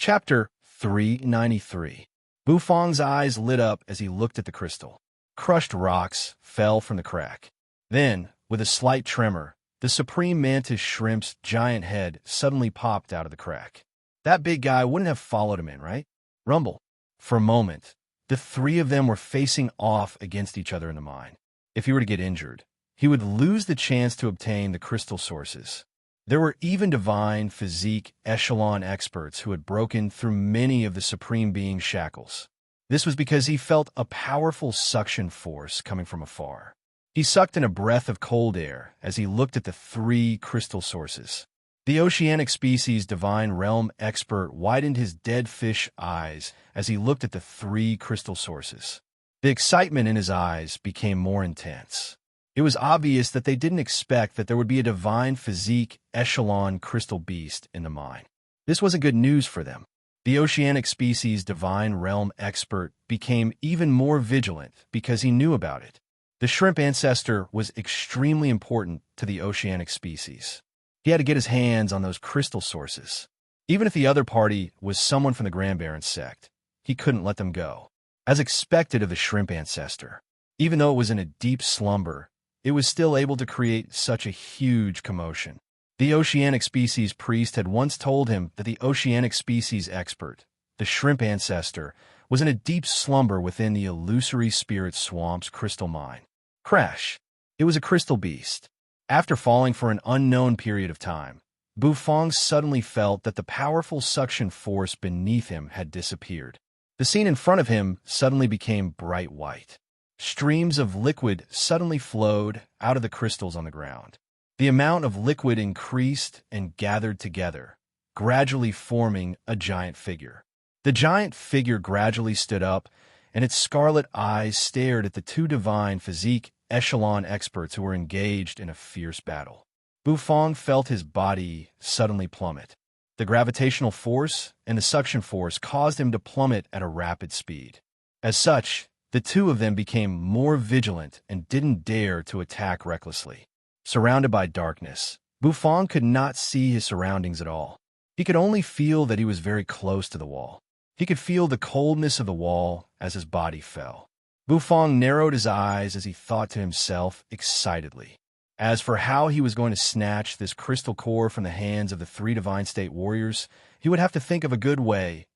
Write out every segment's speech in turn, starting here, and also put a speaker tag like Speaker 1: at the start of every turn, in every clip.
Speaker 1: Chapter 393. Bufong's eyes lit up as he looked at the crystal. Crushed rocks fell from the crack. Then, with a slight tremor, the supreme mantis shrimp's giant head suddenly popped out of the crack. That big guy wouldn't have followed him in, right? Rumble. For a moment, the three of them were facing off against each other in the mine. If he were to get injured, he would lose the chance to obtain the crystal sources. There were even divine physique echelon experts who had broken through many of the Supreme Being's shackles. This was because he felt a powerful suction force coming from afar. He sucked in a breath of cold air as he looked at the three crystal sources. The oceanic species divine realm expert widened his dead fish eyes as he looked at the three crystal sources. The excitement in his eyes became more intense. It was obvious that they didn't expect that there would be a divine physique echelon crystal beast in the mine. This wasn't good news for them. The oceanic species divine realm expert became even more vigilant because he knew about it. The shrimp ancestor was extremely important to the oceanic species. He had to get his hands on those crystal sources. Even if the other party was someone from the Grand Baron sect, he couldn't let them go. As expected of the shrimp ancestor, even though it was in a deep slumber, it was still able to create such a huge commotion. The oceanic species priest had once told him that the oceanic species expert, the shrimp ancestor, was in a deep slumber within the illusory spirit swamp's crystal mine. Crash! It was a crystal beast. After falling for an unknown period of time, Bufong suddenly felt that the powerful suction force beneath him had disappeared. The scene in front of him suddenly became bright white. Streams of liquid suddenly flowed out of the crystals on the ground. The amount of liquid increased and gathered together, gradually forming a giant figure. The giant figure gradually stood up, and its scarlet eyes stared at the two divine physique echelon experts who were engaged in a fierce battle. Bufong felt his body suddenly plummet. The gravitational force and the suction force caused him to plummet at a rapid speed. As such, the two of them became more vigilant and didn't dare to attack recklessly. Surrounded by darkness, Bufong could not see his surroundings at all. He could only feel that he was very close to the wall. He could feel the coldness of the wall as his body fell. Bufong narrowed his eyes as he thought to himself excitedly. As for how he was going to snatch this crystal core from the hands of the three divine state warriors, he would have to think of a good way.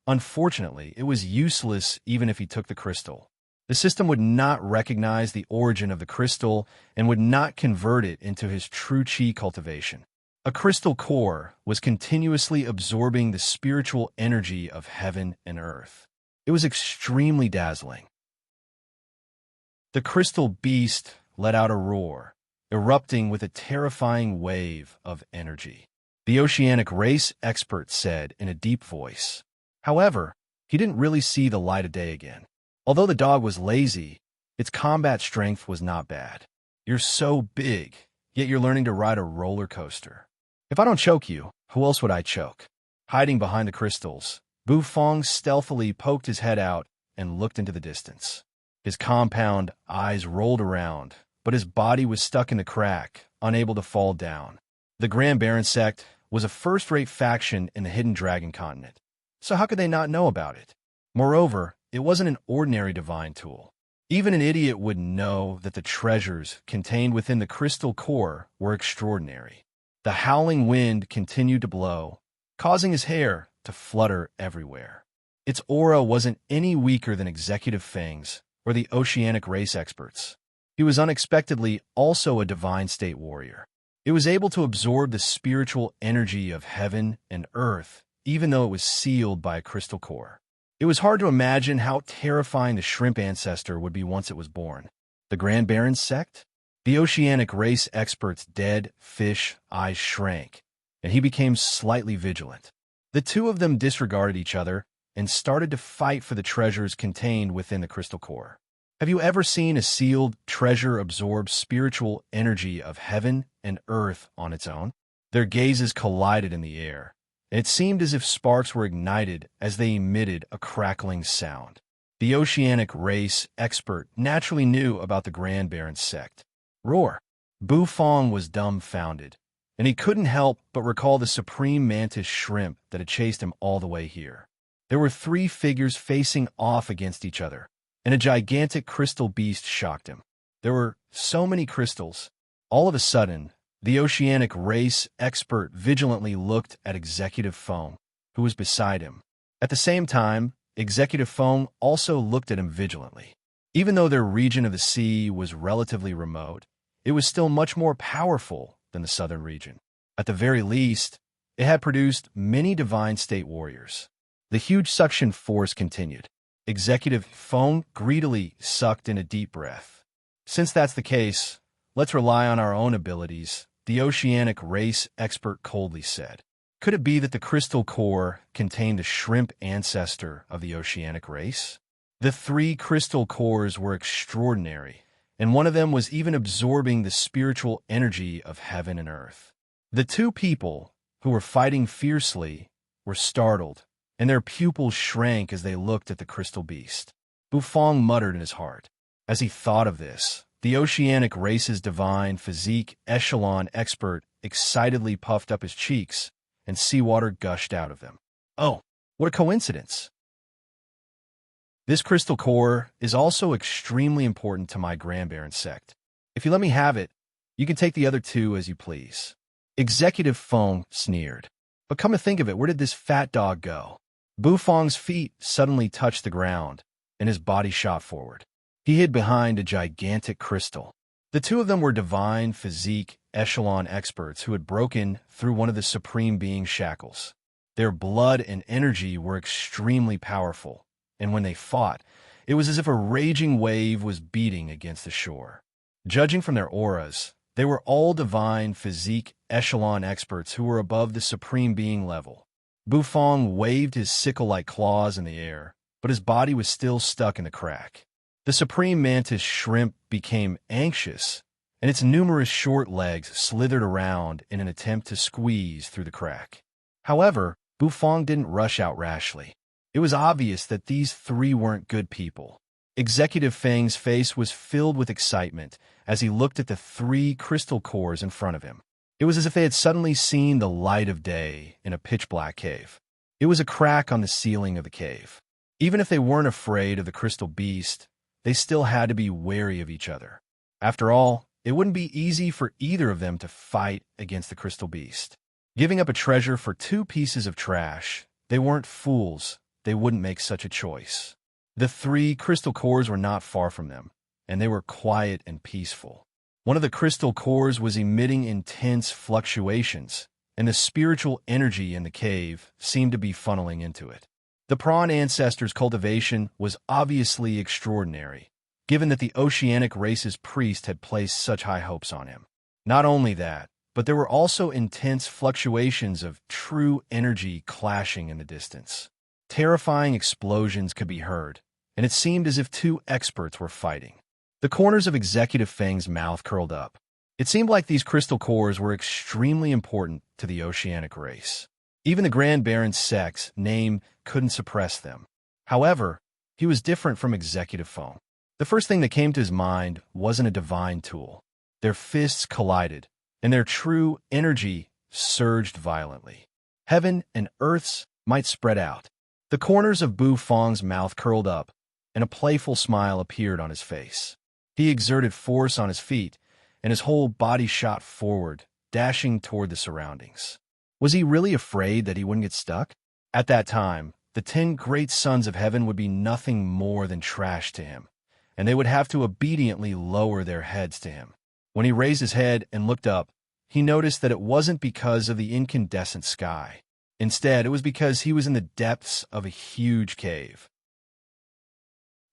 Speaker 1: Unfortunately, it was useless even if he took the crystal. The system would not recognize the origin of the crystal and would not convert it into his true chi cultivation. A crystal core was continuously absorbing the spiritual energy of heaven and earth. It was extremely dazzling. The crystal beast let out a roar, erupting with a terrifying wave of energy. The oceanic race expert said in a deep voice. However, he didn't really see the light of day again. Although the dog was lazy, its combat strength was not bad. You're so big, yet you're learning to ride a roller coaster. If I don't choke you, who else would I choke? Hiding behind the crystals, Bufong stealthily poked his head out and looked into the distance. His compound eyes rolled around, but his body was stuck in the crack, unable to fall down. The Grand Baron sect was a first-rate faction in the Hidden Dragon continent. So how could they not know about it? Moreover, it wasn't an ordinary divine tool. Even an idiot would know that the treasures contained within the crystal core were extraordinary. The howling wind continued to blow, causing his hair to flutter everywhere. Its aura wasn't any weaker than Executive Fang's or the oceanic race experts. He was unexpectedly also a divine state warrior. It was able to absorb the spiritual energy of heaven and earth, even though it was sealed by a crystal core. It was hard to imagine how terrifying the shrimp ancestor would be once it was born. The Grand Baron sect? The oceanic race expert's dead fish eyes shrank, and he became slightly vigilant. The two of them disregarded each other and started to fight for the treasures contained within the crystal core. Have you ever seen a sealed treasure absorb spiritual energy of heaven and earth on its own? Their gazes collided in the air. It seemed as if sparks were ignited as they emitted a crackling sound. The oceanic race expert naturally knew about the Grand Baron sect. Roar! Bufong was dumbfounded. and he couldn't help but recall the supreme mantis shrimp that had chased him all the way here. There were three figures facing off against each other, and a gigantic crystal beast shocked him. There were so many crystals. All of a sudden, the oceanic race expert vigilantly looked at Executive Foam, who was beside him. At the same time, Executive Foam also looked at him vigilantly. Even though their region of the sea was relatively remote, it was still much more powerful than the southern region. At the very least, it had produced many divine state warriors. The huge suction force continued. Executive Foam greedily sucked in a deep breath. Since that's the case, let's rely on our own abilities, the oceanic race expert coldly said. Could it be that the crystal core contained the shrimp ancestor of the oceanic race? The three crystal cores were extraordinary, and one of them was even absorbing the spiritual energy of heaven and earth. The two people, who were fighting fiercely, were startled, and their pupils shrank as they looked at the crystal beast. Bufang muttered in his heart. As he thought of this, the oceanic race's divine physique echelon expert excitedly puffed up his cheeks, and seawater gushed out of them. Oh, what a coincidence! This crystal core is also extremely important to my Grand Baron sect. If you let me have it, you can take the other two as you please. Executive Foam sneered. But come to think of it, where did this fat dog go? Bufang's feet suddenly touched the ground, and his body shot forward. He hid behind a gigantic crystal. The two of them were divine physique echelon experts who had broken through one of the Supreme Being's shackles. Their blood and energy were extremely powerful, and when they fought, it was as if a raging wave was beating against the shore. Judging from their auras, they were all divine physique echelon experts who were above the Supreme Being level. Bufang waved his sickle-like claws in the air, but his body was still stuck in the crack. The supreme mantis shrimp became anxious, and its numerous short legs slithered around in an attempt to squeeze through the crack. However, Bufang didn't rush out rashly. It was obvious that these three weren't good people. Executive Fang's face was filled with excitement as he looked at the three crystal cores in front of him. It was as if they had suddenly seen the light of day in a pitch-black cave. It was a crack on the ceiling of the cave. Even if they weren't afraid of the crystal beast, they still had to be wary of each other. After all, it wouldn't be easy for either of them to fight against the crystal beast. Giving up a treasure for two pieces of trash, they weren't fools. They wouldn't make such a choice. The three crystal cores were not far from them, and they were quiet and peaceful. One of the crystal cores was emitting intense fluctuations, and the spiritual energy in the cave seemed to be funneling into it. The prawn ancestor's cultivation was obviously extraordinary, given that the oceanic race's priest had placed such high hopes on him. Not only that, but there were also intense fluctuations of true energy clashing in the distance. Terrifying explosions could be heard, and it seemed as if two experts were fighting. The corners of Executive Fang's mouth curled up. It seemed like these crystal cores were extremely important to the oceanic race. Even the Grand Baron's sex name couldn't suppress them. However, he was different from Executive Foam. The first thing that came to his mind wasn't a divine tool. Their fists collided, and their true energy surged violently. Heaven and Earth's might spread out. The corners of Bufang's mouth curled up, and a playful smile appeared on his face. He exerted force on his feet, and his whole body shot forward, dashing toward the surroundings. Was he really afraid that he wouldn't get stuck? At that time, the 10 great sons of heaven would be nothing more than trash to him, and they would have to obediently lower their heads to him. When he raised his head and looked up, he noticed that it wasn't because of the incandescent sky. Instead, it was because he was in the depths of a huge cave.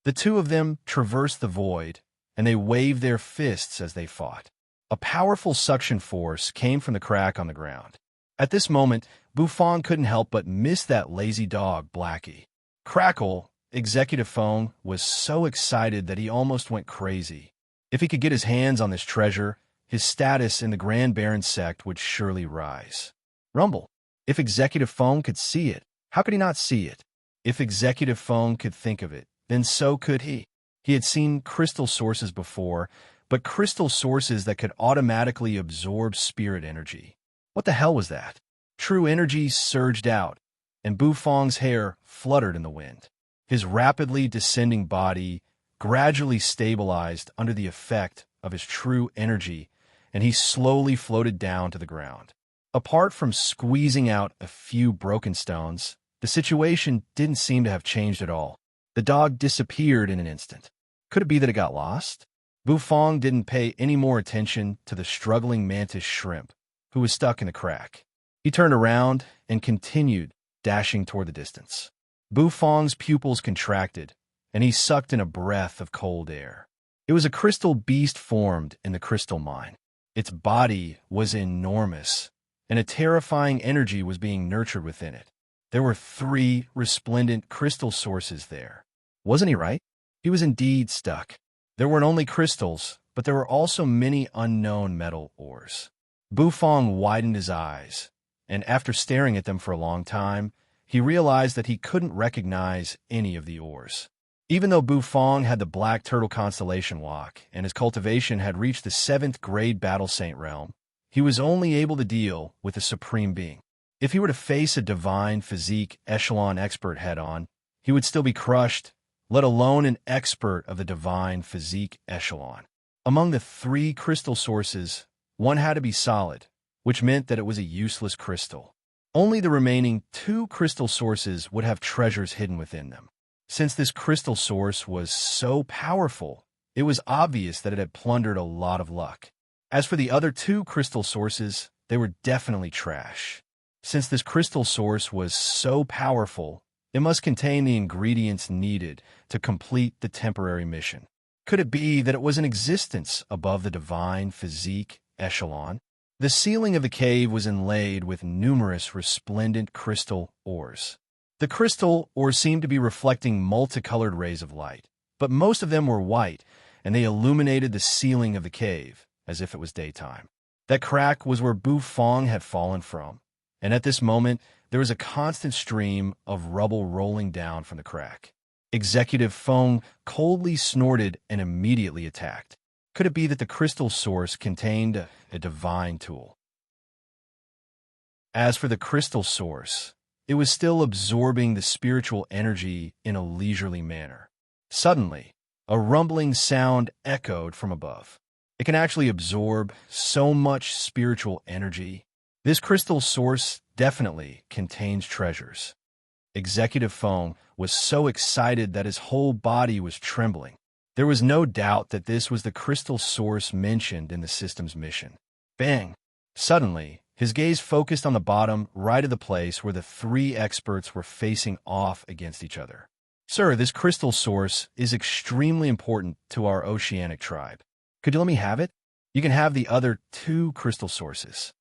Speaker 1: The two of them traversed the void, and they waved their fists as they fought. A powerful suction force came from the crack on the ground. At this moment, Bufang couldn't help but miss that lazy dog, Blackie. Crackle, Executive Foam, was so excited that he almost went crazy. If he could get his hands on this treasure, his status in the Grand Baron sect would surely rise. Rumble. If Executive Foam could see it, how could he not see it? If Executive Foam could think of it, then so could he. He had seen crystal sources before, but crystal sources that could automatically absorb spirit energy. What the hell was that? True energy surged out, and Bufong's hair fluttered in the wind. His rapidly descending body gradually stabilized under the effect of his true energy, and he slowly floated down to the ground. Apart from squeezing out a few broken stones, the situation didn't seem to have changed at all. The dog disappeared in an instant. Could it be that it got lost? Bufong didn't pay any more attention to the struggling mantis shrimp, who was stuck in the crack. He turned around and continued dashing toward the distance. Bufong's pupils contracted, and he sucked in a breath of cold air. It was a crystal beast formed in the crystal mine. Its body was enormous, and a terrifying energy was being nurtured within it. There were 3 resplendent crystal sources there. Wasn't he right? He was indeed stuck. There weren't only crystals, but there were also many unknown metal ores. Bufong widened his eyes, and after staring at them for a long time, he realized that he couldn't recognize any of the ores. Even though Bufong had the Black Turtle Constellation Walk, and his cultivation had reached the 7th grade Battle Saint realm, he was only able to deal with the Supreme Being. If he were to face a divine physique echelon expert head-on, he would still be crushed, let alone an expert of the divine physique echelon. Among the 3 crystal sources, one had to be solid, which meant that it was a useless crystal. Only the remaining 2 crystal sources would have treasures hidden within them. Since this crystal source was so powerful, it was obvious that it had plundered a lot of luck. As for the other 2 crystal sources, they were definitely trash. Since this crystal source was so powerful, it must contain the ingredients needed to complete the temporary mission. Could it be that it was in existence above the divine physique echelon? The ceiling of the cave was inlaid with numerous resplendent crystal ores. The crystal ores seemed to be reflecting multicolored rays of light, but most of them were white, and they illuminated the ceiling of the cave as if it was daytime. That crack was where Bufong had fallen from, and at this moment there was a constant stream of rubble rolling down from the crack. Executive Feng coldly snorted and immediately attacked. Could it be that the crystal source contained a divine tool? As for the crystal source, it was still absorbing the spiritual energy in a leisurely manner. Suddenly, a rumbling sound echoed from above. It can actually absorb so much spiritual energy. This crystal source definitely contains treasures. Executive Feng was so excited that his whole body was trembling. There was no doubt that this was the crystal source mentioned in the system's mission. Bang! Suddenly, his gaze focused on the bottom right of the place where the 3 experts were facing off against each other. Sir, this crystal source is extremely important to our oceanic tribe. Could you let me have it? You can have the other 2 crystal sources.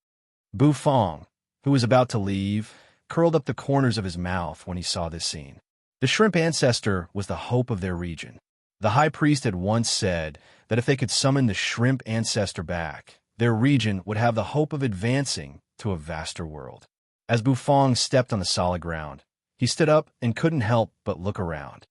Speaker 1: Bufong, who was about to leave, curled up the corners of his mouth when he saw this scene. The shrimp ancestor was the hope of their region. The high priest had once said that if they could summon the shrimp ancestor back, their region would have the hope of advancing to a vaster world. As Bufong stepped on the solid ground, he stood up and couldn't help but look around.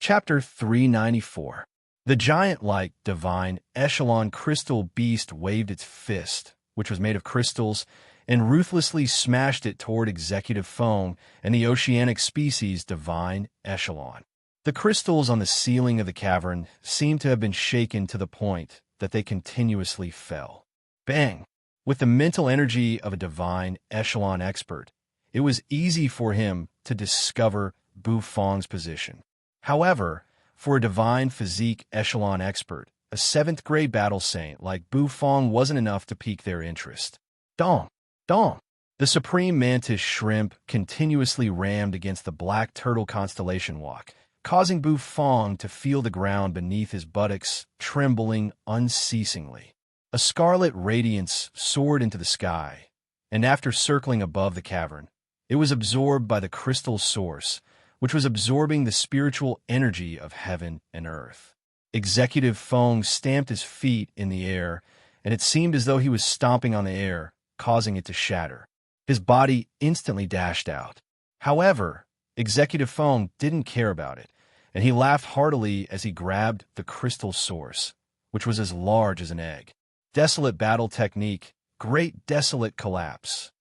Speaker 1: Chapter 394. The giant-like divine echelon crystal beast waved its fist, which was made of crystals, and ruthlessly smashed it toward Executive Feng and the oceanic species divine echelon. The crystals on the ceiling of the cavern seemed to have been shaken to the point that they continuously fell. Bang! With the mental energy of a divine echelon expert, it was easy for him to discover Bufong's position. However, for a divine physique echelon expert, a 7th grade battle saint like Bufong wasn't enough to pique their interest. Dong! Dong! The supreme mantis shrimp continuously rammed against the Black Turtle Constellation Walk, causing Bufong to feel the ground beneath his buttocks trembling unceasingly. A scarlet radiance soared into the sky, and after circling above the cavern, it was absorbed by the crystal source, which was absorbing the spiritual energy of heaven and earth. Executive Feng stamped his feet in the air, and it seemed as though he was stomping on the air, causing it to shatter. His body instantly dashed out. However, Executive Feng didn't care about it, and he laughed heartily as he grabbed the crystal source, which was as large as an egg. desolate battle technique, great desolate collapse.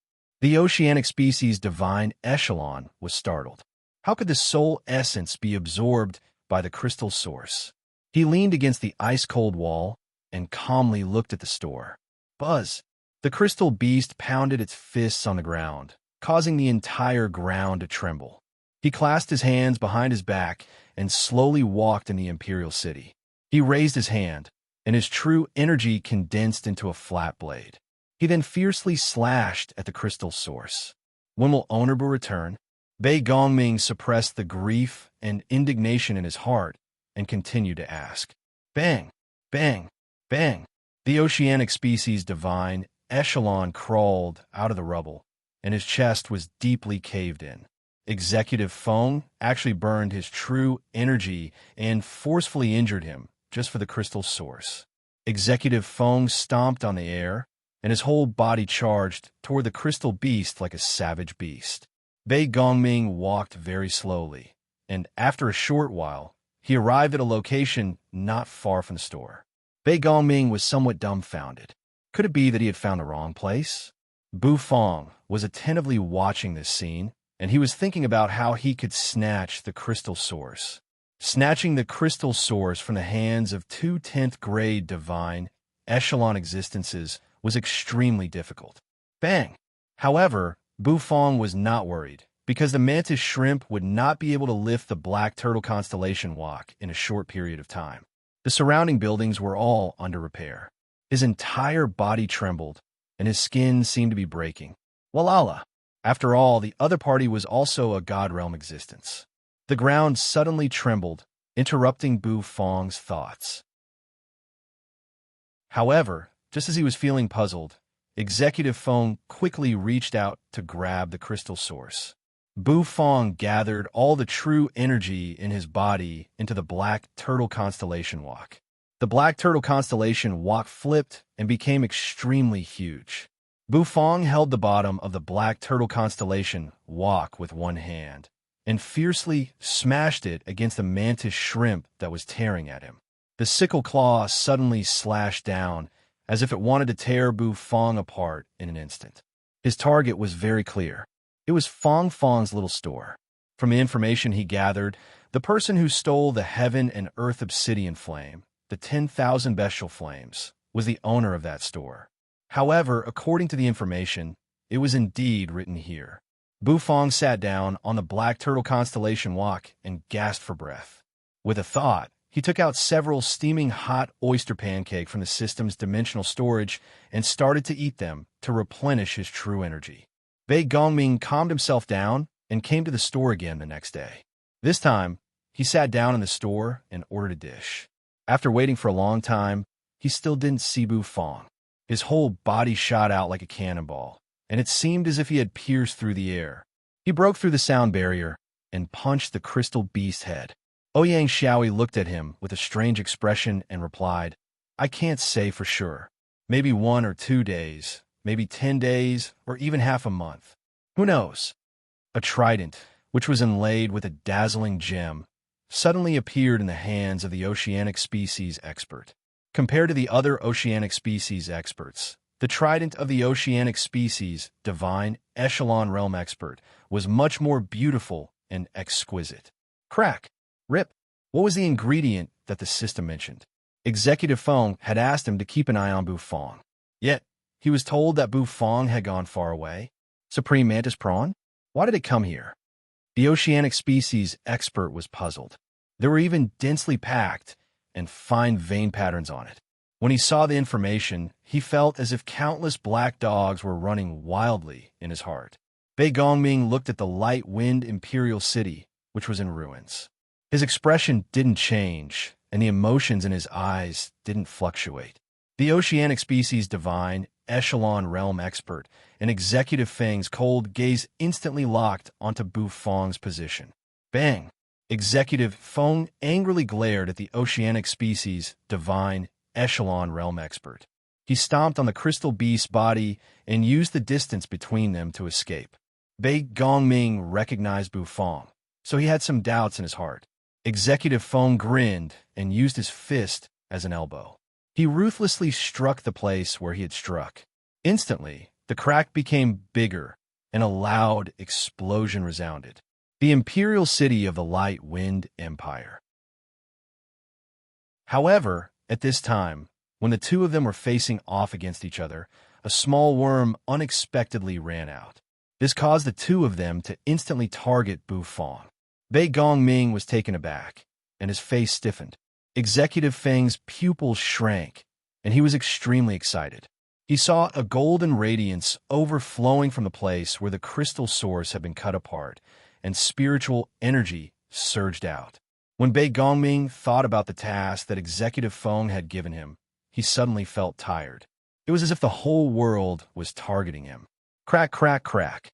Speaker 1: The oceanic species divine echelon was startled. How could the soul essence be absorbed by the crystal source? He leaned against the ice-cold wall and calmly looked at the store. Buzz! The crystal beast pounded its fists on the ground, causing the entire ground to tremble. He clasped his hands behind his back and slowly walked in the imperial city. He raised his hand, and his true energy condensed into a flat blade. He then fiercely slashed at the crystal source. When will Honorable return? Bei Gongming suppressed the grief and indignation in his heart and continued to ask. Bang! Bang! Bang! The oceanic species divine echelon crawled out of the rubble, and his chest was deeply caved in. Executive Feng actually burned his true energy and forcefully injured him just for the crystal source. Executive Feng stomped on the air, and his whole body charged toward the crystal beast like a savage beast. Bei Gongming walked very slowly, and after a short while, he arrived at a location not far from the store. Bei Gongming was somewhat dumbfounded. Could it be that he had found the wrong place? Bu Feng was attentively watching this scene, and he was thinking about how he could snatch the crystal source. Snatching the crystal source from the hands of two 10th-grade divine echelon existences was extremely difficult. Bang! However, Bu Feng was not worried, because the mantis shrimp would not be able to lift the black turtle constellation walk in a short period of time. The surrounding buildings were all under repair. His entire body trembled, and his skin seemed to be breaking. Walala! After all, the other party was also a god realm existence. The ground suddenly trembled, interrupting Bu Feng's thoughts. However, just as he was feeling puzzled, Executive Feng quickly reached out to grab the crystal source. Bu Feng gathered all the true energy in his body into the black turtle constellation walk. The black turtle constellation walk flipped and became extremely huge. Bu Feng held the bottom of the black turtle constellation walk with one hand and fiercely smashed it against the mantis shrimp that was tearing at him. The sickle claw suddenly slashed down as if it wanted to tear Bu Feng apart in an instant. His target was very clear. It was Feng's little store. From the information he gathered, the person who stole the heaven and earth obsidian flame, the 10,000 bestial flames, was the owner of that store. However, according to the information, it was indeed written here. Bu Feng sat down on the black turtle constellation walk and gasped for breath. With a thought, he took out several steaming hot oyster pancake from the system's dimensional storage and started to eat them to replenish his true energy. Bei Gongming calmed himself down and came to the store again the next day. This time, he sat down in the store and ordered a dish. After waiting for a long time, he still didn't see Bu Feng. His whole body shot out like a cannonball, and it seemed as if he had pierced through the air. He broke through the sound barrier and punched the crystal beast's head. Ouyang Xiaoyi looked at him with a strange expression and replied, I can't say for sure. Maybe 1 or 2 days, maybe 10 days, or even half a month. Who knows? A trident, which was inlaid with a dazzling gem, suddenly appeared in the hands of the oceanic species expert. Compared to the other oceanic species experts, the trident of the oceanic species divine echelon realm expert was much more beautiful and exquisite. Crack! Rip! What was the ingredient that the system mentioned? Executive Feng had asked him to keep an eye on Bu Feng. Yet, he was told that Bu Feng had gone far away. Supreme Mantis Prawn? Why did it come here? The oceanic species expert was puzzled. There were even densely packed and fine vein patterns on it. When he saw the information, he felt as if countless black dogs were running wildly in his heart. Bei Gongming looked at the light-wind imperial city, which was in ruins. His expression didn't change, and the emotions in his eyes didn't fluctuate. The oceanic species divine echelon realm expert and Executive Feng's cold gaze instantly locked onto Bu Feng's position. Bang! Executive Feng angrily glared at the oceanic species divine echelon realm expert. He stomped on the crystal beast's body and used the distance between them to escape. Bei Gongming recognized Bu Feng, so he had some doubts in his heart. Executive Feng grinned and used his fist as an elbow. He ruthlessly struck the place where he had struck. Instantly, the crack became bigger, and a loud explosion resounded. The imperial city of the Light Wind Empire. However, at this time, when the two of them were facing off against each other, a small worm unexpectedly ran out. This caused the two of them to instantly target Bu Fong. Bei Gongming was taken aback, and his face stiffened. Executive Feng's pupils shrank, and he was extremely excited. He saw a golden radiance overflowing from the place where the crystal source had been cut apart, and spiritual energy surged out. When Bei Gongming thought about the task that Executive Feng had given him, he suddenly felt tired. It was as if the whole world was targeting him. Crack, crack, crack.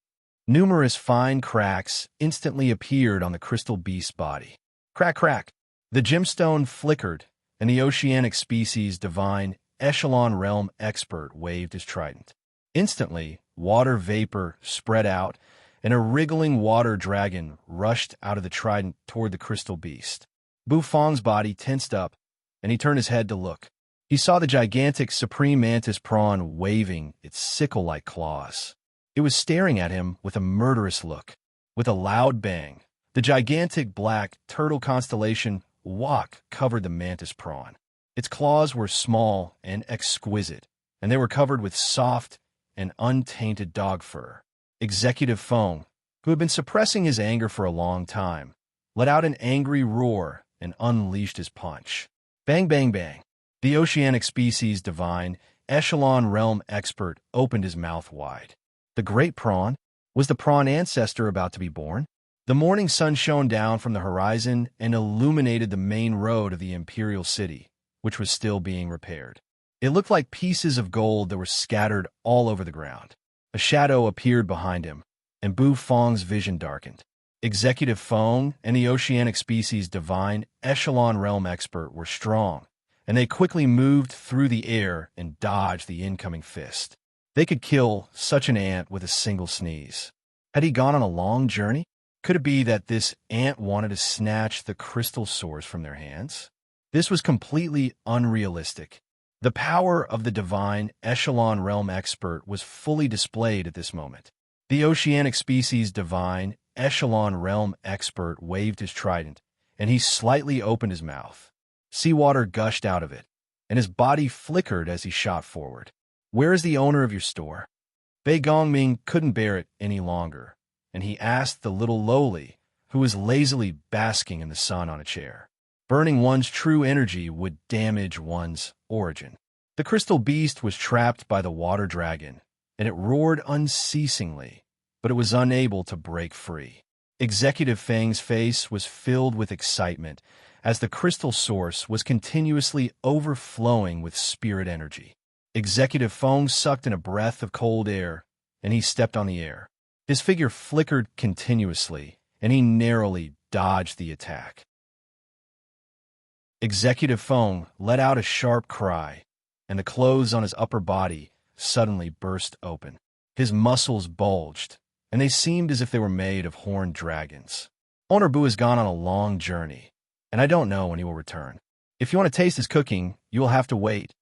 Speaker 1: Numerous fine cracks instantly appeared on the crystal beast's body. Crack, crack. The gemstone flickered, and the oceanic species divine echelon realm expert waved his trident. Instantly, water vapor spread out, and a wriggling water dragon rushed out of the trident toward the crystal beast. Bu Fong's body tensed up, and he turned his head to look. He saw the gigantic supreme mantis prawn waving its sickle-like claws. It was staring at him with a murderous look. With a loud bang, the gigantic black turtle constellation Wok covered the mantis prawn. Its claws were small and exquisite, and they were covered with soft and untainted dog fur. Executive Feng, who had been suppressing his anger for a long time, let out an angry roar and unleashed his punch. Bang, bang, bang. The oceanic species divine echelon realm expert opened his mouth wide. The great prawn? Was the prawn ancestor about to be born? The morning sun shone down from the horizon and illuminated the main road of the imperial city, which was still being repaired. It looked like pieces of gold that were scattered all over the ground. A shadow appeared behind him, and Bu Fong's vision darkened. Executive Feng and the oceanic species divine echelon realm expert were strong, and they quickly moved through the air and dodged the incoming fist. They could kill such an ant with a single sneeze. Had he gone on a long journey? Could it be that this ant wanted to snatch the crystal source from their hands? This was completely unrealistic. The power of the divine echelon realm expert was fully displayed at this moment. The oceanic species divine echelon realm expert waved his trident, and he slightly opened his mouth. Seawater gushed out of it, and his body flickered as he shot forward. "Where is the owner of your store?" Bei Gongming couldn't bear it any longer, and he asked the little lowly, who was lazily basking in the sun on a chair. Burning one's true energy would damage one's origin. The crystal beast was trapped by the water dragon, and it roared unceasingly, but it was unable to break free. Executive Feng's face was filled with excitement as the crystal source was continuously overflowing with spirit energy. Executive Feng sucked in a breath of cold air, and he stepped on the air. His figure flickered continuously, and he narrowly dodged the attack. Executive Feng let out a sharp cry, and the clothes on his upper body suddenly burst open. His muscles bulged, and they seemed as if they were made of horned dragons. Owner Bu has gone on a long journey, and I don't know when he will return. If you want to taste his cooking, you will have to wait,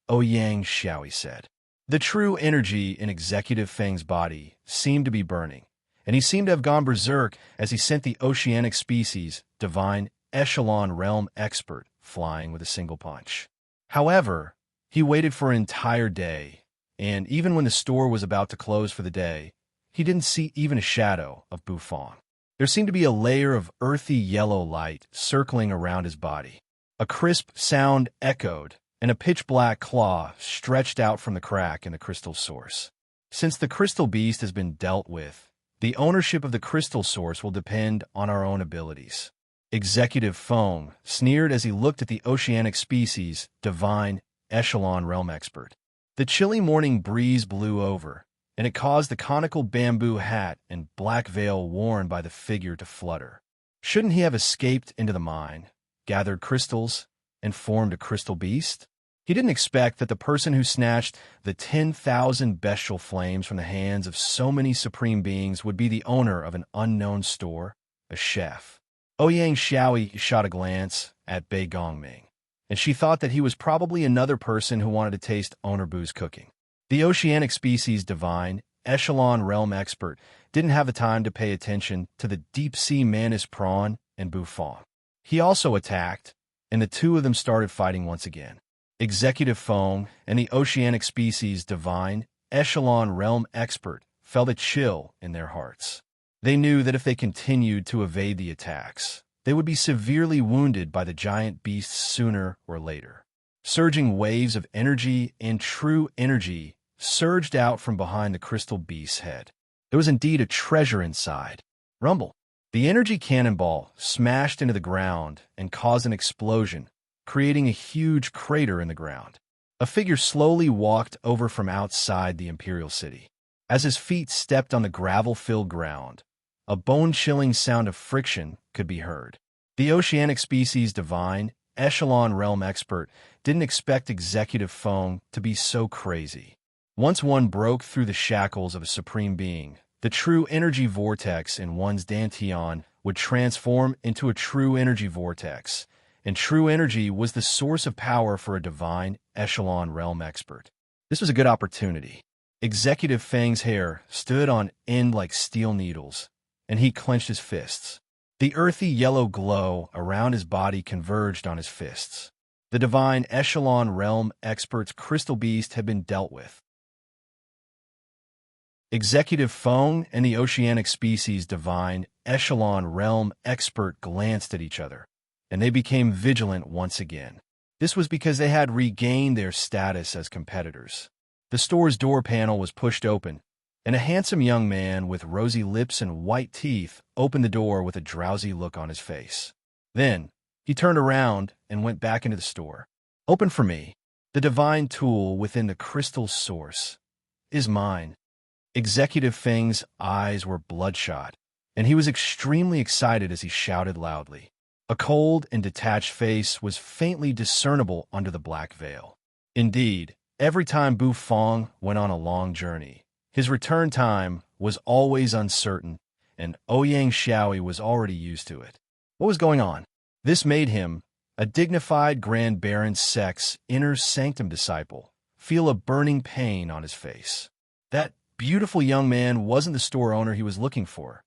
Speaker 1: Ouyang Xiaoyi said. The true energy in Executive Feng's body seemed to be burning, and he seemed to have gone berserk as he sent the oceanic species, divine echelon realm expert, flying with a single punch. However, he waited for an entire day, and even when the store was about to close for the day, he didn't see even a shadow of Bu Fong. There seemed to be a layer of earthy yellow light circling around his body. A crisp sound echoed, and a pitch-black claw stretched out from the crack in the crystal source. Since the crystal beast has been dealt with, the ownership of the crystal source will depend on our own abilities. Executive Feng sneered as he looked at the oceanic species, divine echelon realm expert. The chilly morning breeze blew over, and it caused the conical bamboo hat and black veil worn by the figure to flutter. Shouldn't he have escaped into the mine, gathered crystals, and formed a crystal beast? He didn't expect that the person who snatched the 10,000 bestial flames from the hands of so many supreme beings would be the owner of an unknown store, a chef. Ouyang Xiaoyi shot a glance at Bei Gongming, and she thought that he was probably another person who wanted to taste Owner Boo's cooking. The oceanic species divine, echelon realm expert, didn't have the time to pay attention to the deep-sea mantis prawn and Buffon. He also attacked, and the two of them started fighting once again. Executive Fong and the oceanic species divine, echelon realm expert felt a chill in their hearts. They knew that if they continued to evade the attacks, they would be severely wounded by the giant beasts sooner or later. Surging waves of energy and true energy surged out from behind the crystal beast's head. There was indeed a treasure inside. Rumble. The energy cannonball smashed into the ground and caused an explosion, creating a huge crater in the ground. A figure slowly walked over from outside the Imperial City. As his feet stepped on the gravel-filled ground, a bone-chilling sound of friction could be heard. The oceanic species divine, echelon realm expert, didn't expect Executive Fong to be so crazy. Once one broke through the shackles of a supreme being, the true energy vortex in one's dantian would transform into a true energy vortex, and true energy was the source of power for a divine echelon realm expert. This was a good opportunity. Executive Fang's hair stood on end like steel needles, and he clenched his fists. The earthy yellow glow around his body converged on his fists. The divine echelon realm expert's crystal beast had been dealt with. Executive Fong and the oceanic species divine echelon realm expert glanced at each other, and they became vigilant once again. This was because they had regained their status as competitors. The store's door panel was pushed open, and a handsome young man with rosy lips and white teeth opened the door with a drowsy look on his face. Then, he turned around and went back into the store. "Open for me. The divine tool within the crystal source is mine." Executive Feng's eyes were bloodshot, and he was extremely excited as he shouted loudly. A cold and detached face was faintly discernible under the black veil. Indeed, every time Bu Fong went on a long journey, his return time was always uncertain, and Ouyang Xiaoi was already used to it. What was going on? This made him, a dignified Grand Baron Sect's inner sanctum disciple, feel a burning pain on his face. That beautiful young man wasn't the store owner he was looking for.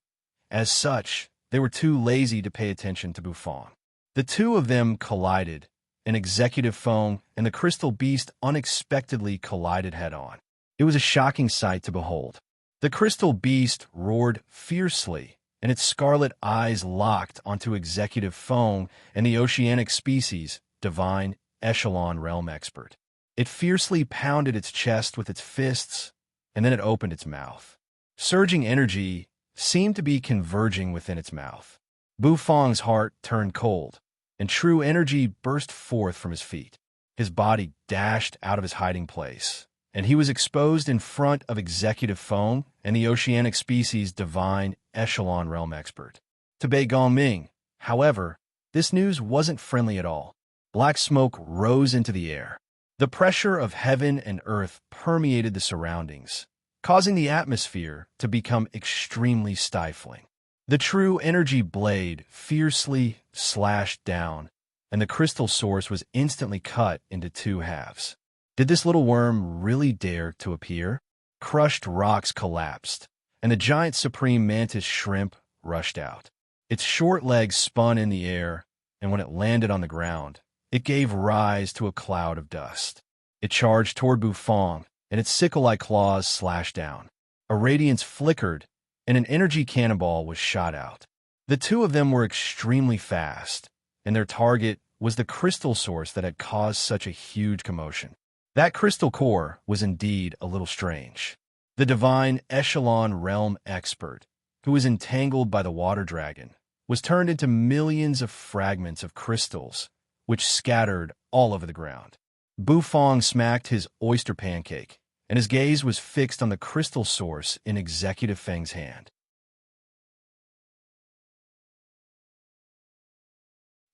Speaker 1: As such, they were too lazy to pay attention to Buffon. The two of them collided, and Executive Fong and the crystal beast unexpectedly collided head-on. It was a shocking sight to behold. The crystal beast roared fiercely, and its scarlet eyes locked onto Executive Fong and the oceanic species, divine echelon realm expert. It fiercely pounded its chest with its fists, and then it opened its mouth. Surging energy seemed to be converging within its mouth. Bu Fong's heart turned cold, and true energy burst forth from his feet. His body dashed out of his hiding place, and he was exposed in front of Executive Fong and the oceanic species divine echelon realm expert. To Bei Gongming, however, this news wasn't friendly at all. Black smoke rose into the air. The pressure of heaven and earth permeated the surroundings, causing the atmosphere to become extremely stifling. The true energy blade fiercely slashed down, and the crystal source was instantly cut into two halves. Did this little worm really dare to appear? Crushed rocks collapsed, and the giant supreme mantis shrimp rushed out. Its short legs spun in the air, and when it landed on the ground, it gave rise to a cloud of dust. It charged toward Buffon, and its sickle-like claws slashed down. A radiance flickered, and an energy cannonball was shot out. The two of them were extremely fast, and their target was the crystal source that had caused such a huge commotion. That crystal core was indeed a little strange. The divine echelon realm expert, who was entangled by the water dragon, was turned into millions of fragments of crystals, which scattered all over the ground. Bu Fong smacked his oyster pancake, and his gaze was fixed on the crystal source in Executive Feng's hand.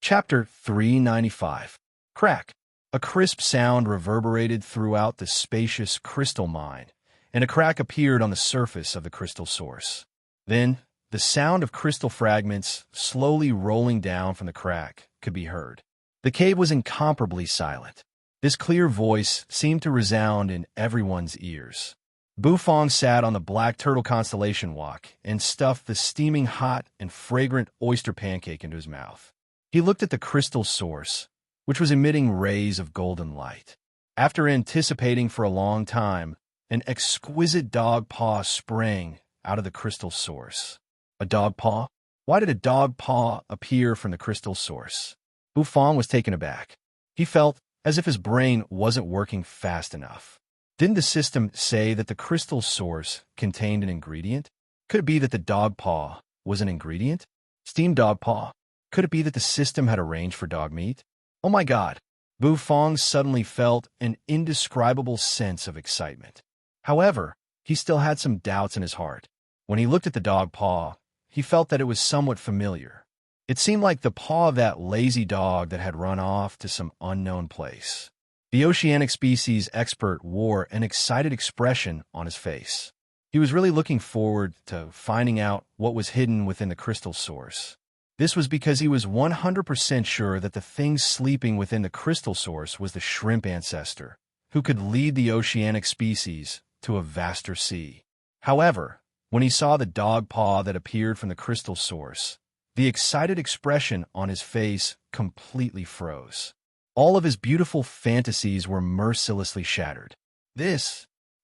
Speaker 1: Chapter 395. Crack. A crisp sound reverberated throughout the spacious crystal mine, and a crack appeared on the surface of the crystal source. Then, the sound of crystal fragments slowly rolling down from the crack could be heard. The cave was incomparably silent. This clear voice seemed to resound in everyone's ears. Bufong sat on the black turtle constellation walk and stuffed the steaming hot and fragrant oyster pancake into his mouth. He looked at the crystal source, which was emitting rays of golden light. After anticipating for a long time, an exquisite dog paw sprang out of the crystal source. A dog paw? Why did a dog paw appear from the crystal source? Bufong was taken aback. He felt as if his brain wasn't working fast enough. Didn't the system say that the crystal source contained an ingredient? Could it be that the dog paw was an ingredient? Steamed dog paw? Could it be that the system had arranged for dog meat? Oh my God! Bufong suddenly felt an indescribable sense of excitement. However, he still had some doubts in his heart. When he looked at the dog paw, he felt that it was somewhat familiar. It seemed like the paw of that lazy dog that had run off to some unknown place. The oceanic species expert wore an excited expression on his face. He was really looking forward to finding out what was hidden within the crystal source. This was because he was 100% sure that the thing sleeping within the crystal source was the shrimp ancestor, who could lead the oceanic species to a vaster sea. However, when he saw the dog paw that appeared from the crystal source, the excited expression on his face completely froze. All of his beautiful fantasies were mercilessly shattered.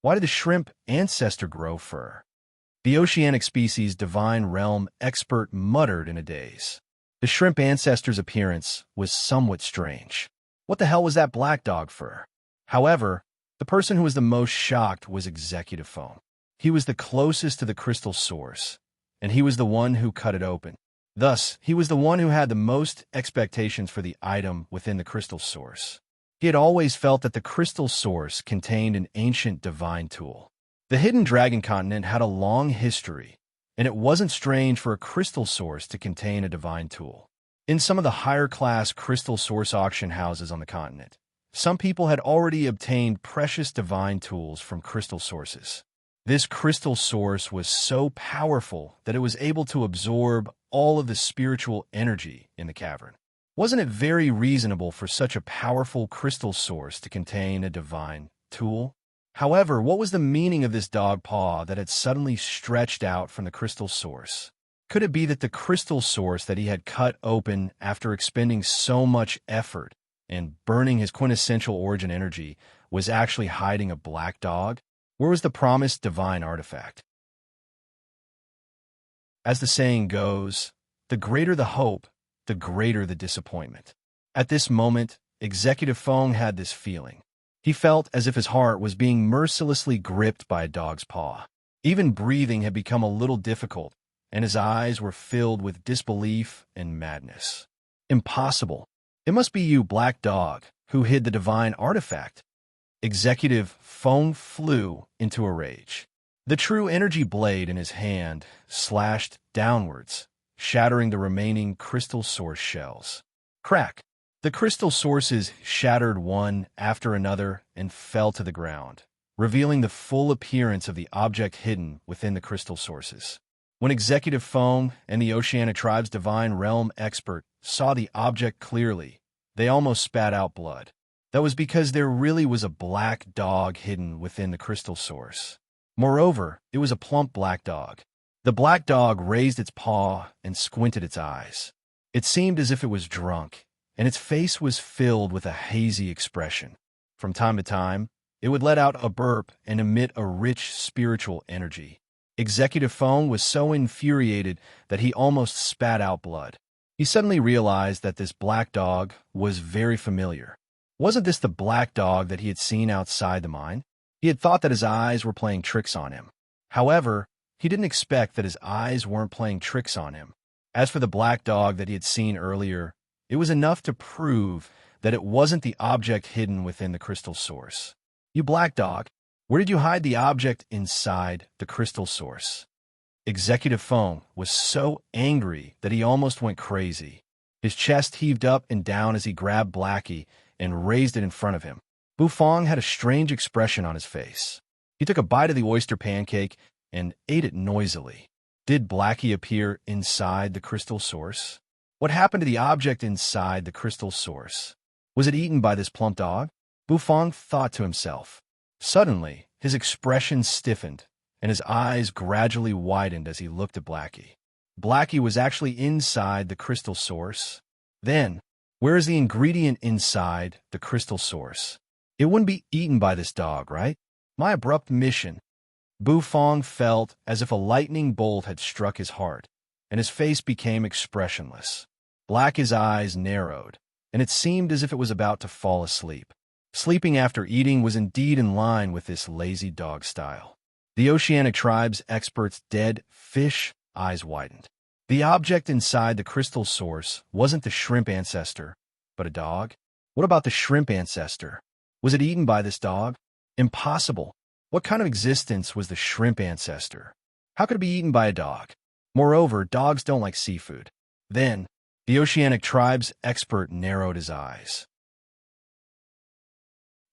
Speaker 1: Why did the shrimp ancestor grow fur? The oceanic species divine realm expert muttered in a daze. The shrimp ancestor's appearance was somewhat strange. What the hell was that black dog fur? However, the person who was the most shocked was Executive Foam. He was the closest to the crystal source, and he was the one who cut it open. Thus, he was the one who had the most expectations for the item within the crystal source. He had always felt that the crystal source contained an ancient divine tool. The hidden dragon continent had a long history, and it wasn't strange for a crystal source to contain a divine tool. In some of the higher-class crystal source auction houses on the continent, some people had already obtained precious divine tools from crystal sources. This crystal source was so powerful that it was able to absorb all of the spiritual energy in the cavern. Wasn't it very reasonable for such a powerful crystal source to contain a divine tool? However, what was the meaning of this dog paw that had suddenly stretched out from the crystal source? Could it be that the crystal source that he had cut open after expending so much effort and burning his quintessential origin energy was actually hiding a black dog? Where was the promised divine artifact? As the saying goes, the greater the hope, the greater the disappointment. At this moment, Executive Fong had this feeling. He felt as if his heart was being mercilessly gripped by a dog's paw. Even breathing had become a little difficult, and his eyes were filled with disbelief and madness. Impossible. It must be you, black dog, who hid the divine artifact. Executive Fong flew into a rage. The true energy blade in his hand slashed downwards, shattering the remaining crystal source shells. Crack! The crystal sources shattered one after another and fell to the ground, revealing the full appearance of the object hidden within the crystal sources. When Executive Fong and the Oceanic Tribe's divine realm expert saw the object clearly, they almost spat out blood. That was because there really was a black dog hidden within the crystal source. Moreover, it was a plump black dog. The black dog raised its paw and squinted its eyes. It seemed as if it was drunk, and its face was filled with a hazy expression. From time to time, it would let out a burp and emit a rich spiritual energy. Executive Fong was so infuriated that he almost spat out blood. He suddenly realized that this black dog was very familiar. Wasn't this the black dog that he had seen outside the mine? He had thought that his eyes were playing tricks on him. However, he didn't expect that his eyes weren't playing tricks on him. As for the black dog that he had seen earlier, it was enough to prove that it wasn't the object hidden within the crystal source. You black dog, where did you hide the object inside the crystal source? Executive Fong was so angry that he almost went crazy. His chest heaved up and down as he grabbed Blackie and raised it in front of him. Bufong had a strange expression on his face. He took a bite of the oyster pancake and ate it noisily. Did Blackie appear inside the crystal source? What happened to the object inside the crystal source? Was it eaten by this plump dog? Bufong thought to himself. Suddenly, his expression stiffened, and his eyes gradually widened as he looked at Blackie. Blackie was actually inside the crystal source. Then, where is the ingredient inside the crystal source? It wouldn't be eaten by this dog, right? My abrupt mission. Bufong felt as if a lightning bolt had struck his heart, and his face became expressionless. Blackie's eyes narrowed, and it seemed as if it was about to fall asleep. Sleeping after eating was indeed in line with this lazy dog style. The Oceanic Tribe's expert's dead fish eyes widened. The object inside the crystal source wasn't the shrimp ancestor, but a dog. What about the shrimp ancestor? Was it eaten by this dog? Impossible. What kind of existence was the shrimp ancestor? How could it be eaten by a dog? Moreover, dogs don't like seafood. Then, the Oceanic Tribe's expert narrowed his eyes.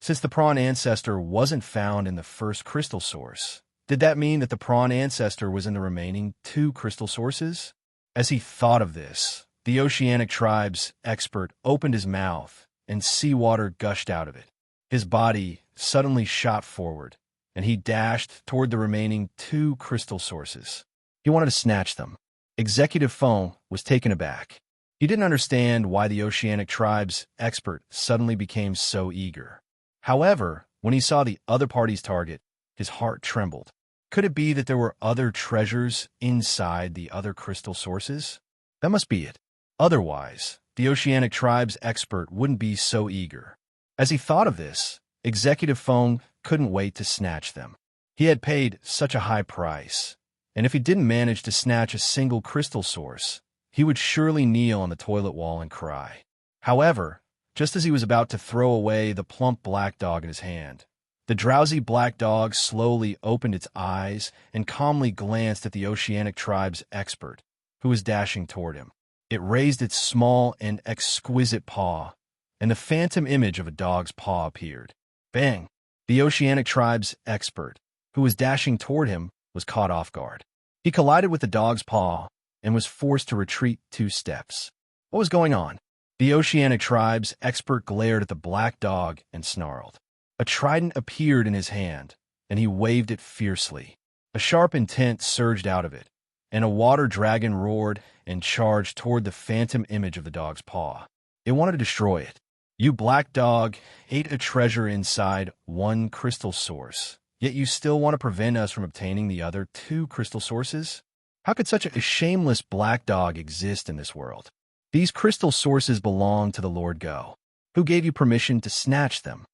Speaker 1: Since the prawn ancestor wasn't found in the first crystal source, did that mean that the prawn ancestor was in the remaining 2 crystal sources? As he thought of this, the Oceanic Tribe's expert opened his mouth, and seawater gushed out of it. His body suddenly shot forward, and he dashed toward the remaining 2 crystal sources. He wanted to snatch them. Executive Phone was taken aback. He didn't understand why the Oceanic Tribe's expert suddenly became so eager. However, when he saw the other party's target, his heart trembled. Could it be that there were other treasures inside the other crystal sources? That must be it. Otherwise, the Oceanic Tribe's expert wouldn't be so eager. As he thought of this, Executive Phone couldn't wait to snatch them. He had paid such a high price, and if he didn't manage to snatch a single crystal source, he would surely kneel on the toilet wall and cry. However, just as he was about to throw away the plump black dog in his hand, the drowsy black dog slowly opened its eyes and calmly glanced at the Oceanic Tribe's expert, who was dashing toward him. It raised its small and exquisite paw, and the phantom image of a dog's paw appeared. Bang! The Oceanic Tribe's expert, who was dashing toward him, was caught off guard. He collided with the dog's paw and was forced to retreat 2 steps. What was going on? The Oceanic Tribe's expert glared at the black dog and snarled. A trident appeared in his hand, and he waved it fiercely. A sharp intent surged out of it, and a water dragon roared and charged toward the phantom image of the dog's paw. It wanted to destroy it. You black dog ate a treasure inside 1 crystal source, yet you still want to prevent us from obtaining the other 2 crystal sources? How could such a shameless black dog exist in this world? These crystal sources belong to the Lord Go. Who gave you permission to snatch them?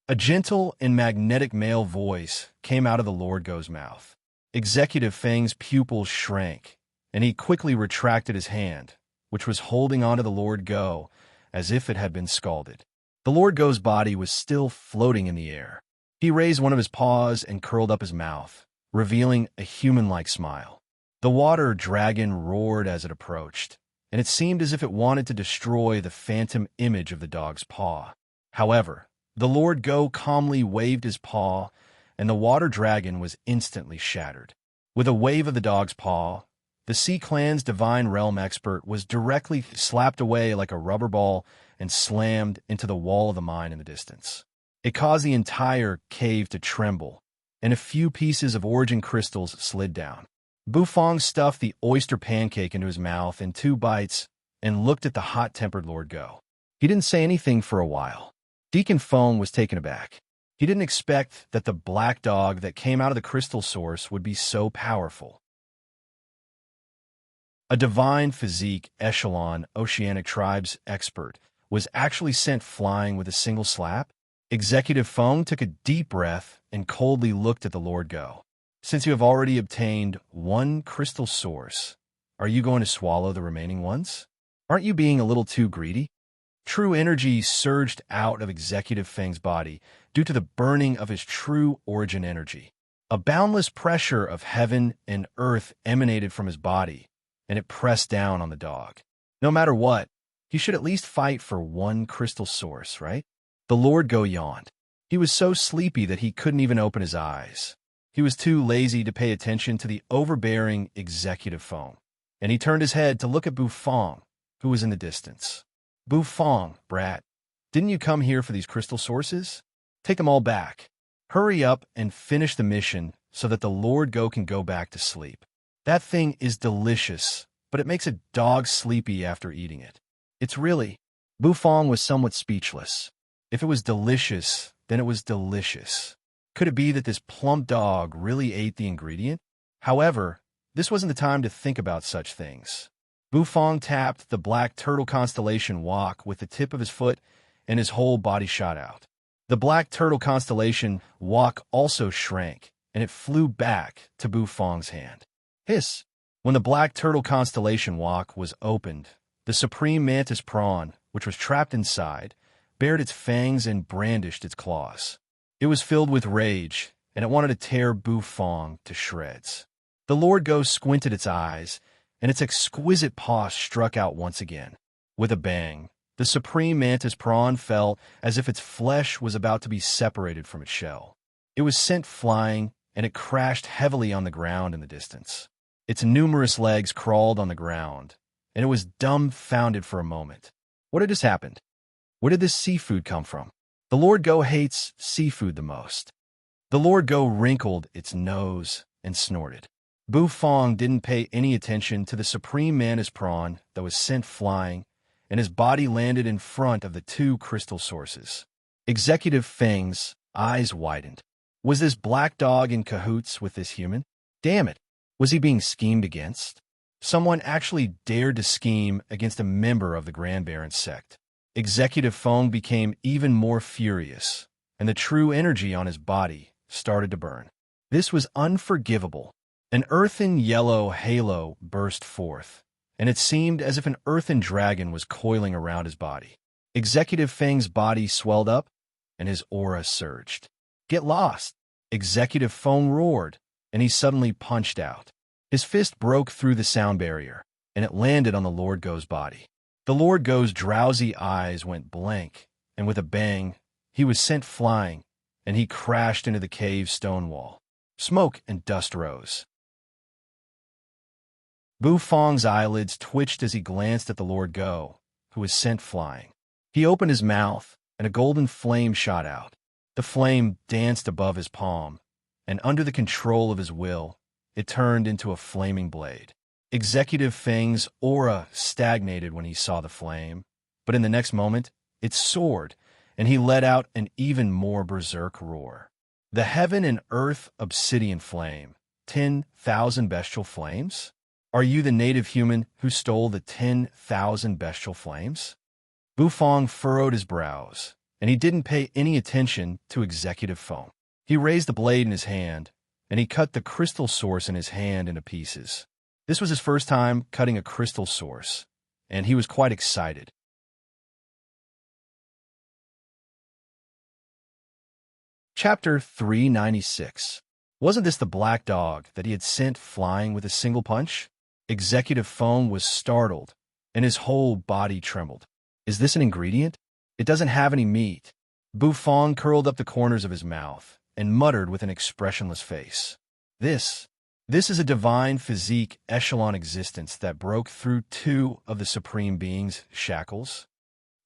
Speaker 1: A gentle and magnetic male voice came out of the Lord Go's mouth. Executive Fang's pupils shrank, and he quickly retracted his hand, which was holding onto the Lord Go as if it had been scalded. The Lord Go's body was still floating in the air. He raised one of his paws and curled up his mouth, revealing a human-like smile. The water dragon roared as it approached, and it seemed as if it wanted to destroy the phantom image of the dog's paw. However, the Lord Go calmly waved his paw, and the water dragon was instantly shattered. With a wave of the dog's paw, the Sea Clan's divine realm expert was directly slapped away like a rubber ball and slammed into the wall of the mine in the distance. It caused the entire cave to tremble, and a few pieces of origin crystals slid down. Bufong stuffed the oyster pancake into his mouth in 2 bites and looked at the hot-tempered Lord Go. He didn't say anything for a while. Deacon Foam was taken aback. He didn't expect that the black dog that came out of the crystal source would be so powerful. A divine physique echelon Oceanic Tribe's expert was actually sent flying with a single slap. Executive Foam took a deep breath and coldly looked at the Lord Go. Since you have already obtained 1 crystal source, are you going to swallow the remaining ones? Aren't you being a little too greedy? True energy surged out of Executive Fang's body due to the burning of his true origin energy. A boundless pressure of heaven and earth emanated from his body, and it pressed down on the dog. No matter what, he should at least fight for 1 crystal source, right? The Lord Go yawned. He was so sleepy that he couldn't even open his eyes. He was too lazy to pay attention to the overbearing Executive Phone, and he turned his head to look at Bufong, who was in the distance. "Bufong, brat, didn't you come here for these crystal sources? Take them all back. Hurry up and finish the mission so that the Lord Go can go back to sleep. That thing is delicious, but it makes a dog sleepy after eating it. It's really—" Bufong was somewhat speechless. If it was delicious, then it was delicious. Could it be that this plump dog really ate the ingredient? However, this wasn't the time to think about such things. Bufong tapped the black turtle constellation walk with the tip of his foot, and his whole body shot out. The black turtle constellation walk also shrank, and it flew back to Bufong's hand. Hiss! When the black turtle constellation walk was opened, the supreme mantis prawn, which was trapped inside, bared its fangs and brandished its claws. It was filled with rage, and it wanted to tear Bufong to shreds. The Lord Ghost squinted its eyes, and its exquisite paw struck out once again. With a bang, the supreme mantis prawn fell as if its flesh was about to be separated from its shell. It was sent flying, and it crashed heavily on the ground in the distance. Its numerous legs crawled on the ground, and it was dumbfounded for a moment. What had just happened? Where did this seafood come from? The Lord Go hates seafood the most. The Lord Go wrinkled its nose and snorted. Bufong didn't pay any attention to the supreme mantis prawn that was sent flying, and his body landed in front of the two crystal sources. Executive Feng's eyes widened. Was this black dog in cahoots with this human? Damn it! Was he being schemed against? Someone actually dared to scheme against a member of the Grand Baron's sect. Executive Feng became even more furious, and the true energy on his body started to burn. This was unforgivable. An earthen yellow halo burst forth, and it seemed as if an earthen dragon was coiling around his body. Executive Feng's body swelled up, and his aura surged. Get lost! Executive Feng roared, and he suddenly punched out. His fist broke through the sound barrier, and it landed on the Lord Go's body. The Lord Go's drowsy eyes went blank, and with a bang, he was sent flying, and he crashed into the cave's stone wall. Smoke and dust rose. Bufong's eyelids twitched as he glanced at the Lord Go, who was sent flying. He opened his mouth, and a golden flame shot out. The flame danced above his palm, and under the control of his will, it turned into a flaming blade. Executive Feng's aura stagnated when he saw the flame, but in the next moment, it soared, and he let out an even more berserk roar. The heaven and earth obsidian flame, 10,000 bestial flames? Are you the native human who stole the 10,000 bestial flames? Bufong furrowed his brows, and he didn't pay any attention to Executive Feng. He raised the blade in his hand, and he cut the crystal source in his hand into pieces. This was his first time cutting a crystal source, and he was quite excited. Chapter 396. Wasn't this the black dog that he had sent flying with a single punch? Executive Feng was startled, and his whole body trembled. Is this an ingredient? It doesn't have any meat. Bufong curled up the corners of his mouth and muttered with an expressionless face. This is a divine physique echelon existence that broke through two of the Supreme Being's shackles.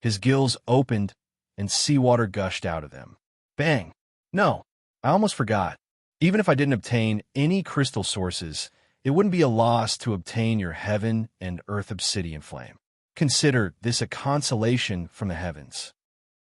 Speaker 1: His gills opened, and seawater gushed out of them. Bang! No, I almost forgot. Even if I didn't obtain any crystal sources, it wouldn't be a loss to obtain your heaven and earth obsidian flame. Consider this a consolation from the heavens.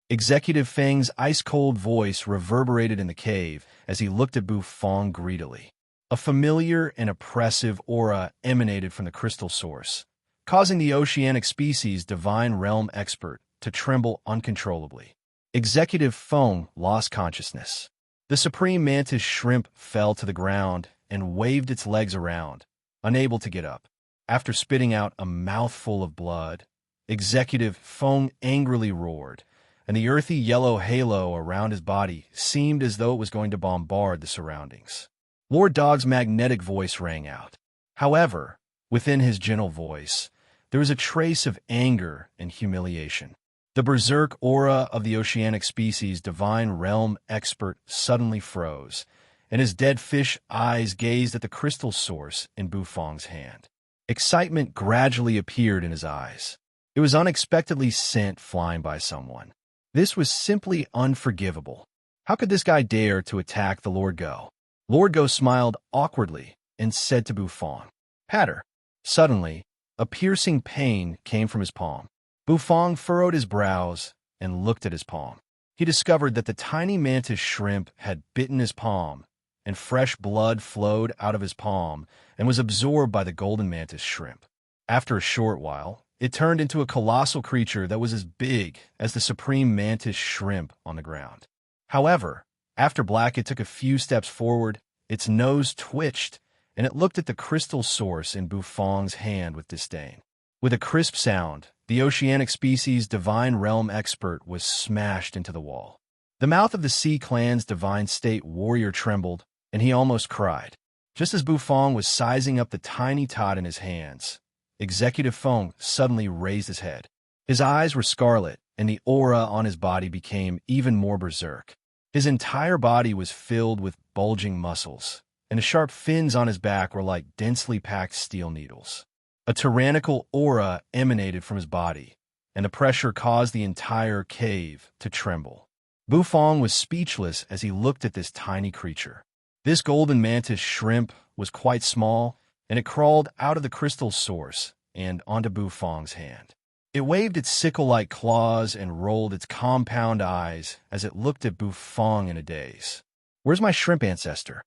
Speaker 1: Executive Feng's ice-cold voice reverberated in the cave as he looked at Bufong greedily. A familiar and oppressive aura emanated from the crystal source, causing the oceanic species' divine realm expert to tremble uncontrollably. Executive Feng lost consciousness. The supreme mantis shrimp fell to the ground and waved its legs around, unable to get up. After spitting out a mouthful of blood, Executive Feng angrily roared, and the earthy yellow halo around his body seemed as though it was going to bombard the surroundings. Lord Dog's magnetic voice rang out. However, within his gentle voice, there was a trace of anger and humiliation. The berserk aura of the oceanic species' divine realm expert suddenly froze, and his dead fish eyes gazed at the crystal source in Bufong's hand. Excitement gradually appeared in his eyes. It was unexpectedly sent flying by someone. This was simply unforgivable. How could this guy dare to attack the Lord Go? Lord Go smiled awkwardly and said to Bufong, "Patter." Suddenly, a piercing pain came from his palm. Bufong furrowed his brows and looked at his palm. He discovered that the tiny mantis shrimp had bitten his palm, and fresh blood flowed out of his palm and was absorbed by the golden mantis shrimp. After a short while, it turned into a colossal creature that was as big as the supreme mantis shrimp on the ground. However, after Blackett took a few steps forward, its nose twitched, and it looked at the crystal source in Bufong's hand with disdain. With a crisp sound, the oceanic species divine realm expert was smashed into the wall. The mouth of the Sea Clan's divine state warrior trembled, and he almost cried. Just as Bufong was sizing up the tiny tot in his hands, Executive Fong suddenly raised his head. His eyes were scarlet, and the aura on his body became even more berserk. His entire body was filled with bulging muscles, and the sharp fins on his back were like densely packed steel needles. A tyrannical aura emanated from his body, and the pressure caused the entire cave to tremble. Bufong was speechless as he looked at this tiny creature. This golden mantis shrimp was quite small, and it crawled out of the crystal source and onto Bufong's hand. It waved its sickle-like claws and rolled its compound eyes as it looked at Bufong in a daze. "Where's my shrimp ancestor?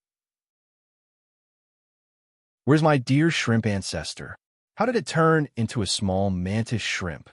Speaker 1: Where's my dear shrimp ancestor? How did it turn into a small mantis shrimp?"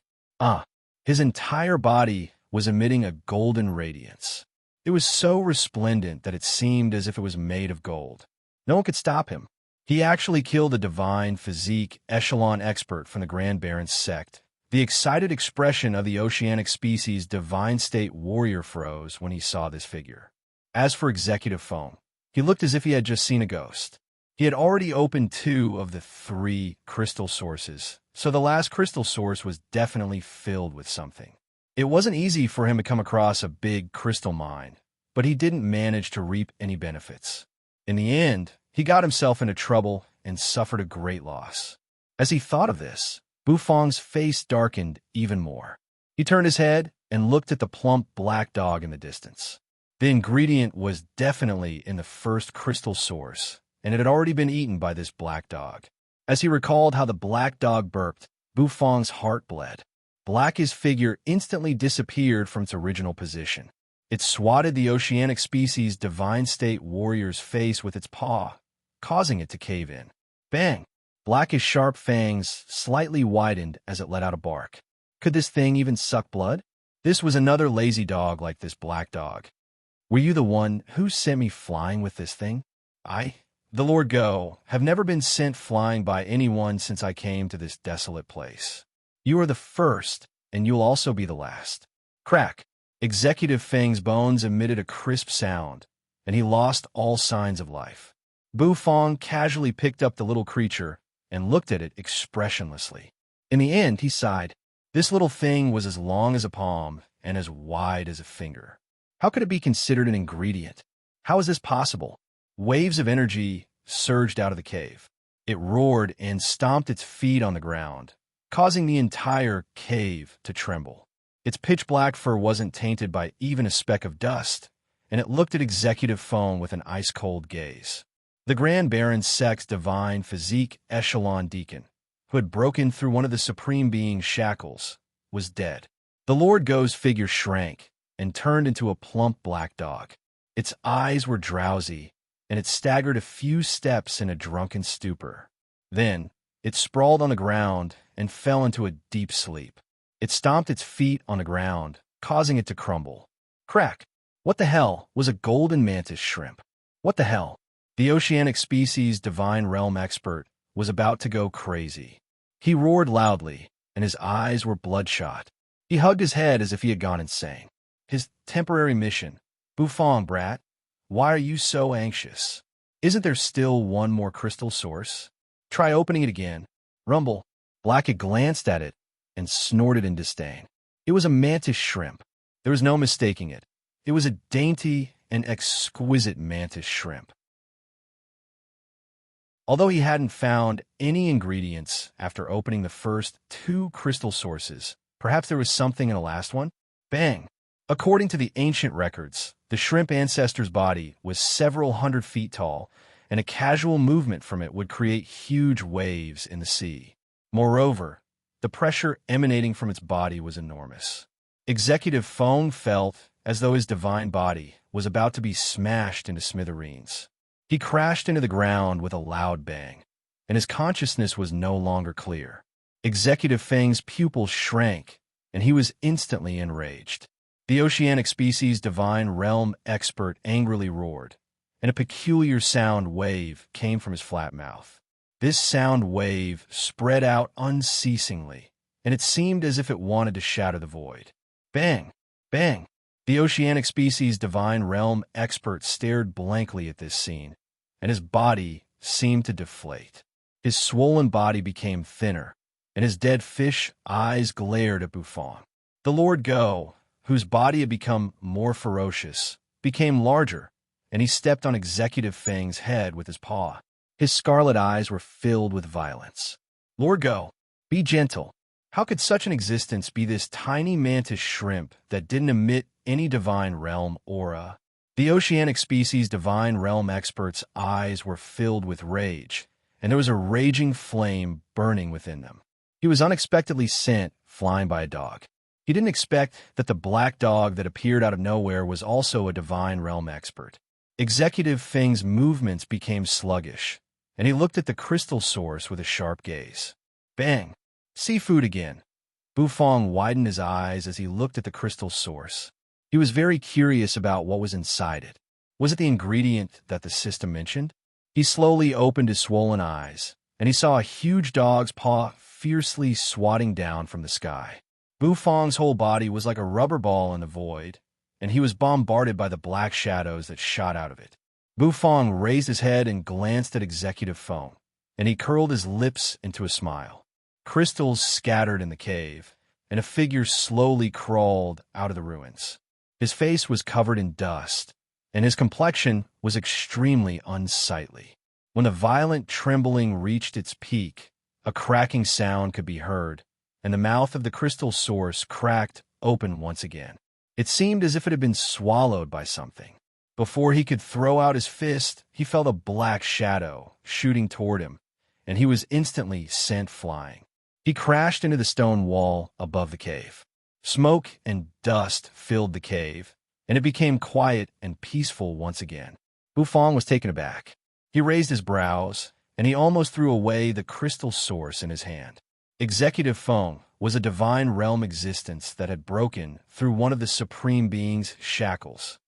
Speaker 1: His entire body was emitting a golden radiance. It was so resplendent that it seemed as if it was made of gold. No one could stop him. He actually killed a divine physique echelon expert from the Grand Baron's sect. The excited expression of the oceanic species divine state warrior froze when he saw this figure. As for Executive Fong, he looked as if he had just seen a ghost. He had already opened 2 of the 3 crystal sources, so the last crystal source was definitely filled with something. It wasn't easy for him to come across a big crystal mine, but he didn't manage to reap any benefits. In the end, he got himself into trouble and suffered a great loss. As he thought of this, Bufong's face darkened even more. He turned his head and looked at the plump black dog in the distance. The ingredient was definitely in the first crystal source, and it had already been eaten by this black dog. As he recalled how the black dog burped, Bufong's heart bled. Black's figure instantly disappeared from its original position. It swatted the oceanic species divine state warrior's face with its paw, causing it to cave in. Bang! Black's sharp fangs slightly widened as it let out a bark. Could this thing even suck blood? This was another lazy dog like this black dog. "Were you the one who sent me flying with this thing?" "I, the Lord Go, have never been sent flying by anyone since I came to this desolate place. You are the first, and you'll also be the last." Crack! Executive Feng's bones emitted a crisp sound, and he lost all signs of life. Bufong casually picked up the little creature and looked at it expressionlessly. In the end, he sighed. This little thing was as long as a palm and as wide as a finger. How could it be considered an ingredient? How is this possible? Waves of energy surged out of the cave. It roared and stomped its feet on the ground, causing the entire cave to tremble. Its pitch-black fur wasn't tainted by even a speck of dust, and it looked at Executive Fong with an ice-cold gaze. The Grand Baron's sect's divine physique echelon deacon, who had broken through one of the Supreme Being's shackles, was dead. The Lord Go's figure shrank and turned into a plump black dog. Its eyes were drowsy, and it staggered a few steps in a drunken stupor. Then, it sprawled on the ground and fell into a deep sleep. It stomped its feet on the ground, causing it to crumble. Crack! What the hell was a golden mantis shrimp? What the hell? The oceanic species divine realm expert was about to go crazy. He roared loudly, and his eyes were bloodshot. He hugged his head as if he had gone insane. His temporary mission. Bufong, brat, why are you so anxious? Isn't there still one more crystal source? Try opening it again. Rumble. Blackett glanced at it and snorted in disdain. It was a mantis shrimp. There was no mistaking it. It was a dainty and exquisite mantis shrimp. Although he hadn't found any ingredients after opening the first two crystal sources, perhaps there was something in the last one? Bang! According to the ancient records, the shrimp ancestor's body was several hundred feet tall, and a casual movement from it would create huge waves in the sea. Moreover, the pressure emanating from its body was enormous. Executive Feng felt as though his divine body was about to be smashed into smithereens. He crashed into the ground with a loud bang, and his consciousness was no longer clear. Executive Feng's pupils shrank, and he was instantly enraged. The oceanic species divine realm expert angrily roared, and a peculiar sound wave came from his flat mouth. This sound wave spread out unceasingly, and it seemed as if it wanted to shatter the void. Bang! Bang! The oceanic species divine realm expert stared blankly at this scene, and his body seemed to deflate. His swollen body became thinner, and his dead fish eyes glared at Bufang. The Lord Go, whose body had become more ferocious, became larger, and he stepped on Executive Feng's head with his paw. His scarlet eyes were filled with violence. Lord Go, be gentle. How could such an existence be this tiny mantis shrimp that didn't emit any divine realm aura? The oceanic species divine realm expert's eyes were filled with rage, and there was a raging flame burning within them. He was unexpectedly sent flying by a dog. He didn't expect that the black dog that appeared out of nowhere was also a divine realm expert. Executive Feng's movements became sluggish, and he looked at the crystal source with a sharp gaze. Bang! Seafood again. Bufang widened his eyes as he looked at the crystal source. He was very curious about what was inside it. Was it the ingredient that the system mentioned? He slowly opened his swollen eyes, and he saw a huge dog's paw fiercely swatting down from the sky. Bufang's whole body was like a rubber ball in the void, and he was bombarded by the black shadows that shot out of it. Bufang raised his head and glanced at Executive Feng, and he curled his lips into a smile. Crystals scattered in the cave, and a figure slowly crawled out of the ruins. His face was covered in dust, and his complexion was extremely unsightly. When the violent trembling reached its peak, a cracking sound could be heard, and the mouth of the crystal source cracked open once again. It seemed as if it had been swallowed by something. Before he could throw out his fist, he felt a black shadow shooting toward him, and he was instantly sent flying. He crashed into the stone wall above the cave. Smoke and dust filled the cave, and it became quiet and peaceful once again. Bufang was taken aback. He raised his brows, and he almost threw away the crystal source in his hand. Executive Feng was a divine realm existence that had broken through one of the Supreme Being's shackles.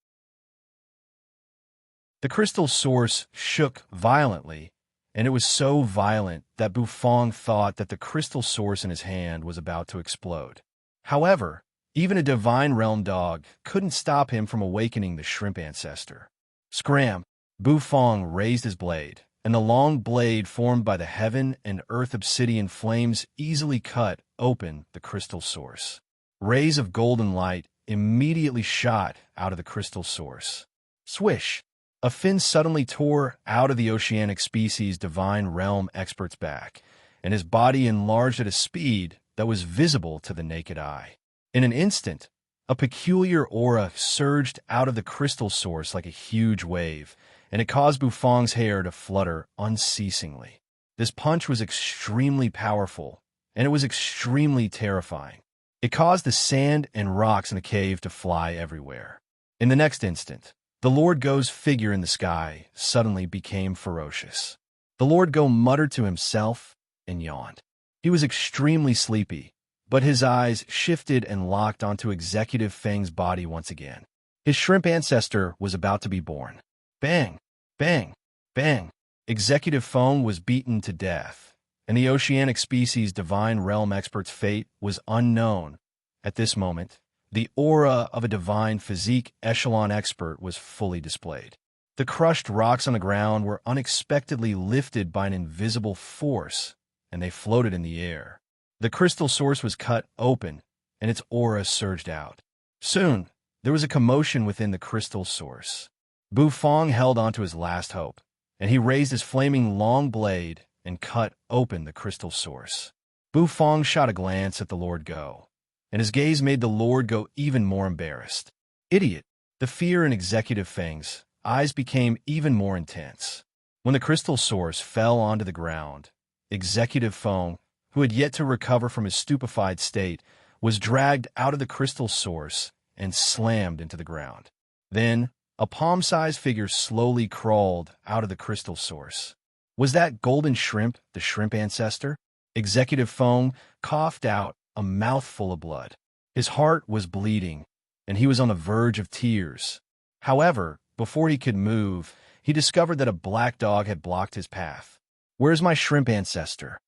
Speaker 1: The crystal source shook violently, and it was so violent that Bufang thought that the crystal source in his hand was about to explode. However, even a divine realm dog couldn't stop him from awakening the shrimp ancestor. Scram! Bufang raised his blade, and the long blade formed by the heaven and earth obsidian flames easily cut open the crystal source. Rays of golden light immediately shot out of the crystal source. Swish! A fin suddenly tore out of the oceanic species divine realm expert's back, and his body enlarged at a speed that was visible to the naked eye. In an instant, a peculiar aura surged out of the crystal source like a huge wave, and it caused Bufang's hair to flutter unceasingly. This punch was extremely powerful, and it was extremely terrifying. It caused the sand and rocks in the cave to fly everywhere. In the next instant, the Lord Go's figure in the sky suddenly became ferocious. The Lord Go muttered to himself and yawned. He was extremely sleepy, but his eyes shifted and locked onto Executive Feng's body once again. His shrimp ancestor was about to be born. Bang! Bang! Bang! Executive Feng was beaten to death, and the oceanic species divine realm expert's fate was unknown. At this moment, the aura of a divine physique echelon expert was fully displayed. The crushed rocks on the ground were unexpectedly lifted by an invisible force, and they floated in the air. The crystal source was cut open, and its aura surged out. Soon, there was a commotion within the crystal source. Bufang held on to his last hope, and he raised his flaming long blade and cut open the crystal source. Bufong shot a glance at the Lord Go, and his gaze made the Lord Go even more embarrassed. Idiot! The fear in Executive Feng's eyes became even more intense. When the crystal source fell onto the ground, Executive Feng, who had yet to recover from his stupefied state, was dragged out of the crystal source and slammed into the ground. Then, a palm-sized figure slowly crawled out of the crystal source. Was that golden shrimp the shrimp ancestor? Executive Feng coughed out a mouthful of blood. His heart was bleeding, and he was on the verge of tears. However, before he could move, he discovered that a black dog had blocked his path. "Where's my shrimp ancestor?"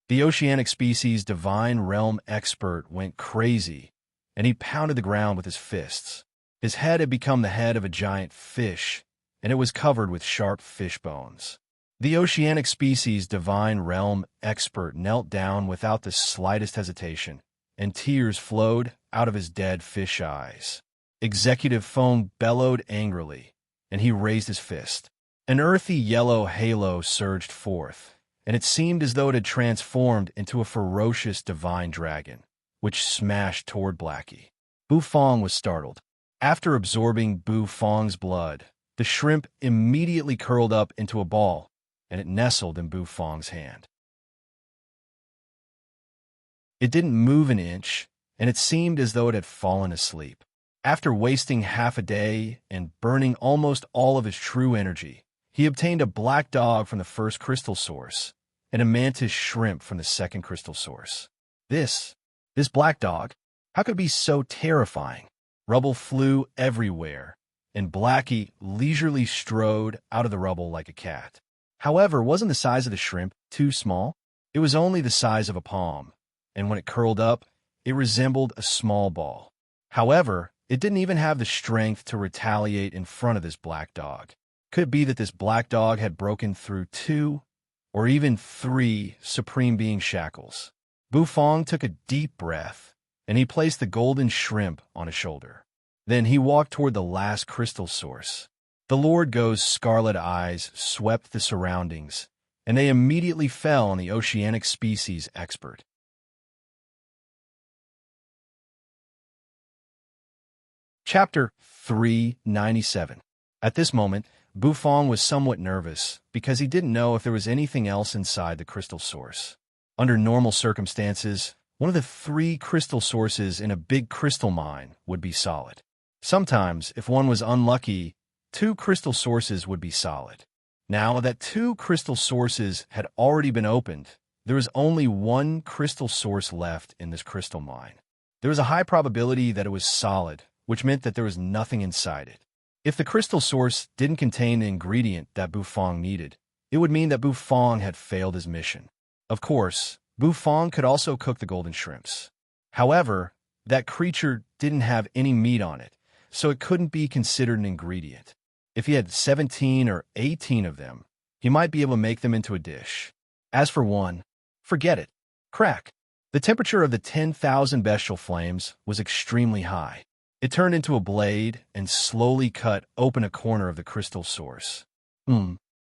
Speaker 1: The oceanic species divine realm expert went crazy, and he pounded the ground with his fists. His head had become the head of a giant fish, and it was covered with sharp fish bones. The oceanic species divine realm expert knelt down without the slightest hesitation, and tears flowed out of his dead fish eyes. Executive Feng bellowed angrily, and he raised his fist. An earthy yellow halo surged forth, and it seemed as though it had transformed into a ferocious divine dragon, which smashed toward Blackie. Bufong was startled. After absorbing Bufong's blood, the shrimp immediately curled up into a ball, and it nestled in Bufong's hand. It didn't move an inch, and it seemed as though it had fallen asleep. After wasting half a day and burning almost all of his true energy, he obtained a black dog from the first crystal source and a mantis shrimp from the second crystal source. This black dog, how could it be so terrifying? Rubble flew everywhere, and Blackie leisurely strode out of the rubble like a cat. However, wasn't the size of the shrimp too small? It was only the size of a palm, and when it curled up, it resembled a small ball. However, it didn't even have the strength to retaliate in front of this black dog. Could it be that this black dog had broken through 2 or even 3 Supreme Being shackles? Bufong took a deep breath, and he placed the golden shrimp on his shoulder. Then he walked toward the last crystal source. The Lord Go's scarlet eyes swept the surroundings, and they immediately fell on the oceanic species expert. Chapter 397. At this moment, Bufong was somewhat nervous because he didn't know if there was anything else inside the crystal source. Under normal circumstances, one of the 3 crystal sources in a big crystal mine would be solid. Sometimes, if one was unlucky, 2 crystal sources would be solid. Now that 2 crystal sources had already been opened, there was only 1 crystal source left in this crystal mine. There was a high probability that it was solid, which meant that there was nothing inside it. If the crystal source didn't contain the ingredient that Bufong needed, it would mean that Bufong had failed his mission. Of course, Bufong could also cook the golden shrimps. However, that creature didn't have any meat on it, so it couldn't be considered an ingredient. If he had 17 or 18 of them, he might be able to make them into a dish. As for one, forget it. Crack. The temperature of the 10,000 bestial flames was extremely high. It turned into a blade and slowly cut open a corner of the crystal source.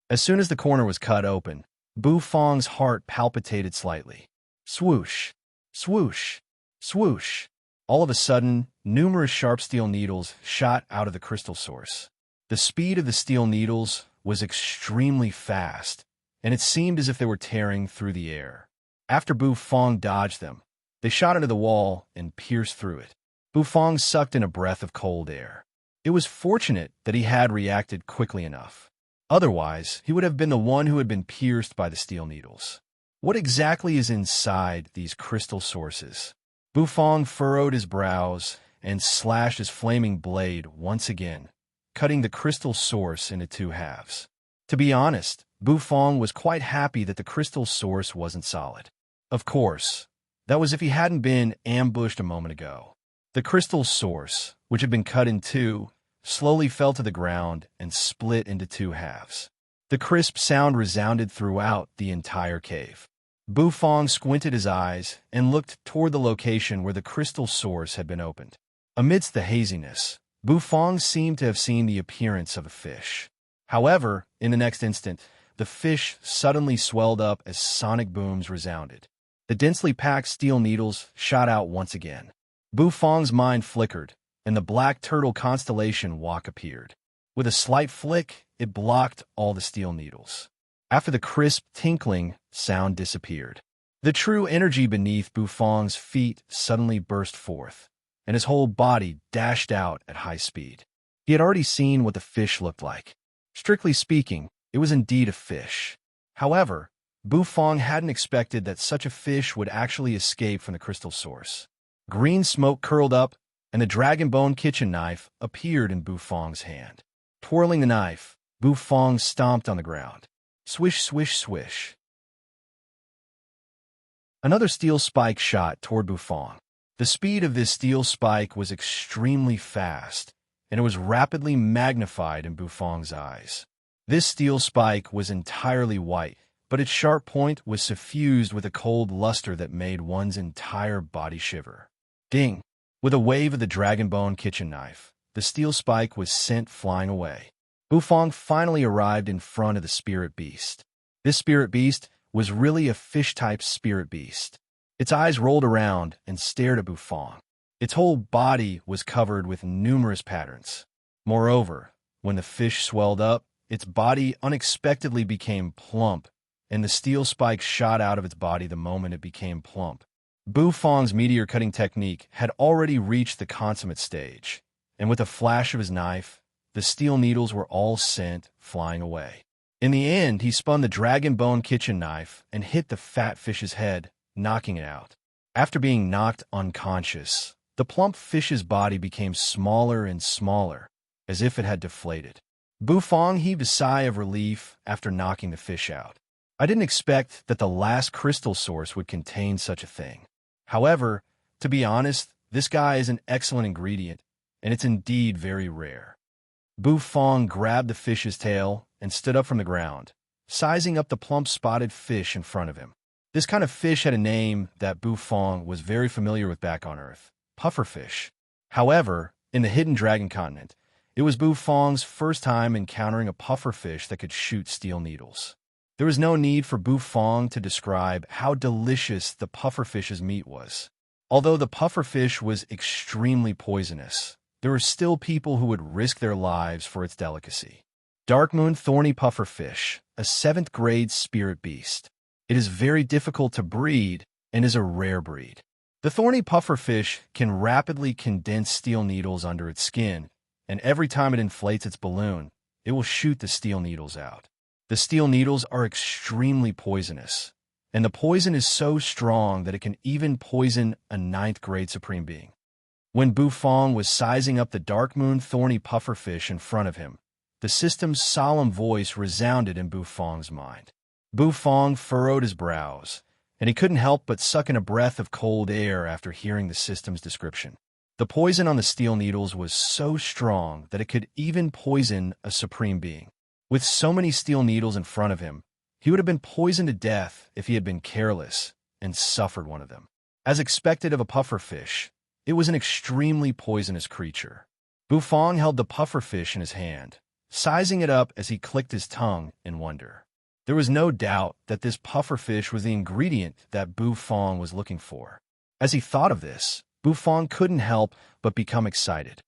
Speaker 1: As soon as the corner was cut open, Bufong's heart palpitated slightly. Swoosh, swoosh, swoosh. All of a sudden, numerous sharp steel needles shot out of the crystal source. The speed of the steel needles was extremely fast, and it seemed as if they were tearing through the air. After Bufong dodged them, they shot into the wall and pierced through it. Bufong sucked in a breath of cold air. It was fortunate that he had reacted quickly enough. Otherwise, he would have been the one who had been pierced by the steel needles. What exactly is inside these crystal sources? Bufong furrowed his brows and slashed his flaming blade once again, cutting the crystal source into 2 halves. To be honest, Bufong was quite happy that the crystal source wasn't solid. Of course, that was if he hadn't been ambushed a moment ago. The crystal source, which had been cut in 2, slowly fell to the ground and split into 2 halves. The crisp sound resounded throughout the entire cave. Bufong squinted his eyes and looked toward the location where the crystal source had been opened. Amidst the haziness, Bufong seemed to have seen the appearance of a fish. However, in the next instant, the fish suddenly swelled up as sonic booms resounded. The densely packed steel needles shot out once again. Bufong's mind flickered, and the black turtle constellation walk appeared. With a slight flick, it blocked all the steel needles. After the crisp tinkling, sound disappeared. The true energy beneath Bufong's feet suddenly burst forth, and his whole body dashed out at high speed. He had already seen what the fish looked like. Strictly speaking, it was indeed a fish. However, Bufong hadn't expected that such a fish would actually escape from the crystal source. Green smoke curled up, and the dragon bone kitchen knife appeared in Bufong's hand. Twirling the knife, Bufong stomped on the ground. Swish, swish, swish. Another steel spike shot toward Bufong. The speed of this steel spike was extremely fast, and it was rapidly magnified in Bufong's eyes. This steel spike was entirely white, but its sharp point was suffused with a cold luster that made one's entire body shiver. Ding! With a wave of the dragon bone kitchen knife, the steel spike was sent flying away. Bufong finally arrived in front of the spirit beast. This spirit beast was really a fish-type spirit beast. Its eyes rolled around and stared at Bufong. Its whole body was covered with numerous patterns. Moreover, when the fish swelled up, its body unexpectedly became plump, and the steel spike shot out of its body the moment it became plump. Bufong's meteor-cutting technique had already reached the consummate stage, and with a flash of his knife, the steel needles were all sent flying away. In the end, he spun the dragon bone kitchen knife and hit the fat fish's head, knocking it out. After being knocked unconscious, the plump fish's body became smaller and smaller, as if it had deflated. Bufong heaved a sigh of relief after knocking the fish out. I didn't expect that the last crystal source would contain such a thing. However, to be honest, this guy is an excellent ingredient, and it's indeed very rare. Bufong grabbed the fish's tail and stood up from the ground, sizing up the plump spotted fish in front of him. This kind of fish had a name that Bufong was very familiar with back on Earth, pufferfish. However, in the hidden dragon continent, it was Bufong's first time encountering a pufferfish that could shoot steel needles. There was no need for Bufong to describe how delicious the pufferfish's meat was. Although the pufferfish was extremely poisonous, there were still people who would risk their lives for its delicacy. Dark Moon Thorny Pufferfish, a 7th grade spirit beast. It is very difficult to breed and is a rare breed. The thorny pufferfish can rapidly condense steel needles under its skin, and every time it inflates its balloon, it will shoot the steel needles out. The steel needles are extremely poisonous, and the poison is so strong that it can even poison a 9th grade supreme being. When Bufong was sizing up the Dark Moon Thorny Pufferfish in front of him, the system's solemn voice resounded in Bufong's mind. Bufong furrowed his brows, and he couldn't help but suck in a breath of cold air after hearing the system's description. The poison on the steel needles was so strong that it could even poison a supreme being. With so many steel needles in front of him, he would have been poisoned to death if he had been careless and suffered one of them. As expected of a pufferfish, it was an extremely poisonous creature. Bufong held the pufferfish in his hand, sizing it up as he clicked his tongue in wonder. There was no doubt that this pufferfish was the ingredient that Bufong was looking for. As he thought of this, Bufong couldn't help but become excited.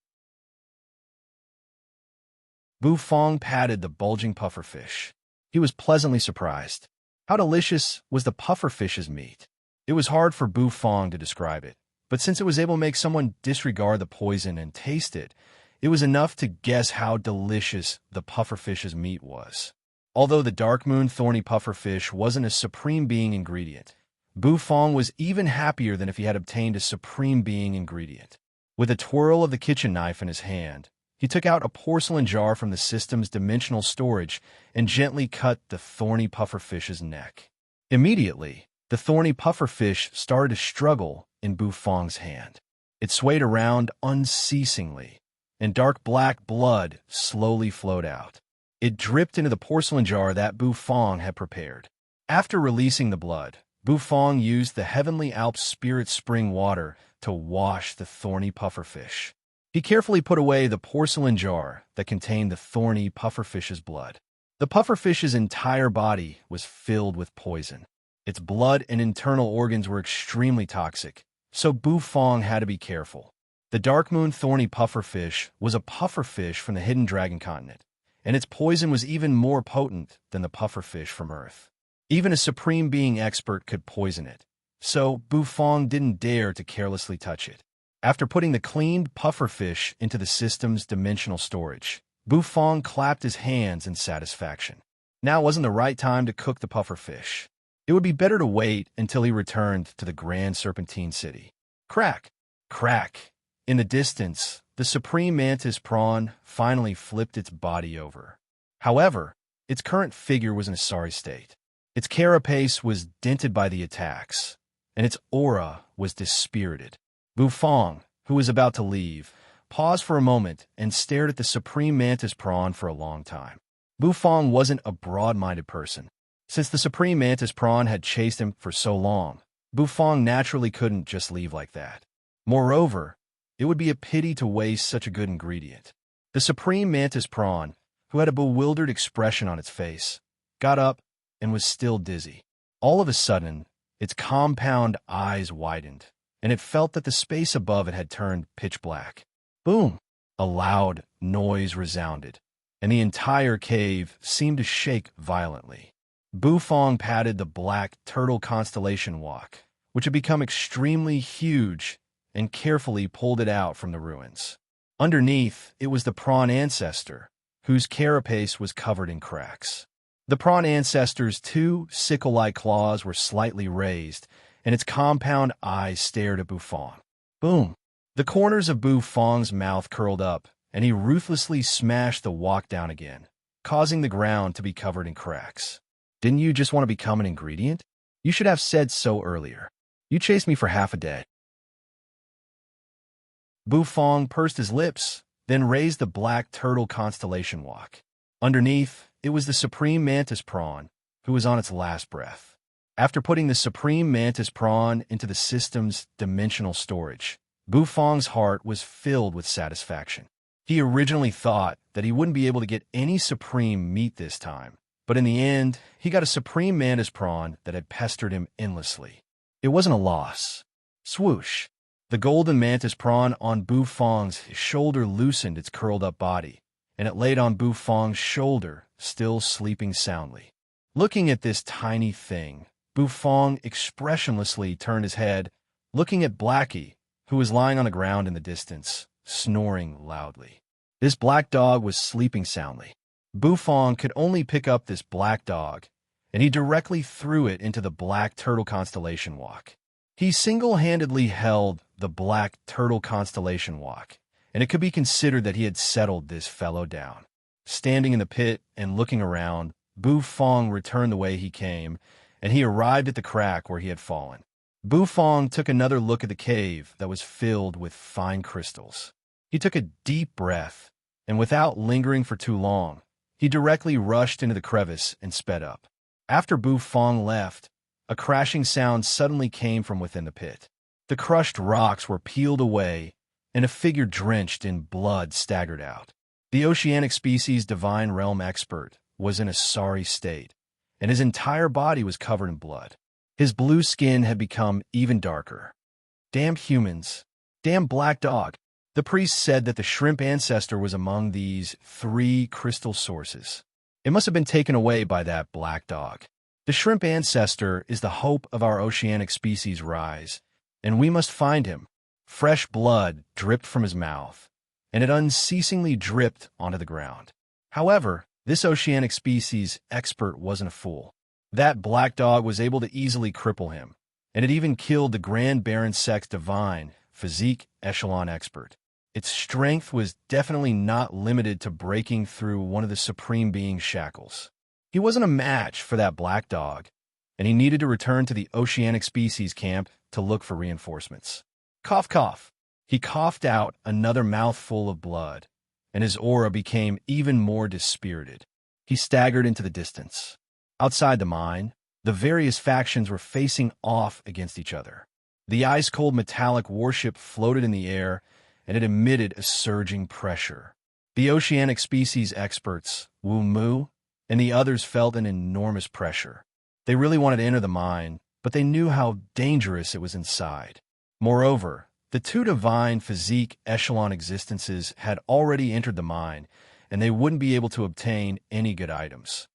Speaker 1: Bufong patted the bulging pufferfish. He was pleasantly surprised. How delicious was the pufferfish's meat? It was hard for Bufong to describe it, but since it was able to make someone disregard the poison and taste it, it was enough to guess how delicious the pufferfish's meat was. Although the Dark Moon Thorny Pufferfish wasn't a supreme being ingredient, Bufong was even happier than if he had obtained a supreme being ingredient. With a twirl of the kitchen knife in his hand, he took out a porcelain jar from the system's dimensional storage and gently cut the thorny pufferfish's neck. Immediately, the thorny pufferfish started to struggle in Bufong's hand. It swayed around unceasingly, and dark black blood slowly flowed out. It dripped into the porcelain jar that Bufong had prepared. After releasing the blood, Bufong used the Heavenly Alps Spirit Spring water to wash the thorny pufferfish. He carefully put away the porcelain jar that contained the thorny pufferfish's blood. The pufferfish's entire body was filled with poison. Its blood and internal organs were extremely toxic, so Bufong had to be careful. The dark moon thorny pufferfish was a pufferfish from the hidden dragon continent, and its poison was even more potent than the pufferfish from Earth. Even a supreme being expert could poison it, so Bufong didn't dare to carelessly touch it. After putting the cleaned pufferfish into the system's dimensional storage, Bufong clapped his hands in satisfaction. Now wasn't the right time to cook the pufferfish. It would be better to wait until he returned to the Grand Serpentine City. Crack! Crack! In the distance, the supreme mantis prawn finally flipped its body over. However, its current figure was in a sorry state. Its carapace was dented by the attacks, and its aura was dispirited. Bufong, who was about to leave, paused for a moment and stared at the supreme mantis prawn for a long time. Bufong wasn't a broad-minded person. Since the supreme mantis prawn had chased him for so long, Bufong naturally couldn't just leave like that. Moreover, it would be a pity to waste such a good ingredient. The supreme mantis prawn, who had a bewildered expression on its face, got up and was still dizzy. All of a sudden, its compound eyes widened, and it felt that the space above it had turned pitch black. Boom! A loud noise resounded, and the entire cave seemed to shake violently. Bufong patted the black turtle constellation walk, which had become extremely huge, and carefully pulled it out from the ruins. Underneath, it was the prawn ancestor, whose carapace was covered in cracks. The prawn ancestor's two sickle-like claws were slightly raised, and its compound eyes stared at Bufong. Boom! The corners of Bufong's mouth curled up, and he ruthlessly smashed the walk down again, causing the ground to be covered in cracks. Didn't you just want to become an ingredient? You should have said so earlier. You chased me for half a day. Bufong pursed his lips, then raised the black turtle constellation walk. Underneath, it was the supreme mantis prawn, who was on its last breath. After putting the supreme mantis prawn into the system's dimensional storage, Bufong's heart was filled with satisfaction. He originally thought that he wouldn't be able to get any supreme meat this time, but in the end, he got a supreme mantis prawn that had pestered him endlessly. It wasn't a loss. Swoosh! The golden mantis prawn on Bufong's shoulder loosened its curled-up body, and it laid on Bufong's shoulder, still sleeping soundly. Looking at this tiny thing, Bufong expressionlessly turned his head, looking at Blackie, who was lying on the ground in the distance, snoring loudly. This black dog was sleeping soundly. Bufong could only pick up this black dog, and he directly threw it into the black turtle constellation walk. He single-handedly held the black turtle constellation walk, and it could be considered that he had settled this fellow down. Standing in the pit and looking around, Bufong returned the way he came, and he arrived at the crack where he had fallen. Bufong took another look at the cave that was filled with fine crystals. He took a deep breath, and without lingering for too long, he directly rushed into the crevice and sped up. After Bufong left, a crashing sound suddenly came from within the pit. The crushed rocks were peeled away, and a figure drenched in blood staggered out. The oceanic species divine realm expert was in a sorry state, and his entire body was covered in blood. His blue skin had become even darker. Damn humans. Damn black dog. The priest said that the shrimp ancestor was among these 3 crystal sources. It must have been taken away by that black dog. The shrimp ancestor is the hope of our oceanic species' rise, and we must find him. Fresh blood dripped from his mouth, and it unceasingly dripped onto the ground. However, this oceanic species expert wasn't a fool. That black dog was able to easily cripple him, and it even killed the Grand Baron Sex Divine Physique Echelon expert. Its strength was definitely not limited to breaking through one of the Supreme Being's shackles. He wasn't a match for that black dog, and he needed to return to the oceanic species camp to look for reinforcements. Cough, cough. He coughed out another mouthful of blood, and his aura became even more dispirited. He staggered into the distance. Outside the mine, the various factions were facing off against each other. The ice-cold metallic warship floated in the air, and it emitted a surging pressure. The oceanic species experts, Wu Mu, and the others felt an enormous pressure. They really wanted to enter the mine, but they knew how dangerous it was inside. Moreover, the two divine physique echelon existences had already entered the mine, and they wouldn't be able to obtain any good items.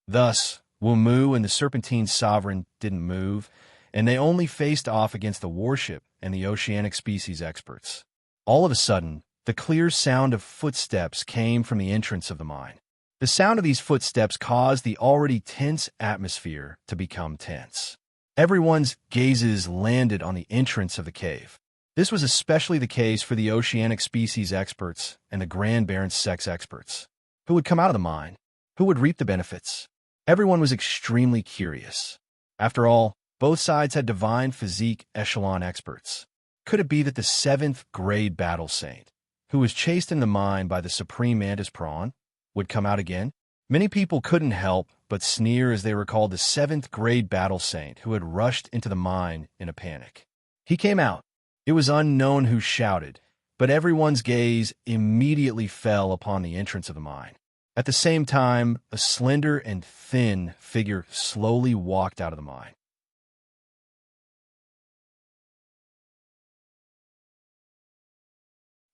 Speaker 1: Thus, Wu Mu and the Serpentine Sovereign didn't move, and they only faced off against the warship and the oceanic species experts. All of a sudden, the clear sound of footsteps came from the entrance of the mine. The sound of these footsteps caused the already tense atmosphere to become tense. Everyone's gazes landed on the entrance of the cave. This was especially the case for the oceanic species experts and the Grand Baron's sex experts. Who would come out of the mine? Who would reap the benefits? Everyone was extremely curious. After all, both sides had divine physique echelon experts. Could it be that the 7th grade battle saint, who was chased in the mine by the supreme mantis prawn, would come out again? Many people couldn't help but sneer as they recalled the 7th grade battle saint who had rushed into the mine in a panic. He came out. It was unknown who shouted, but everyone's gaze immediately fell upon the entrance of the mine. At the same time, a slender and thin figure slowly walked out of the mine.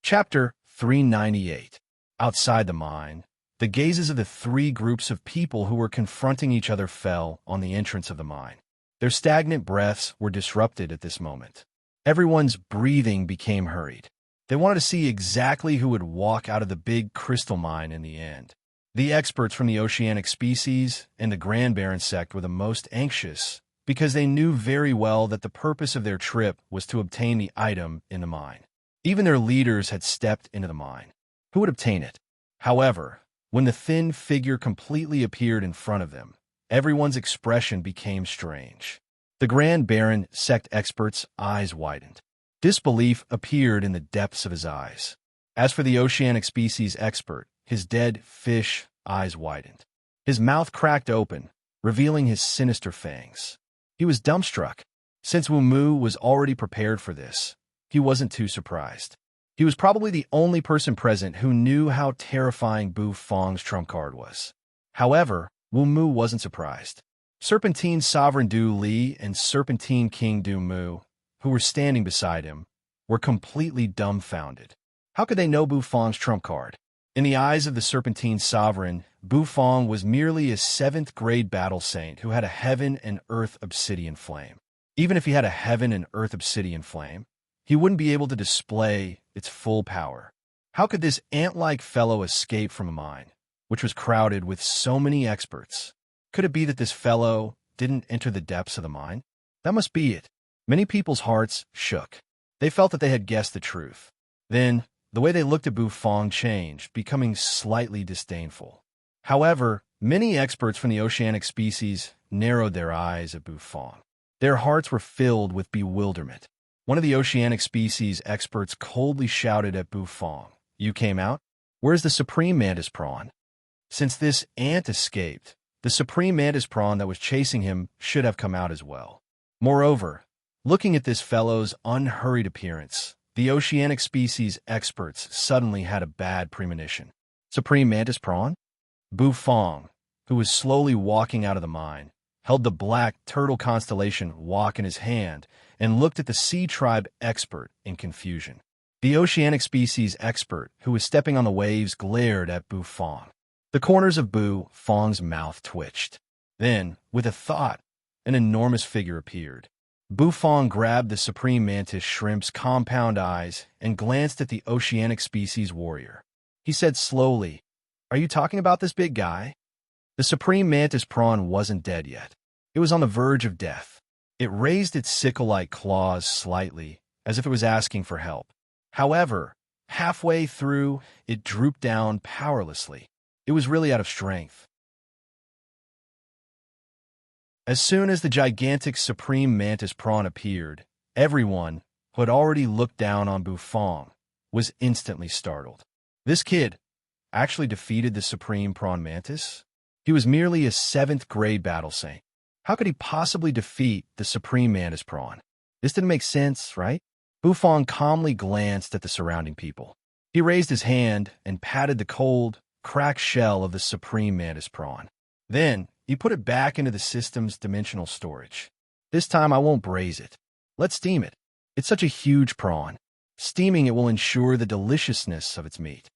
Speaker 1: Chapter 398. Outside the mine, the gazes of the three groups of people who were confronting each other fell on the entrance of the mine. Their stagnant breaths were disrupted at this moment. Everyone's breathing became hurried. They wanted to see exactly who would walk out of the big crystal mine in the end. The experts from the oceanic species and the Grand Baron sect were the most anxious because they knew very well that the purpose of their trip was to obtain the item in the mine. Even their leaders had stepped into the mine. Who would obtain it? However, when the thin figure completely appeared in front of them, everyone's expression became strange. The Grand Baron sect expert's eyes widened. Disbelief appeared in the depths of his eyes. As for the oceanic species expert, his dead fish eyes widened. His mouth cracked open, revealing his sinister fangs. He was dumbstruck. Since Wu Mu was already prepared for this, he wasn't too surprised. He was probably the only person present who knew how terrifying Bu Fong's trump card was. However, Wu Mu wasn't surprised. Serpentine Sovereign Du Li and Serpentine King Du Mu, who were standing beside him, were completely dumbfounded. How could they know Bu Fong's trump card? In the eyes of the Serpentine Sovereign, Bu Fong was merely a 7th grade battle saint who had a heaven and earth obsidian flame. Even if he had a heaven and earth obsidian flame, he wouldn't be able to display its full power. How could this ant-like fellow escape from a mine, which was crowded with so many experts? Could it be that this fellow didn't enter the depths of the mine? That must be it. Many people's hearts shook. They felt that they had guessed the truth. Then, the way they looked at Bu Fong changed, becoming slightly disdainful. However, many experts from the oceanic species narrowed their eyes at Bu Fong. Their hearts were filled with bewilderment. One of the oceanic species experts coldly shouted at Bu Fong, "You came out? Where's the supreme mantis prawn?" Since this ant escaped, the supreme mantis prawn that was chasing him should have come out as well. Moreover, looking at this fellow's unhurried appearance, the oceanic species experts suddenly had a bad premonition. Supreme mantis prawn? Bu Fong, who was slowly walking out of the mine, held the black turtle constellation wok in his hand and looked at the sea tribe expert in confusion. The oceanic species expert, who was stepping on the waves, glared at Bu Fong. The corners of Bu Fong's mouth twitched. Then, with a thought, an enormous figure appeared. Bu Fong grabbed the supreme mantis shrimp's compound eyes and glanced at the oceanic species warrior. He said slowly, "Are you talking about this big guy?" The supreme mantis prawn wasn't dead yet. It was on the verge of death. It raised its sickle-like claws slightly, as if it was asking for help. However, halfway through, it drooped down powerlessly. It was really out of strength. As soon as the gigantic supreme mantis prawn appeared, everyone, who had already looked down on Bu Fong, was instantly startled. This kid actually defeated the supreme prawn mantis? He was merely a 7th grade battle saint. How could he possibly defeat the supreme mantis prawn? This didn't make sense, right? Bufong calmly glanced at the surrounding people. He raised his hand and patted the cold, cracked shell of the supreme mantis prawn. Then, he put it back into the system's dimensional storage. This time I won't braise it. Let's steam it. It's such a huge prawn. Steaming it will ensure the deliciousness of its meat.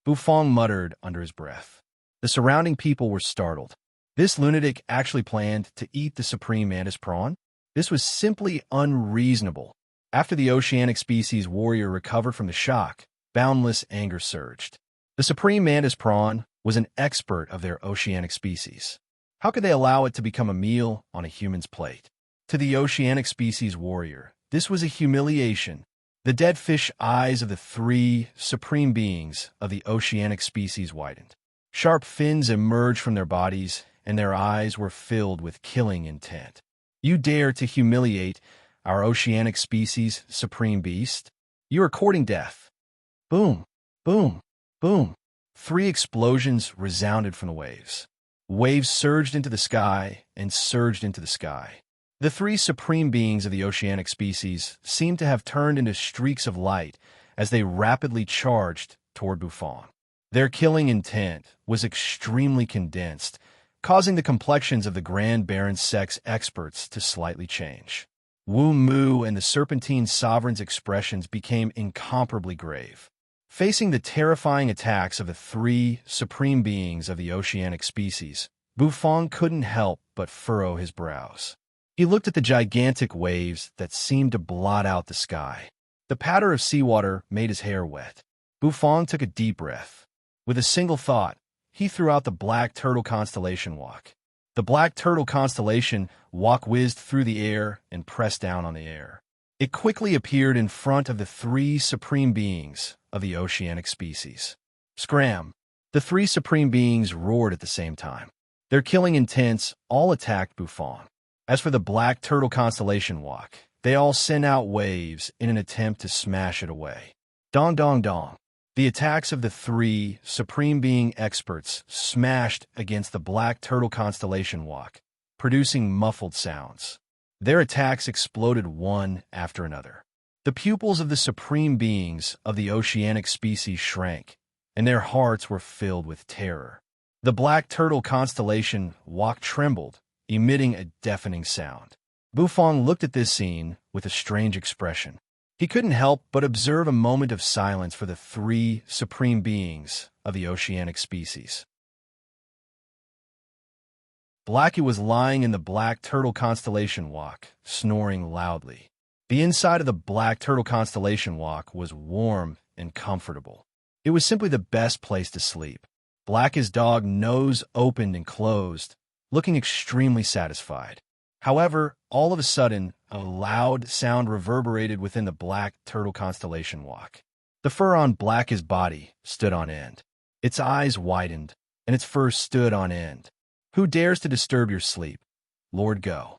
Speaker 1: Bufong muttered under his breath. The surrounding people were startled. This lunatic actually planned to eat the supreme mantis prawn? This was simply unreasonable. After the oceanic species warrior recovered from the shock, boundless anger surged. The supreme mantis prawn was an expert of their oceanic species. How could they allow it to become a meal on a human's plate? To the oceanic species warrior, this was a humiliation. The dead fish eyes of the three supreme beings of the oceanic species widened. Sharp fins emerged from their bodies, and their eyes were filled with killing intent. You dare to humiliate our oceanic species, supreme beast? You are courting death. Boom, boom, boom. 3 explosions resounded from the waves. Waves surged into the sky and surged into the sky. The 3 supreme beings of the oceanic species seemed to have turned into streaks of light as they rapidly charged toward Bufong. Their killing intent was extremely condensed, causing the complexions of the Grand Baron sex experts to slightly change. Wu Mu and the Serpentine Sovereign's expressions became incomparably grave. Facing the terrifying attacks of the 3 supreme beings of the oceanic species, Bufong couldn't help but furrow his brows. He looked at the gigantic waves that seemed to blot out the sky. The patter of seawater made his hair wet. Bufong took a deep breath. With a single thought, he threw out the Black Turtle Constellation Walk. The Black Turtle Constellation Walk whizzed through the air and pressed down on the air. It quickly appeared in front of the 3 supreme beings of the oceanic species. Scram! The 3 supreme beings roared at the same time. Their killing intents all attacked Bufong. As for the Black Turtle Constellation Walk, they all sent out waves in an attempt to smash it away. Dong dong dong. The attacks of the 3 supreme being experts smashed against the Black Turtle Constellation Walk, producing muffled sounds. Their attacks exploded one after another. The pupils of the supreme beings of the oceanic species shrank, and their hearts were filled with terror. The Black Turtle Constellation Walk trembled, emitting a deafening sound. Bufong looked at this scene with a strange expression. He couldn't help but observe a moment of silence for the 3 supreme beings of the oceanic species. Blackie was lying in the Black Turtle Constellation Walk, snoring loudly. The inside of the Black Turtle Constellation Walk was warm and comfortable. It was simply the best place to sleep. Blackie's dog nose opened and closed, looking extremely satisfied. However, all of a sudden, a loud sound reverberated within the Black Turtle Constellation Walk. The fur on Blackie's body stood on end. Its eyes widened, and its fur stood on end. Who dares to disturb your sleep? Lord, go.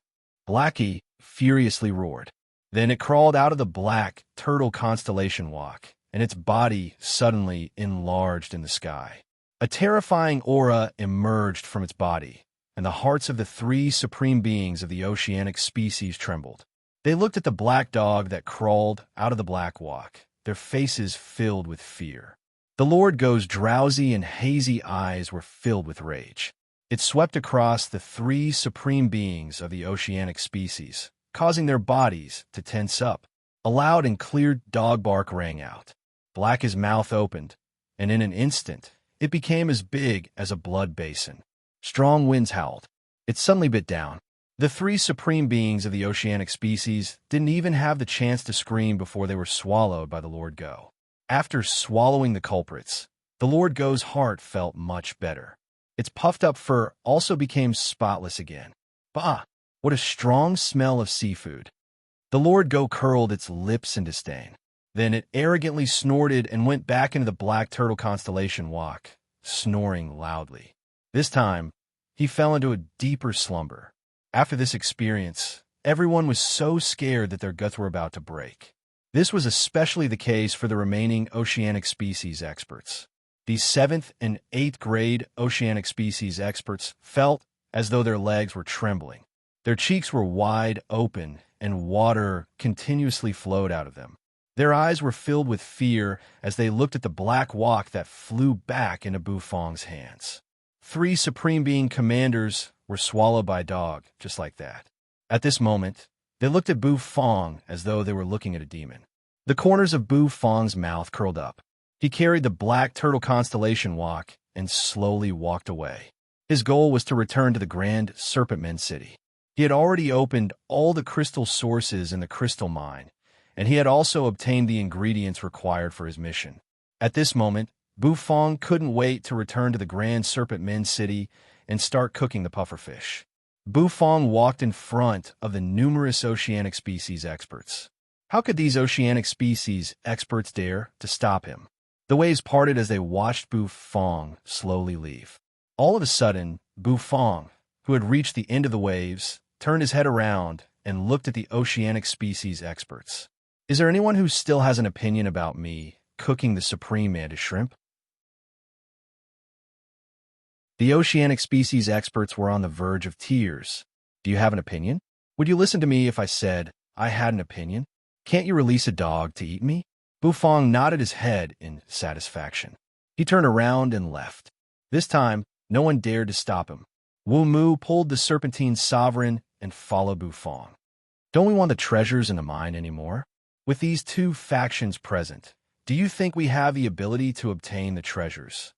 Speaker 1: Blackie furiously roared. Then it crawled out of the Black Turtle Constellation Walk, and its body suddenly enlarged in the sky. A terrifying aura emerged from its body, and the hearts of the 3 supreme beings of the oceanic species trembled. They looked at the black dog that crawled out of the black walk, their faces filled with fear. The Lord Go's drowsy and hazy eyes were filled with rage. It swept across the 3 supreme beings of the oceanic species, causing their bodies to tense up. A loud and clear dog bark rang out. Black's mouth opened, and in an instant, it became as big as a blood basin. Strong winds howled. It suddenly bit down. The 3 supreme beings of the oceanic species didn't even have the chance to scream before they were swallowed by the Lord Go. After swallowing the culprits, the Lord Go's heart felt much better. Its puffed-up fur also became spotless again. Bah! What a strong smell of seafood. The Lord Go curled its lips in disdain. Then it arrogantly snorted and went back into the Black Turtle Constellation Walk, snoring loudly. This time, he fell into a deeper slumber. After this experience, everyone was so scared that their guts were about to break. This was especially the case for the remaining oceanic species experts. These 7th and 8th grade oceanic species experts felt as though their legs were trembling. Their cheeks were wide open, and water continuously flowed out of them. Their eyes were filled with fear as they looked at the black wok that flew back into Bufong's hands. 3 Supreme Being commanders were swallowed by a dog, just like that. At this moment, they looked at Bufong as though they were looking at a demon. The corners of Bufong's mouth curled up. He carried the black turtle constellation wok and slowly walked away. His goal was to return to the Grand Serpent Men City. He had already opened all the crystal sources in the crystal mine, and he had also obtained the ingredients required for his mission. At this moment, Bufong couldn't wait to return to the Grand Serpent Men City and start cooking the pufferfish. Bufong walked in front of the numerous oceanic species experts. How could these oceanic species experts dare to stop him? The waves parted as they watched Bufong slowly leave. All of a sudden, Bufong, who had reached the end of the waves, turned his head around and looked at the oceanic species experts. Is there anyone who still has an opinion about me cooking the supreme mantis shrimp? The oceanic species experts were on the verge of tears. Do you have an opinion? Would you listen to me if I said I had an opinion? Can't you release a dog to eat me? Bufong nodded his head in satisfaction. He turned around and left. This time, no one dared to stop him. Wu Mu pulled the Serpentine Sovereign and followed Bufong. Don't we want the treasures in the mine anymore? With these 2 factions present, do you think we have the ability to obtain the treasures?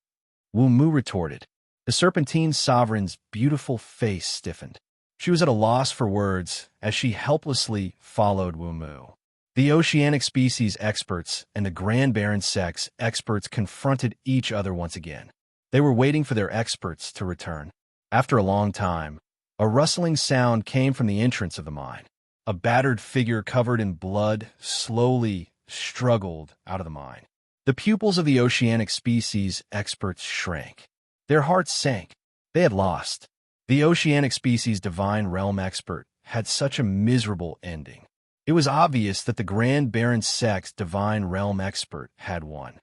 Speaker 1: Wu Mu retorted. The Serpentine Sovereign's beautiful face stiffened. She was at a loss for words as she helplessly followed Wu Mu. The oceanic species experts and the Grand Baron Sex experts confronted each other once again. They were waiting for their experts to return. After a long time, a rustling sound came from the entrance of the mine. A battered figure covered in blood slowly struggled out of the mine. The pupils of the oceanic species experts shrank. Their hearts sank. They had lost. The oceanic species divine realm expert had such a miserable ending. It was obvious that the Grand Baron Sex divine realm expert had won.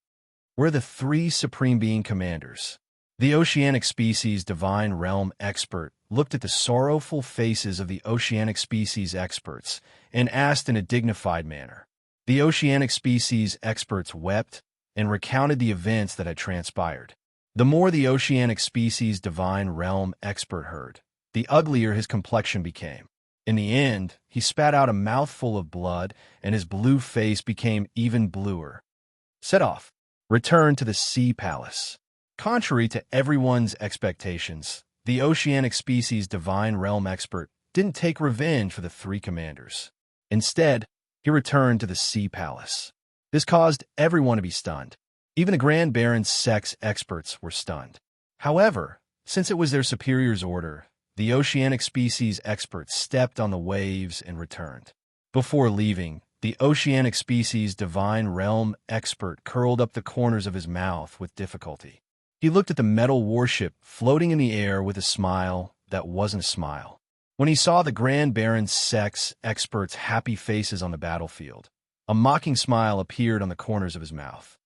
Speaker 1: Were the 3 Supreme Being commanders. The oceanic species divine realm expert looked at the sorrowful faces of the oceanic species experts and asked in a dignified manner. The oceanic species experts wept and recounted the events that had transpired. The more the oceanic species divine realm expert heard, the uglier his complexion became. In the end, he spat out a mouthful of blood, and his blue face became even bluer. Set off. Return to the Sea Palace. Contrary to everyone's expectations, the oceanic species divine realm expert didn't take revenge for the 3 commanders. Instead, he returned to the Sea Palace. This caused everyone to be stunned. Even the Grand Baron's sex experts were stunned. However, since it was their superior's order, the oceanic species experts stepped on the waves and returned. Before leaving, the oceanic species divine realm expert curled up the corners of his mouth with difficulty. He looked at the metal warship floating in the air with a smile that wasn't a smile. When he saw the Grand Baron's sex experts' happy faces on the battlefield, a mocking smile appeared on the corners of his mouth.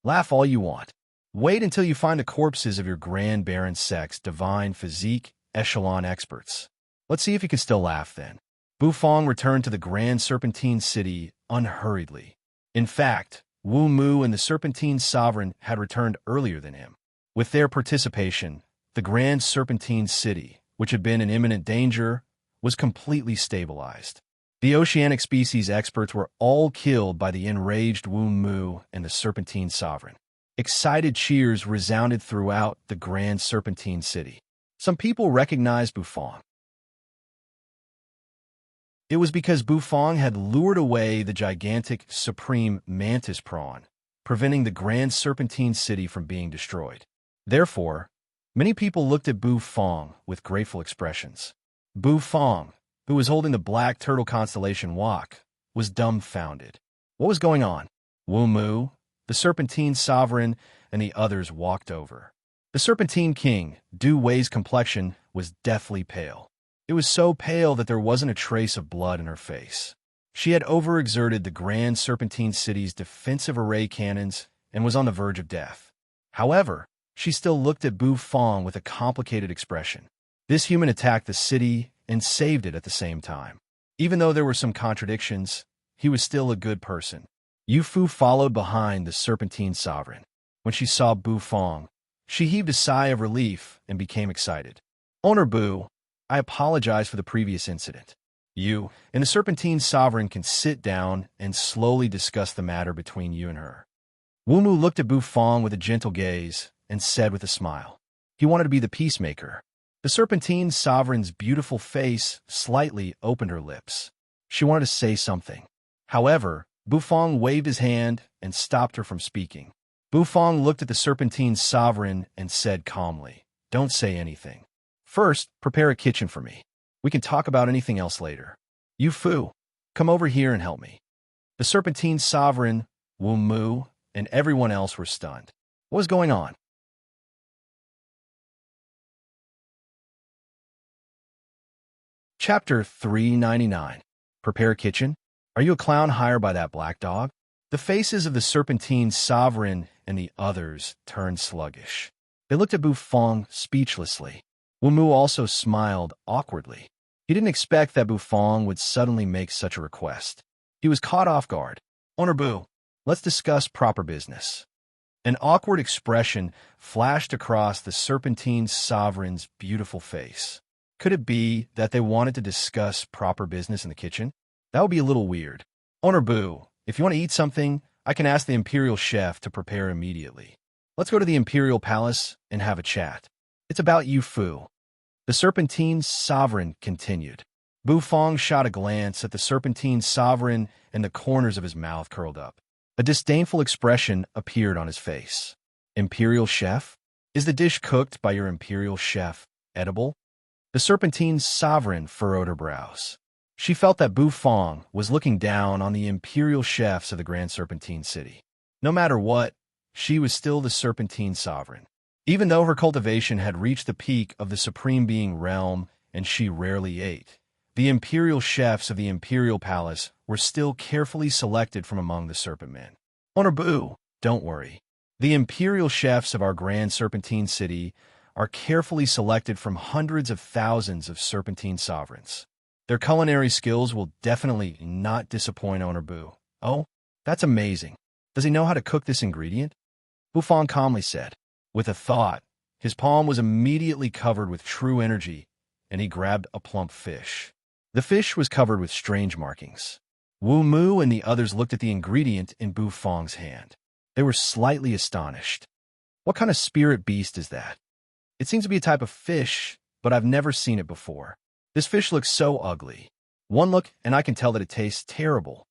Speaker 1: Laugh all you want. Wait until you find the corpses of your Grand Baron sex divine physique echelon experts. Let's see if you can still laugh then. Bufong returned to the Grand Serpentine City unhurriedly. In fact, Wu Mu and the Serpentine Sovereign had returned earlier than him. With their participation, the Grand Serpentine City, which had been in imminent danger, was completely stabilized. The oceanic species experts were all killed by the enraged Wu Mu and the Serpentine Sovereign. Excited cheers resounded throughout the Grand Serpentine City. Some people recognized Bufong. It was because Bufong had lured away the gigantic supreme mantis prawn, preventing the Grand Serpentine City from being destroyed. Therefore, many people looked at Bufong with grateful expressions. Bufong, who was holding the black turtle constellation wok, was dumbfounded. What was going on? Wu Mu, the Serpentine Sovereign, and the others walked over. The Serpentine King, Du Wei's complexion was deathly pale. It was so pale that there wasn't a trace of blood in her face. She had overexerted the Grand Serpentine City's defensive array cannons and was on the verge of death. However, she still looked at Bufong with a complicated expression. This human attacked the city and saved it at the same time. Even though there were some contradictions, he was still a good person. Yu Fu followed behind the Serpentine Sovereign. When she saw Bu Fong, she heaved a sigh of relief and became excited. Owner Bu, I apologize for the previous incident. You and the Serpentine Sovereign can sit down and slowly discuss the matter between you and her. Wu Mu looked at Bu Fong with a gentle gaze and said with a smile. He wanted to be the peacemaker. The Serpentine Sovereign's beautiful face slightly opened her lips. She wanted to say something. However, Bu Fong waved his hand and stopped her from speaking. Bu Fong looked at the Serpentine Sovereign and said calmly, Don't say anything. First, prepare a kitchen for me. We can talk about anything else later. Yu Fu, come over here and help me. The Serpentine Sovereign, Wu Mu, and everyone else were stunned. What was going on? Chapter 399. Prepare a kitchen? Are you a clown hired by that black dog? The faces of the Serpentine Sovereign and the others turned sluggish. They looked at Bu Fong speechlessly. Wu Mu also smiled awkwardly. He didn't expect that Bu Fong would suddenly make such a request. He was caught off guard. Owner Bu, let's discuss proper business. An awkward expression flashed across the Serpentine Sovereign's beautiful face. Could it be that they wanted to discuss proper business in the kitchen? That would be a little weird. Owner Bu, if you want to eat something, I can ask the Imperial Chef to prepare immediately. Let's go to the Imperial Palace and have a chat. It's about Yu Fu. The Serpentine Sovereign continued. Bu Fong shot a glance at the Serpentine Sovereign and the corners of his mouth curled up. A disdainful expression appeared on his face. Imperial Chef? Is the dish cooked by your Imperial Chef edible? The Serpentine Sovereign furrowed her brows. She felt that Bu Fong was looking down on the Imperial Chefs of the Grand Serpentine City. No matter what, she was still the Serpentine Sovereign. Even though her cultivation had reached the peak of the Supreme Being realm and she rarely ate, the Imperial Chefs of the Imperial Palace were still carefully selected from among the Serpent Men. Owner Bu, don't worry. The Imperial Chefs of our Grand Serpentine City are carefully selected from hundreds of thousands of Serpentine Sovereigns. Their culinary skills will definitely not disappoint Owner Bu. Oh, that's amazing. Does he know how to cook this ingredient? Bu Fong calmly said. With a thought, his palm was immediately covered with true energy, and he grabbed a plump fish. The fish was covered with strange markings. Wu Mu and the others looked at the ingredient in Bu Fong's hand. They were slightly astonished. What kind of spirit beast is that? It seems to be a type of fish, but I've never seen it before. This fish looks so ugly. One look, and I can tell that it tastes terrible.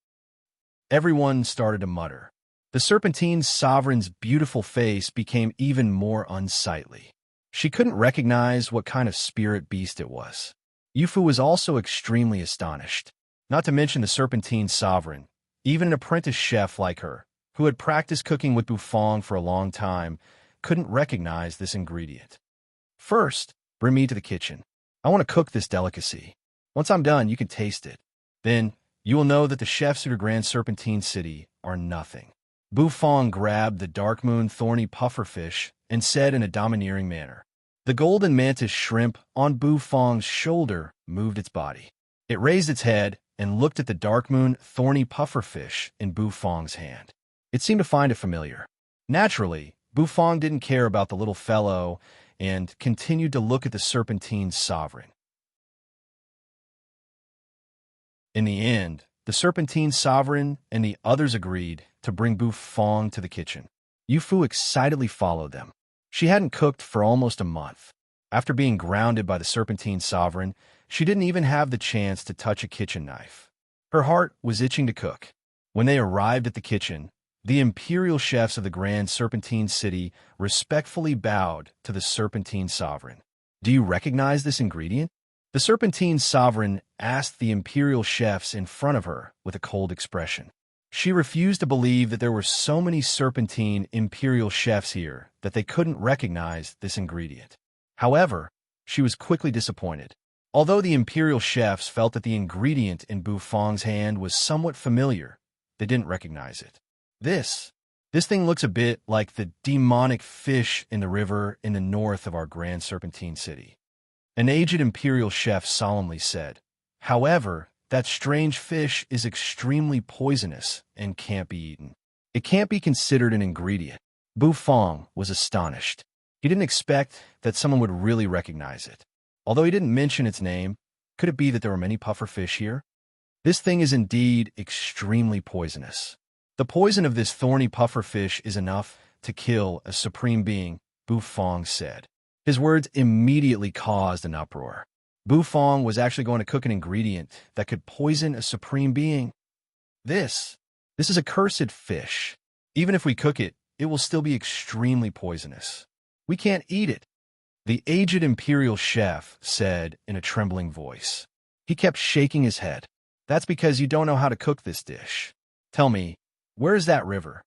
Speaker 1: Everyone started to mutter. The Serpentine Sovereign's beautiful face became even more unsightly. She couldn't recognize what kind of spirit beast it was. Yu Fu was also extremely astonished. Not to mention the Serpentine Sovereign, even an apprentice chef like her, who had practiced cooking with Bu Fong for a long time, couldn't recognize this ingredient. First, bring me to the kitchen. I want to cook this delicacy. Once I'm done, you can taste it. Then, you will know that the chefs of your Grand Serpentine City are nothing. Bu Fong grabbed the dark moon thorny pufferfish and said in a domineering manner. The golden mantis shrimp on Bu Fong's shoulder moved its body. It raised its head and looked at the dark moon thorny pufferfish in Bu Fong's hand. It seemed to find it familiar. Naturally, Bu Fong didn't care about the little fellow and continued to look at the Serpentine Sovereign. In the end, the Serpentine Sovereign and the others agreed to bring Bu Fong to the kitchen. Yu Fu excitedly followed them. She hadn't cooked for almost a month. After being grounded by the Serpentine Sovereign, she didn't even have the chance to touch a kitchen knife. Her heart was itching to cook. When they arrived at the kitchen, the Imperial Chefs of the Grand Serpentine City respectfully bowed to the Serpentine Sovereign. Do you recognize this ingredient? The Serpentine Sovereign asked the Imperial Chefs in front of her with a cold expression. She refused to believe that there were so many Serpentine Imperial Chefs here that they couldn't recognize this ingredient. However, she was quickly disappointed. Although the Imperial Chefs felt that the ingredient in Bu Fong's hand was somewhat familiar, they didn't recognize it. This thing looks a bit like the demonic fish in the river in the north of our Grand Serpentine City. An aged Imperial Chef solemnly said. However, that strange fish is extremely poisonous and can't be eaten. It can't be considered an ingredient. Bufong was astonished. He didn't expect that someone would really recognize it. Although he didn't mention its name, could it be that there were many pufferfish here? This thing is indeed extremely poisonous. The poison of this thorny pufferfish is enough to kill a supreme being, Bufong said. His words immediately caused an uproar. Bufong was actually going to cook an ingredient that could poison a supreme being. This is a cursed fish. Even if we cook it, it will still be extremely poisonous. We can't eat it, the aged imperial chef said in a trembling voice. He kept shaking his head. That's because you don't know how to cook this dish. Tell me, where is that river?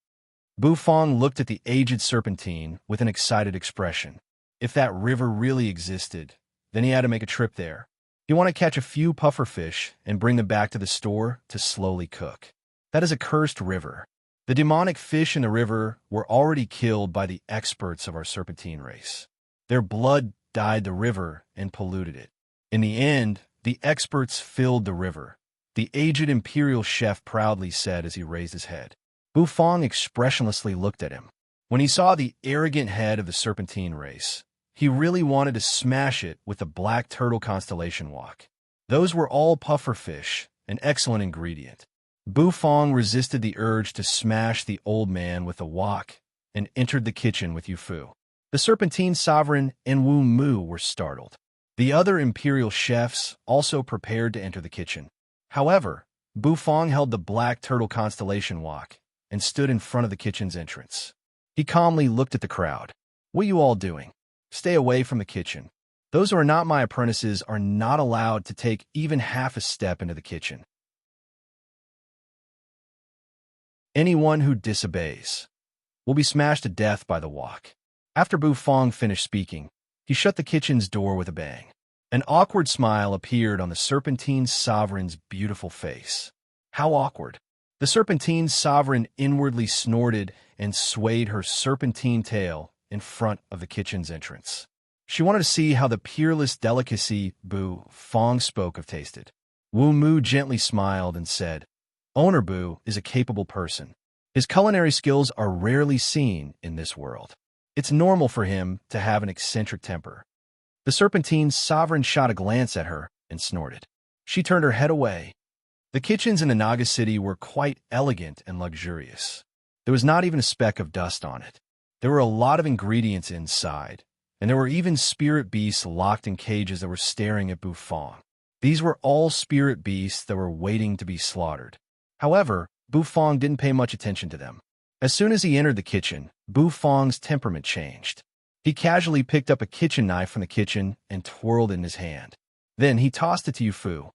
Speaker 1: Bufong looked at the aged serpentine with an excited expression. If that river really existed, then he had to make a trip there. He wanted to catch a few pufferfish and bring them back to the store to slowly cook. That is a cursed river. The demonic fish in the river were already killed by the experts of our serpentine race. Their blood dyed the river and polluted it. In the end, the experts filled the river, the aged imperial chef proudly said as he raised his head. Bufong expressionlessly looked at him. When he saw the arrogant head of the serpentine race, he really wanted to smash it with the black turtle constellation wok. Those were all pufferfish, an excellent ingredient. Bufong resisted the urge to smash the old man with a wok and entered the kitchen with Yufu. The serpentine sovereign and Wu Mu were startled. The other imperial chefs also prepared to enter the kitchen. However, Bufong held the black turtle constellation wok and stood in front of the kitchen's entrance. He calmly looked at the crowd. What are you all doing? Stay away from the kitchen. Those who are not my apprentices are not allowed to take even half a step into the kitchen. Anyone who disobeys will be smashed to death by the wok. After Bufong finished speaking, he shut the kitchen's door with a bang. An awkward smile appeared on the serpentine sovereign's beautiful face. How awkward. The serpentine sovereign inwardly snorted and swayed her serpentine tail in front of the kitchen's entrance. She wanted to see how the peerless delicacy Bufong spoke of tasted. Wu Mu gently smiled and said, Owner Bu is a capable person. His culinary skills are rarely seen in this world. It's normal for him to have an eccentric temper. The serpentine sovereign shot a glance at her and snorted. She turned her head away. The kitchens in the Naga city were quite elegant and luxurious. There was not even a speck of dust on it. There were a lot of ingredients inside, and there were even spirit beasts locked in cages that were staring at Bufong. These were all spirit beasts that were waiting to be slaughtered. However, Bufong didn't pay much attention to them. As soon as he entered the kitchen, Bufong's temperament changed. He casually picked up a kitchen knife from the kitchen and twirled it in his hand. Then he tossed it to Yufu.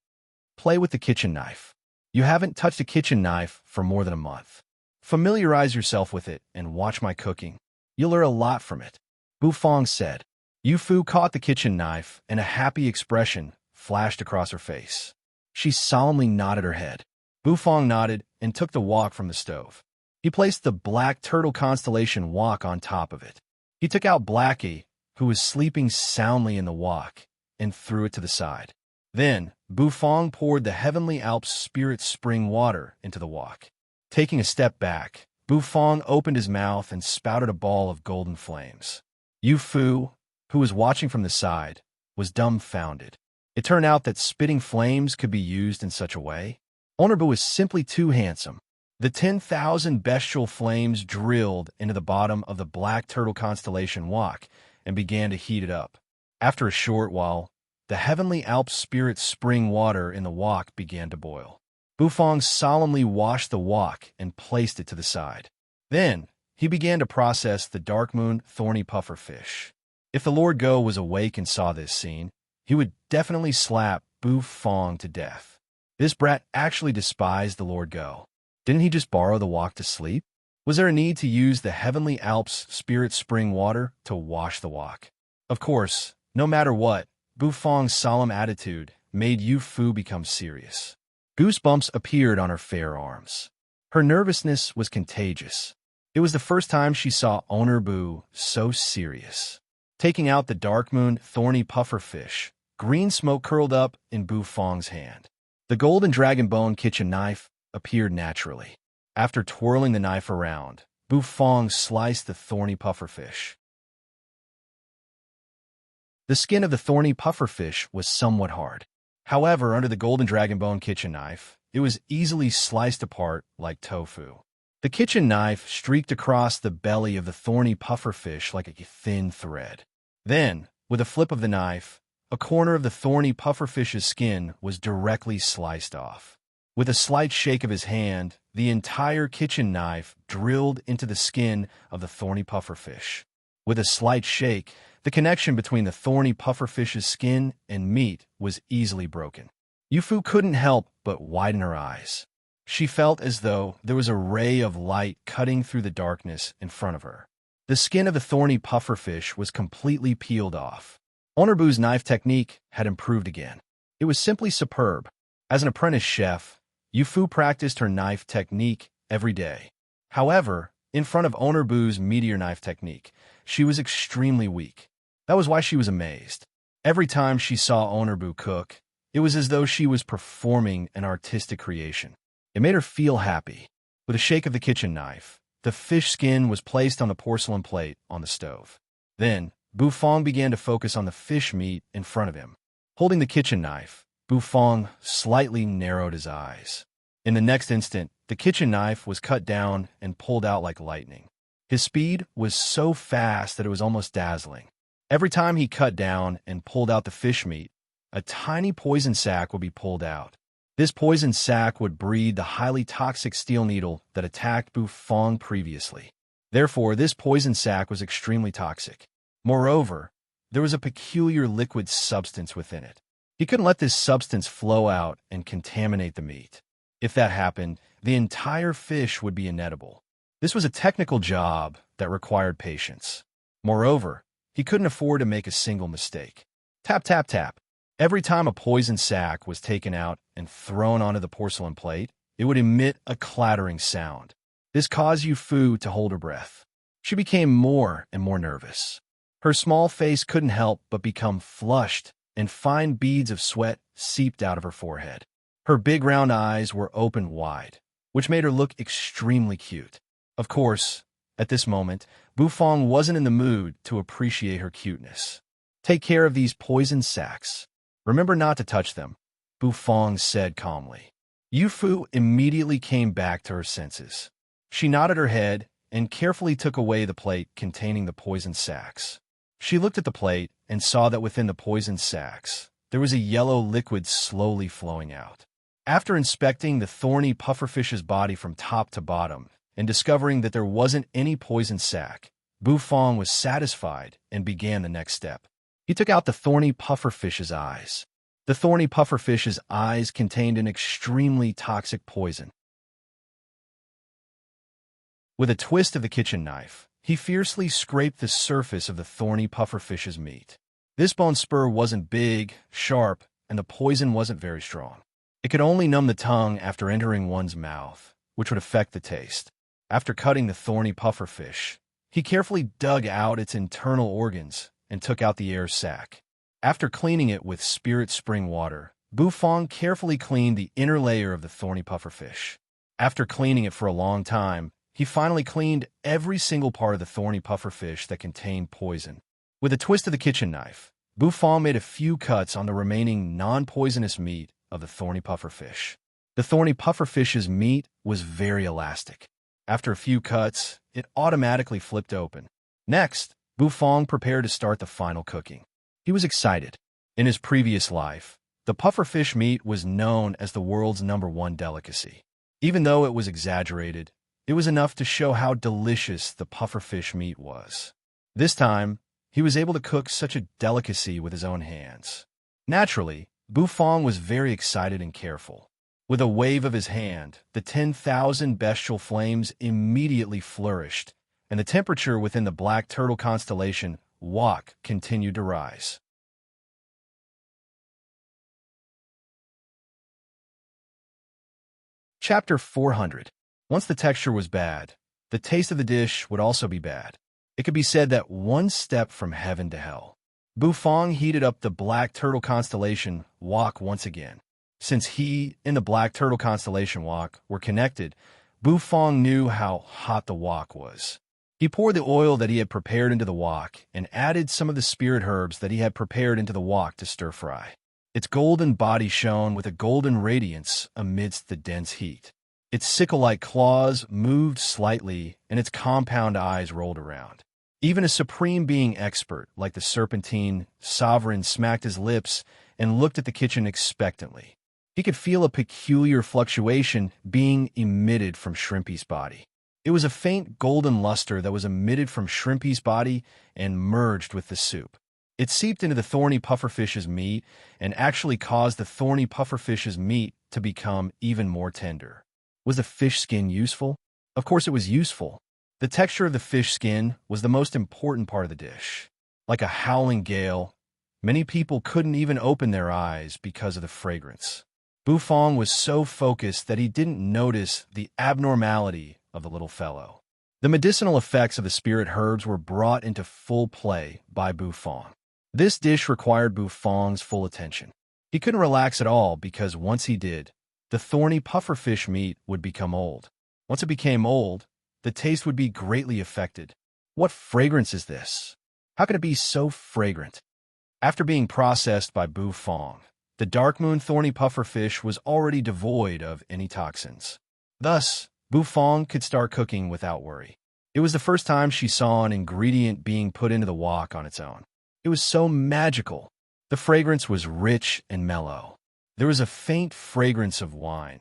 Speaker 1: Play with the kitchen knife. You haven't touched a kitchen knife for more than a month. Familiarize yourself with it and watch my cooking. You'll learn a lot from it. Bufong said. Yufu caught the kitchen knife and a happy expression flashed across her face. She solemnly nodded her head. Bufong nodded and took the wok from the stove. He placed the black turtle constellation wok on top of it. He took out Blackie, who was sleeping soundly in the wok, and threw it to the side. Then, Bufong poured the Heavenly Alps spirit spring water into the wok. Taking a step back, Bufong opened his mouth and spouted a ball of golden flames. Yufu, who was watching from the side, was dumbfounded. It turned out that spitting flames could be used in such a way. Honorbu was simply too handsome. The 10,000 bestial flames drilled into the bottom of the black turtle constellation wok and began to heat it up. After a short while, the Heavenly Alps spirit spring water in the wok began to boil. Bufong solemnly washed the wok and placed it to the side. Then, he began to process the dark moon thorny puffer fish. If the Lord Go was awake and saw this scene, he would definitely slap Bufong to death. This brat actually despised the Lord Go. Didn't he just borrow the wok to sleep? Was there a need to use the Heavenly Alps spirit spring water to wash the wok? Of course, no matter what, Bufong's solemn attitude made Yufu become serious. Goosebumps appeared on her fair arms. Her nervousness was contagious. It was the first time she saw Owner Bu so serious. Taking out the dark moon thorny puffer fish, green smoke curled up in Bufong's hand. The golden dragon bone kitchen knife appeared naturally. After twirling the knife around, Bufong sliced the thorny pufferfish. The skin of the thorny pufferfish was somewhat hard. However, under the golden dragon bone kitchen knife, it was easily sliced apart like tofu. The kitchen knife streaked across the belly of the thorny pufferfish like a thin thread. Then, with a flip of the knife, a corner of the thorny pufferfish's skin was directly sliced off. With a slight shake of his hand, the entire kitchen knife drilled into the skin of the thorny pufferfish. With a slight shake, the connection between the thorny pufferfish's skin and meat was easily broken. Yufu couldn't help but widen her eyes. She felt as though there was a ray of light cutting through the darkness in front of her. The skin of the thorny pufferfish was completely peeled off. Onurbu's knife technique had improved again. It was simply superb. As an apprentice chef, Yufu practiced her knife technique every day. However, in front of Onurbu's meteor knife technique, she was extremely weak. That was why she was amazed. Every time she saw Onurbu cook, it was as though she was performing an artistic creation. It made her feel happy. With a shake of the kitchen knife, the fish skin was placed on the porcelain plate on the stove. Then, Bufong began to focus on the fish meat in front of him. Holding the kitchen knife, Bufong slightly narrowed his eyes. In the next instant, the kitchen knife was cut down and pulled out like lightning. His speed was so fast that it was almost dazzling. Every time he cut down and pulled out the fish meat, a tiny poison sac would be pulled out. This poison sac would breed the highly toxic steel needle that attacked Bufong previously. Therefore, this poison sac was extremely toxic. Moreover, there was a peculiar liquid substance within it. He couldn't let this substance flow out and contaminate the meat. If that happened, the entire fish would be inedible. This was a technical job that required patience. Moreover, he couldn't afford to make a single mistake. Tap, tap, tap. Every time a poison sac was taken out and thrown onto the porcelain plate, it would emit a clattering sound. This caused Yufu to hold her breath. She became more and more nervous. Her small face couldn't help but become flushed, and fine beads of sweat seeped out of her forehead. Her big round eyes were open wide, which made her look extremely cute. Of course, at this moment, Bufong wasn't in the mood to appreciate her cuteness. Take care of these poison sacs. Remember not to touch them, Bufong said calmly. Yufu immediately came back to her senses. She nodded her head and carefully took away the plate containing the poison sacs. She looked at the plate and saw that within the poison sacs, there was a yellow liquid slowly flowing out. After inspecting the thorny pufferfish's body from top to bottom and discovering that there wasn't any poison sac, Bufong was satisfied and began the next step. He took out the thorny pufferfish's eyes. The thorny pufferfish's eyes contained an extremely toxic poison. With a twist of the kitchen knife, he fiercely scraped the surface of the thorny pufferfish's meat. This bone spur wasn't big, sharp, and the poison wasn't very strong. It could only numb the tongue after entering one's mouth, which would affect the taste. After cutting the thorny pufferfish, he carefully dug out its internal organs and took out the air sac. After cleaning it with spirit spring water, Bufong carefully cleaned the inner layer of the thorny pufferfish. After cleaning it for a long time, he finally cleaned every single part of the thorny pufferfish that contained poison. With a twist of the kitchen knife, Bufong made a few cuts on the remaining non-poisonous meat of the thorny pufferfish. The thorny pufferfish's meat was very elastic. After a few cuts, it automatically flipped open. Next, Bufong prepared to start the final cooking. He was excited. In his previous life, the pufferfish meat was known as the world's #1 delicacy. Even though it was exaggerated, it was enough to show how delicious the pufferfish meat was. This time, he was able to cook such a delicacy with his own hands. Naturally, Bufong was very excited and careful. With a wave of his hand, the 10,000 bestial flames immediately flourished, and the temperature within the black turtle constellation, Wok, continued to rise. Chapter 400. Once the texture was bad, the taste of the dish would also be bad. It could be said that one step from heaven to hell. Bufong heated up the black turtle constellation, Wok, once again. Since he and the Black Turtle constellation wok were connected, Bufong knew how hot the wok was. He poured the oil that he had prepared into the wok and added some of the spirit herbs that he had prepared into the wok to stir-fry. Its golden body shone with a golden radiance amidst the dense heat. Its sickle-like claws moved slightly, and its compound eyes rolled around. Even a supreme being expert like the serpentine sovereign smacked his lips and looked at the kitchen expectantly. He could feel a peculiar fluctuation being emitted from Shrimpy's body. It was a faint golden luster that was emitted from Shrimpy's body and merged with the soup. It seeped into the thorny pufferfish's meat and actually caused the thorny pufferfish's meat to become even more tender. Was the fish skin useful? Of course it was useful. The texture of the fish skin was the most important part of the dish. Like a howling gale, many people couldn't even open their eyes because of the fragrance. Bufong was so focused that he didn't notice the abnormality of the little fellow. The medicinal effects of the spirit herbs were brought into full play by Bufong. This dish required Bufong's full attention. He couldn't relax at all because once he did, the thorny pufferfish meat would become old. Once it became old, the taste would be greatly affected. What fragrance is this? How could it be so fragrant? After being processed by Bufong, the dark moon thorny pufferfish was already devoid of any toxins. Thus, Bufong could start cooking without worry. It was the first time she saw an ingredient being put into the wok on its own. It was so magical. The fragrance was rich and mellow. There was a faint fragrance of wine,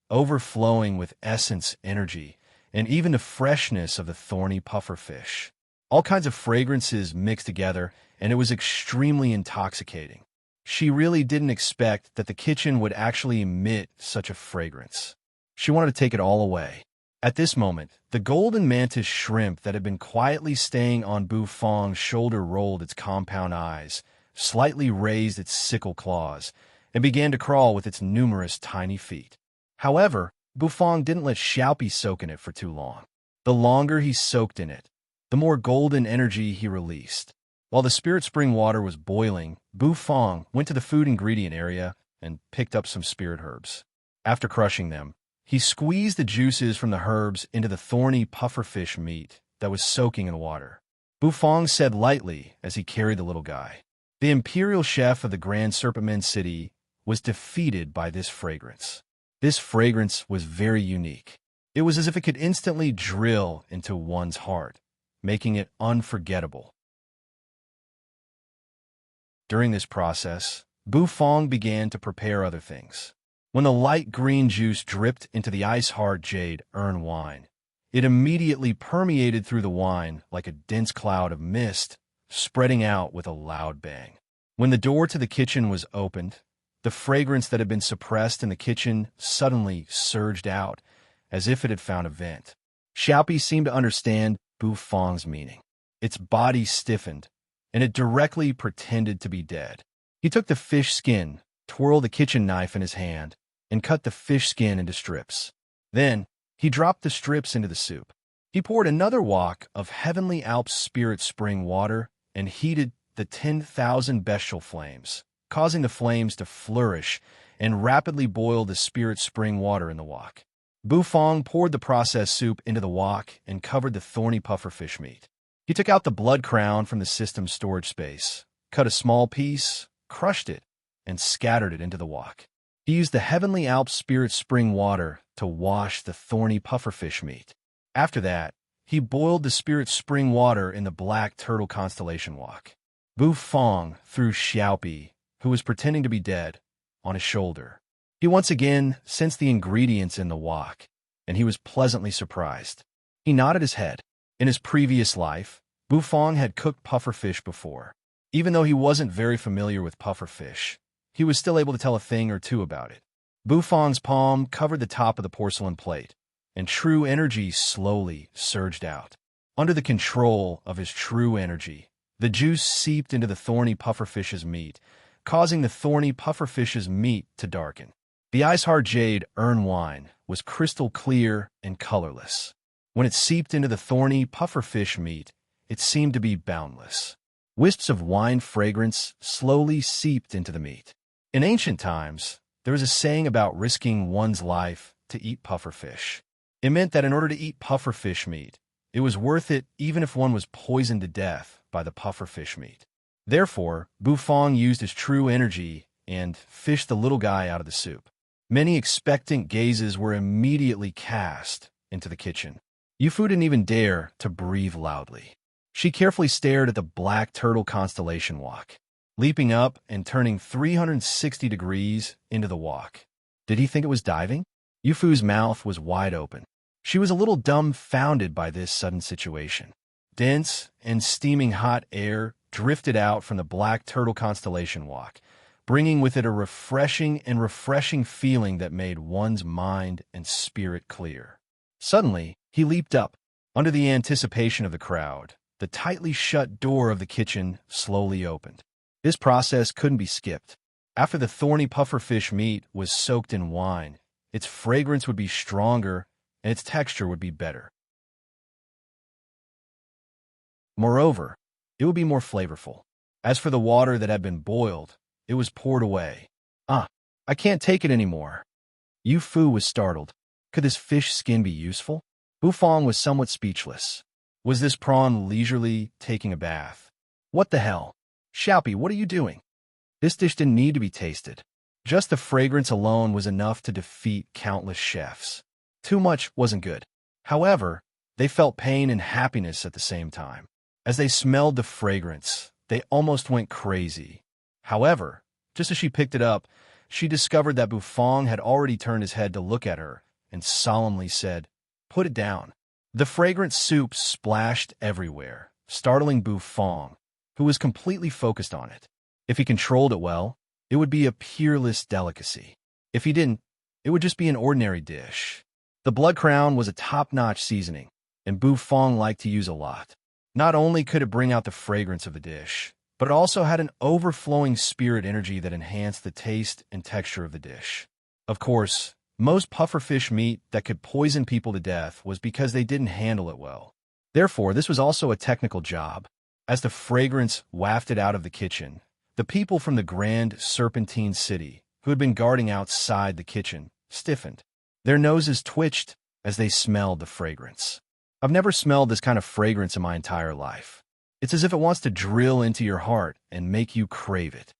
Speaker 1: overflowing with essence, energy, and even the freshness of the thorny pufferfish. All kinds of fragrances mixed together, and it was extremely intoxicating. She really didn't expect that the kitchen would actually emit such a fragrance. She wanted to take it all away. At this moment, the golden mantis shrimp that had been quietly staying on Bufong's shoulder rolled its compound eyes, slightly raised its sickle claws, and began to crawl with its numerous tiny feet. However, Bufong didn't let Xiaopi soak in it for too long. The longer he soaked in it, the more golden energy he released. While the spirit spring water was boiling, Bufong went to the food ingredient area and picked up some spirit herbs. After crushing them, he squeezed the juices from the herbs into the thorny pufferfish meat that was soaking in water. Bufong said lightly as he carried the little guy. The imperial chef of the Grand Serpentman City was defeated by this fragrance. This fragrance was very unique. It was as if it could instantly drill into one's heart, making it unforgettable. During this process, Bufong began to prepare other things. When the light green juice dripped into the ice-hard jade urn wine, it immediately permeated through the wine like a dense cloud of mist, spreading out with a loud bang. When the door to the kitchen was opened, the fragrance that had been suppressed in the kitchen suddenly surged out, as if it had found a vent. Xiaopi seemed to understand Bufong's meaning. Its body stiffened, and it directly pretended to be dead. He took the fish skin, twirled the kitchen knife in his hand, and cut the fish skin into strips. Then, he dropped the strips into the soup. He poured another wok of Heavenly Alps spirit spring water and heated the 10,000 bestial flames, causing the flames to flourish and rapidly boil the spirit spring water in the wok. Bufong poured the processed soup into the wok and covered the thorny pufferfish meat. He took out the blood crown from the system's storage space, cut a small piece, crushed it, and scattered it into the wok. He used the Heavenly Alps spirit spring water to wash the thorny pufferfish meat. After that, he boiled the spirit spring water in the Black Turtle constellation wok. Bufong threw Xiaopi, who was pretending to be dead, on his shoulder. He once again sensed the ingredients in the wok, and he was pleasantly surprised. He nodded his head. In his previous life, Bufong had cooked pufferfish before. Even though he wasn't very familiar with pufferfish, he was still able to tell a thing or two about it. Bufong's palm covered the top of the porcelain plate, and true energy slowly surged out. Under the control of his true energy, the juice seeped into the thorny pufferfish's meat, causing the thorny pufferfish's meat to darken. The ice-hard jade urn wine was crystal clear and colorless. When it seeped into the thorny pufferfish meat, it seemed to be boundless. Wisps of wine fragrance slowly seeped into the meat. In ancient times, There is a saying about risking one's life to eat pufferfish. It meant that in order to eat pufferfish meat, it was worth it even if one was poisoned to death by the pufferfish meat. Therefore, Bufang used his true energy and fished the little guy out of the soup. Many expectant gazes were immediately cast into the kitchen. Yufu didn't even dare to breathe loudly. She carefully stared at the black turtle constellation walk, leaping up and turning 360 degrees into the walk. Did he think it was diving? Yufu's mouth was wide open. She was a little dumbfounded by this sudden situation. Dense and steaming hot air drifted out from the black turtle constellation walk, bringing with it a refreshing feeling that made one's mind and spirit clear. Suddenly, he leaped up. Under the anticipation of the crowd, the tightly shut door of the kitchen slowly opened. This process couldn't be skipped. After the thorny pufferfish meat was soaked in wine, its fragrance would be stronger and its texture would be better. Moreover, it would be more flavorful. As for the water that had been boiled, it was poured away. I can't take it anymore. Yu Fu was startled. Could this fish skin be useful? Bufang was somewhat speechless. Was this prawn leisurely taking a bath? What the hell? Xiaopi, what are you doing? This dish didn't need to be tasted. Just the fragrance alone was enough to defeat countless chefs. Too much wasn't good. However, they felt pain and happiness at the same time. As they smelled the fragrance, they almost went crazy. However, just as she picked it up, she discovered that Bufang had already turned his head to look at her and solemnly said, "Put it down." The fragrant soup splashed everywhere, startling Bufang, who was completely focused on it. If he controlled it well, it would be a peerless delicacy. If he didn't, it would just be an ordinary dish. The blood crown was a top-notch seasoning, and Bufang liked to use a lot. Not only could it bring out the fragrance of the dish, but it also had an overflowing spirit energy that enhanced the taste and texture of the dish. Of course, most pufferfish meat that could poison people to death was because they didn't handle it well. Therefore, this was also a technical job. As the fragrance wafted out of the kitchen, the people from the grand serpentine city, who had been guarding outside the kitchen, stiffened. Their noses twitched as they smelled the fragrance. I've never smelled this kind of fragrance in my entire life. It's as if it wants to drill into your heart and make you crave it.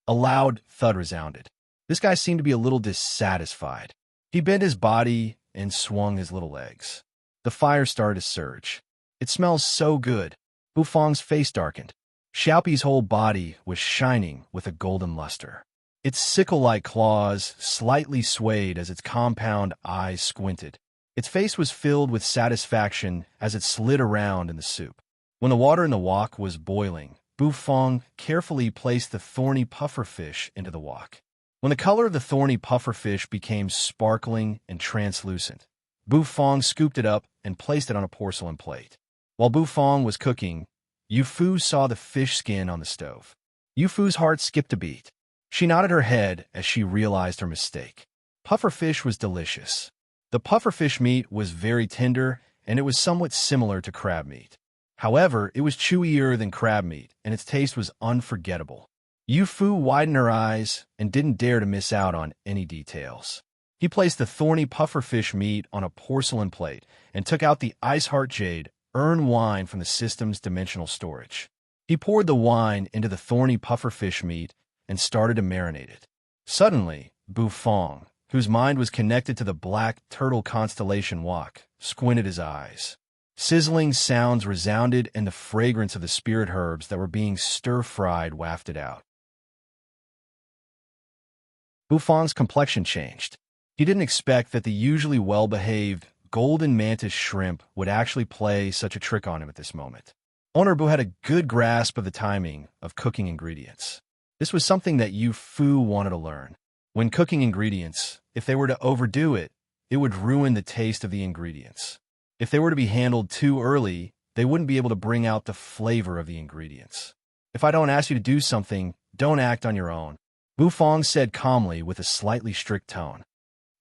Speaker 1: A loud thud resounded. This guy seemed to be a little dissatisfied. He bent his body and swung his little legs. The fire started to surge. It smells so good. Bufang's face darkened. Xiaopi's whole body was shining with a golden luster. Its sickle-like claws slightly swayed as its compound eyes squinted. Its face was filled with satisfaction as it slid around in the soup. When the water in the wok was boiling, Bufang carefully placed the thorny pufferfish into the wok. When the color of the thorny pufferfish became sparkling and translucent, Bufang scooped it up and placed it on a porcelain plate. While Bufang was cooking, Yufu saw the fish skin on the stove. Yufu's heart skipped a beat. She nodded her head as she realized her mistake. Pufferfish was delicious. The pufferfish meat was very tender, and it was somewhat similar to crab meat. However, it was chewier than crab meat, and its taste was unforgettable. Yufu widened her eyes and didn't dare to miss out on any details. He placed the thorny pufferfish meat on a porcelain plate and took out the Ice Heart Jade urn wine from the system's dimensional storage. He poured the wine into the thorny pufferfish meat and started to marinate it. Suddenly, Bufang, whose mind was connected to the black turtle constellation wok, squinted his eyes. Sizzling sounds resounded and the fragrance of the spirit herbs that were being stir-fried wafted out. Bufang's complexion changed. He didn't expect that the usually well-behaved golden mantis shrimp would actually play such a trick on him at this moment. Owner Bu had a good grasp of the timing of cooking ingredients. This was something that Yu Fu wanted to learn. When cooking ingredients, if they were to overdo it, it would ruin the taste of the ingredients. If they were to be handled too early, they wouldn't be able to bring out the flavor of the ingredients. If I don't ask you to do something, don't act on your own, Bufang said calmly with a slightly strict tone.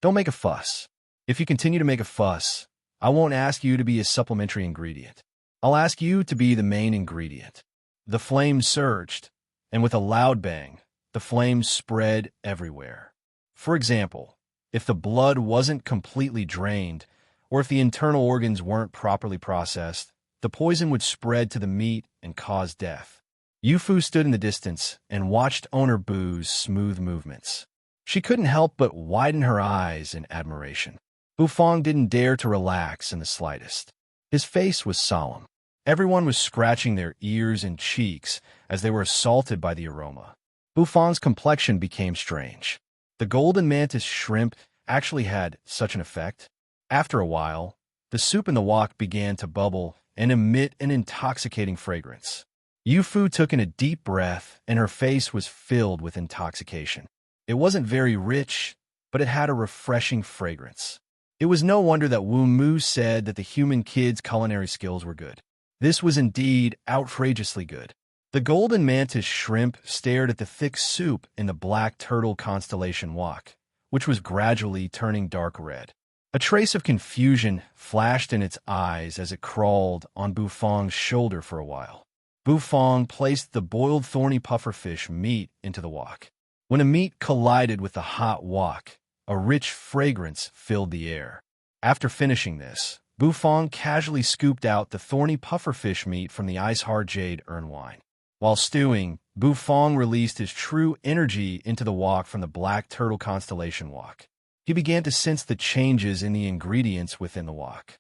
Speaker 1: Don't make a fuss. If you continue to make a fuss, I won't ask you to be a supplementary ingredient. I'll ask you to be the main ingredient. The flames surged, and with a loud bang, the flames spread everywhere. For example, if the blood wasn't completely drained, or if the internal organs weren't properly processed, the poison would spread to the meat and cause death. Yufu stood in the distance and watched owner Bu's smooth movements. She couldn't help but widen her eyes in admiration. Bufang didn't dare to relax in the slightest. His face was solemn. Everyone was scratching their ears and cheeks as they were assaulted by the aroma. Bufang's complexion became strange. The golden mantis shrimp actually had such an effect. After a while, the soup in the wok began to bubble and emit an intoxicating fragrance. Yufu took in a deep breath, and her face was filled with intoxication. It wasn't very rich, but it had a refreshing fragrance. It was no wonder that Wu Mu said that the human kid's culinary skills were good. This was indeed outrageously good. The golden mantis shrimp stared at the thick soup in the black turtle constellation wok, which was gradually turning dark red. A trace of confusion flashed in its eyes as it crawled on Bufang's shoulder for a while. Bufang placed the boiled thorny pufferfish meat into the wok. When the meat collided with the hot wok, a rich fragrance filled the air. After finishing this, Bufang casually scooped out the thorny pufferfish meat from the ice-hard jade urn-wine. While stewing, Bufang released his true energy into the wok from the black turtle constellation wok. He began to sense the changes in the ingredients within the wok.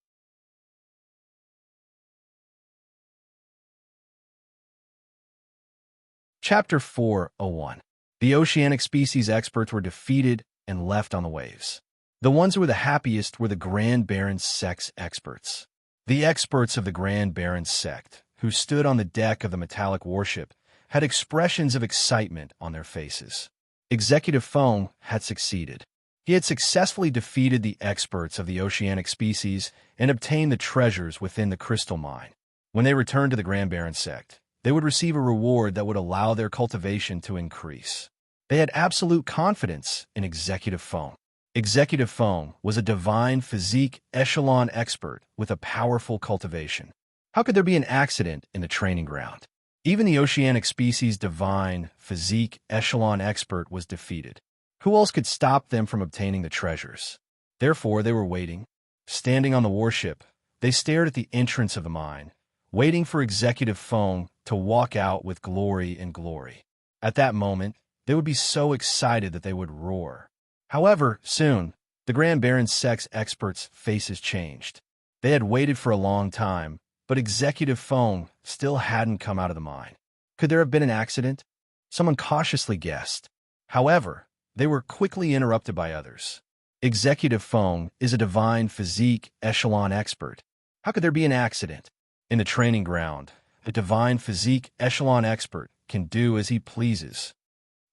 Speaker 1: Chapter 4:01. The oceanic species experts were defeated and left on the waves. The ones who were the happiest were the Grand Baron's sex experts. The experts of the Grand Baron's sect, who stood on the deck of the metallic warship, had expressions of excitement on their faces. Executive Feng had succeeded. He had successfully defeated the experts of the oceanic species and obtained the treasures within the crystal mine. When they returned to the Grand Baron sect, they would receive a reward that would allow their cultivation to increase. They had absolute confidence in Executive Feng. Executive Feng was a divine physique echelon expert with a powerful cultivation. How could there be an accident in the training ground? Even the oceanic species divine physique echelon expert was defeated. Who else could stop them from obtaining the treasures? Therefore, they were waiting. Standing on the warship, they stared at the entrance of the mine, waiting for Executive Feng to walk out with glory and glory. At that moment, they would be so excited that they would roar. However, soon, the Grand Baron's sex experts' faces changed. They had waited for a long time, but Executive Feng still hadn't come out of the mine. Could there have been an accident? Someone cautiously guessed. However, they were quickly interrupted by others. Executive Feng is a divine physique echelon expert. How could there be an accident? In the training ground, a divine physique echelon expert can do as he pleases.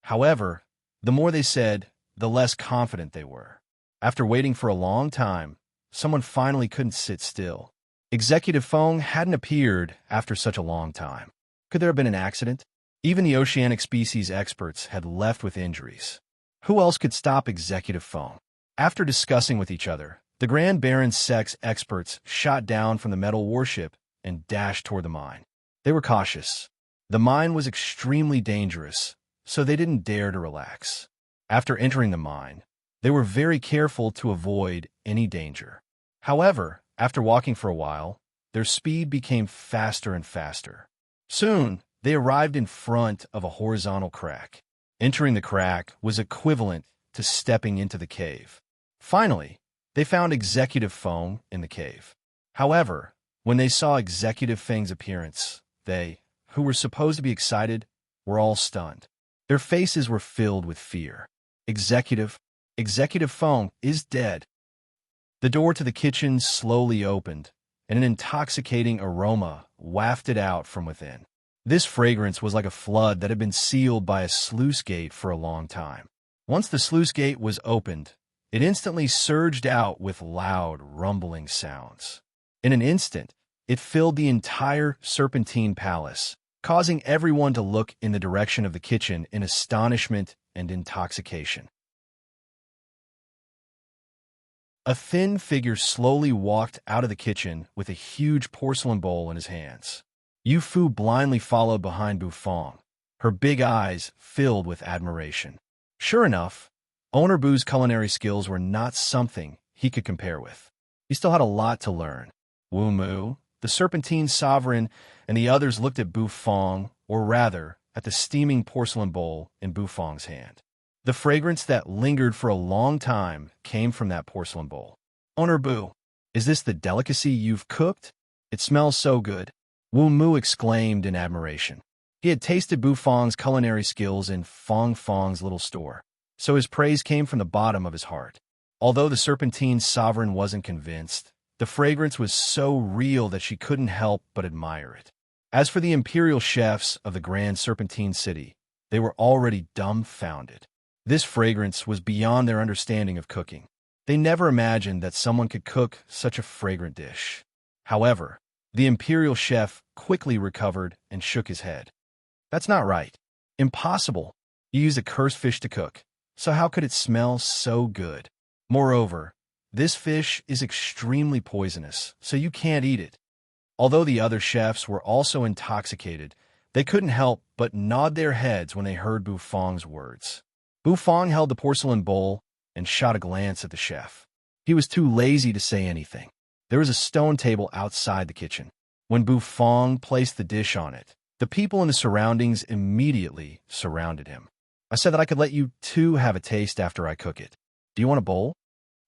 Speaker 1: However, the more they said, the less confident they were. After waiting for a long time, someone finally couldn't sit still. Executive Feng hadn't appeared after such a long time. Could there have been an accident? Even the oceanic species experts had left with injuries. Who else could stop Executive Feng? After discussing with each other, the Grand Baron's sex experts shot down from the metal warship and dashed toward the mine. They were cautious. The mine was extremely dangerous, so they didn't dare to relax. After entering the mine, they were very careful to avoid any danger. However, after walking for a while, their speed became faster and faster. Soon, they arrived in front of a horizontal crack. Entering the crack was equivalent to stepping into the cave. Finally, they found Executive Feng in the cave. However, when they saw Executive Feng's appearance, they, who were supposed to be excited, were all stunned. Their faces were filled with fear. Executive Feng is dead. The door to the kitchen slowly opened, and an intoxicating aroma wafted out from within. This fragrance was like a flood that had been sealed by a sluice gate for a long time. Once the sluice gate was opened, it instantly surged out with loud, rumbling sounds. In an instant, it filled the entire Serpentine Palace, causing everyone to look in the direction of the kitchen in astonishment and intoxication. A thin figure slowly walked out of the kitchen with a huge porcelain bowl in his hands. Yu Fu blindly followed behind Bufang, her big eyes filled with admiration. Sure enough, Owner Boo's culinary skills were not something he could compare with. He still had a lot to learn. Wu Mu, the Serpentine Sovereign, and the others looked at Bu Fong, or rather, at the steaming porcelain bowl in Bu Fong's hand. The fragrance that lingered for a long time came from that porcelain bowl. Owner Bu, is this the delicacy you've cooked? It smells so good. Wu Mu exclaimed in admiration. He had tasted Bu Fong's culinary skills in Fong Fong's little store, so his praise came from the bottom of his heart. Although the Serpentine Sovereign wasn't convinced, the fragrance was so real that she couldn't help but admire it. As for the imperial chefs of the Grand Serpentine City, they were already dumbfounded. This fragrance was beyond their understanding of cooking. They never imagined that someone could cook such a fragrant dish. However, the imperial chef quickly recovered and shook his head. That's not right. Impossible. You used a cursed fish to cook, so how could it smell so good? Moreover, this fish is extremely poisonous, so you can't eat it. Although the other chefs were also intoxicated, they couldn't help but nod their heads when they heard Bu Fong's words. Bu Fong held the porcelain bowl and shot a glance at the chef. He was too lazy to say anything. There was a stone table outside the kitchen. When Bu Fong placed the dish on it, the people in the surroundings immediately surrounded him. I said that I could let you two have a taste after I cook it. Do you want a bowl?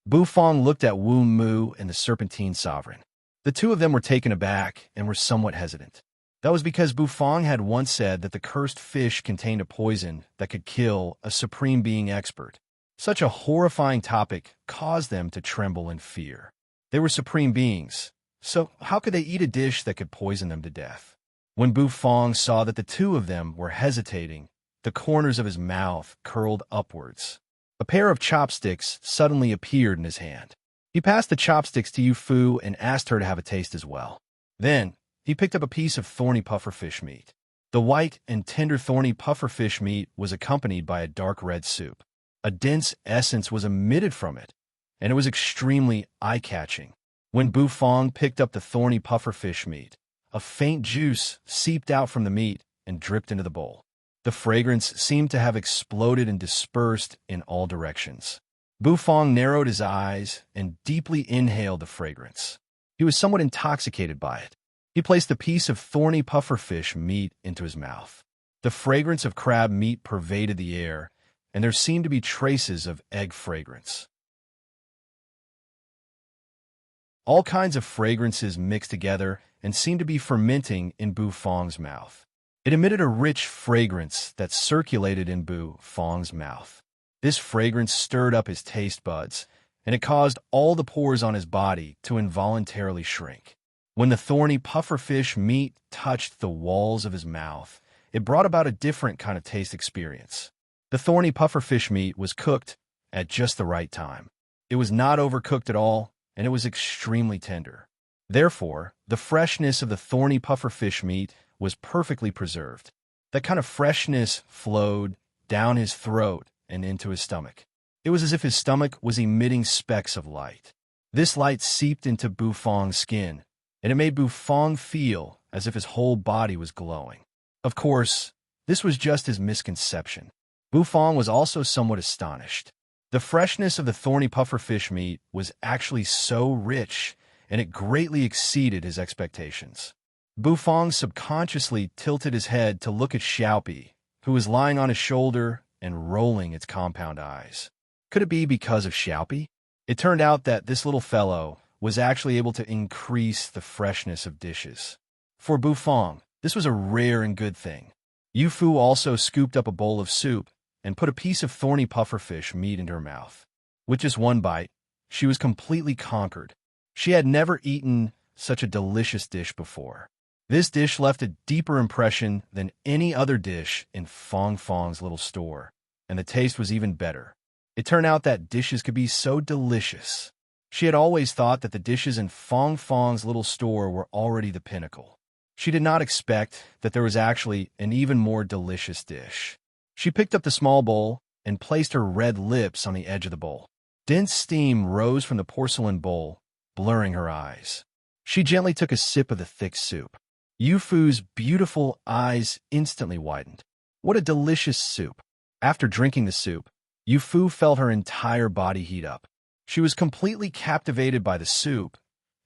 Speaker 1: Bu Fong looked at Wu Mu and the Serpentine Sovereign. The two of them were taken aback and were somewhat hesitant. That was because Bu Fong had once said that the cursed fish contained a poison that could kill a supreme being expert. Such a horrifying topic caused them to tremble in fear. They were supreme beings, so how could they eat a dish that could poison them to death? When Bu Fong saw that the two of them were hesitating, the corners of his mouth curled upwards. A pair of chopsticks suddenly appeared in his hand. He passed the chopsticks to Yu Fu and asked her to have a taste as well. Then, he picked up a piece of thorny pufferfish meat. The white and tender thorny pufferfish meat was accompanied by a dark red soup. A dense essence was emitted from it, and it was extremely eye-catching. When Bu Fong picked up the thorny pufferfish meat, a faint juice seeped out from the meat and dripped into the bowl. The fragrance seemed to have exploded and dispersed in all directions. Bu Fong narrowed his eyes and deeply inhaled the fragrance. He was somewhat intoxicated by it. He placed a piece of thorny pufferfish meat into his mouth. The fragrance of crab meat pervaded the air, and there seemed to be traces of egg fragrance. All kinds of fragrances mixed together and seemed to be fermenting in Bu Fong's mouth. It emitted a rich fragrance that circulated in Bu Fong's mouth. This fragrance stirred up his taste buds, and it caused all the pores on his body to involuntarily shrink. When the thorny pufferfish meat touched the walls of his mouth, it brought about a different kind of taste experience. The thorny pufferfish meat was cooked at just the right time. It was not overcooked at all, and it was extremely tender. Therefore, the freshness of the thorny pufferfish meat was perfectly preserved. That kind of freshness flowed down his throat and into his stomach. It was as if his stomach was emitting specks of light. This light seeped into Bu Fong's skin, and it made Bu Fong feel as if his whole body was glowing. Of course, this was just his misconception. Bu Fong was also somewhat astonished. The freshness of the thorny pufferfish meat was actually so rich, and it greatly exceeded his expectations. Bu Fong subconsciously tilted his head to look at Xiaopi, who was lying on his shoulder and rolling its compound eyes. Could it be because of Xiaopi? It turned out that this little fellow was actually able to increase the freshness of dishes. For Bu Fong, this was a rare and good thing. Yu Fu also scooped up a bowl of soup and put a piece of thorny pufferfish meat into her mouth. With just one bite, she was completely conquered. She had never eaten such a delicious dish before. This dish left a deeper impression than any other dish in Fong Fong's little store, and the taste was even better. It turned out that dishes could be so delicious. She had always thought that the dishes in Fong Fong's little store were already the pinnacle. She did not expect that there was actually an even more delicious dish. She picked up the small bowl and placed her red lips on the edge of the bowl. Dense steam rose from the porcelain bowl, blurring her eyes. She gently took a sip of the thick soup. Yu Fu's beautiful eyes instantly widened. What a delicious soup! After drinking the soup, Yu Fu felt her entire body heat up. She was completely captivated by the soup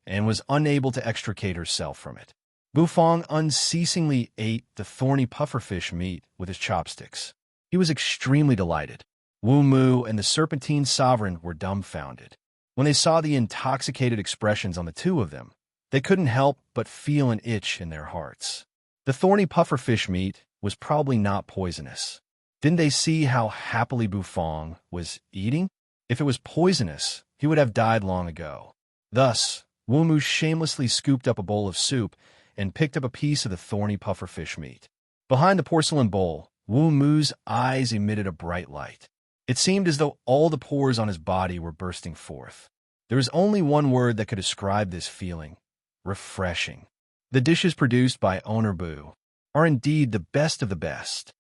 Speaker 1: and was unable to extricate herself from it. Bufang unceasingly ate the thorny pufferfish meat with his chopsticks. He was extremely delighted. Wu Mu and the Serpentine Sovereign were dumbfounded. When they saw the intoxicated expressions on the two of them, they couldn't help but feel an itch in their hearts. The thorny pufferfish meat was probably not poisonous. Didn't they see how happily Bufang was eating? If it was poisonous, he would have died long ago. Thus, Wu Mu shamelessly scooped up a bowl of soup and picked up a piece of the thorny pufferfish meat. Behind the porcelain bowl, Wu Mu's eyes emitted a bright light. It seemed as though all the pores on his body were bursting forth. There was only one word that could describe this feeling: refreshing. The dishes produced by Owner Bu are indeed the best of the best.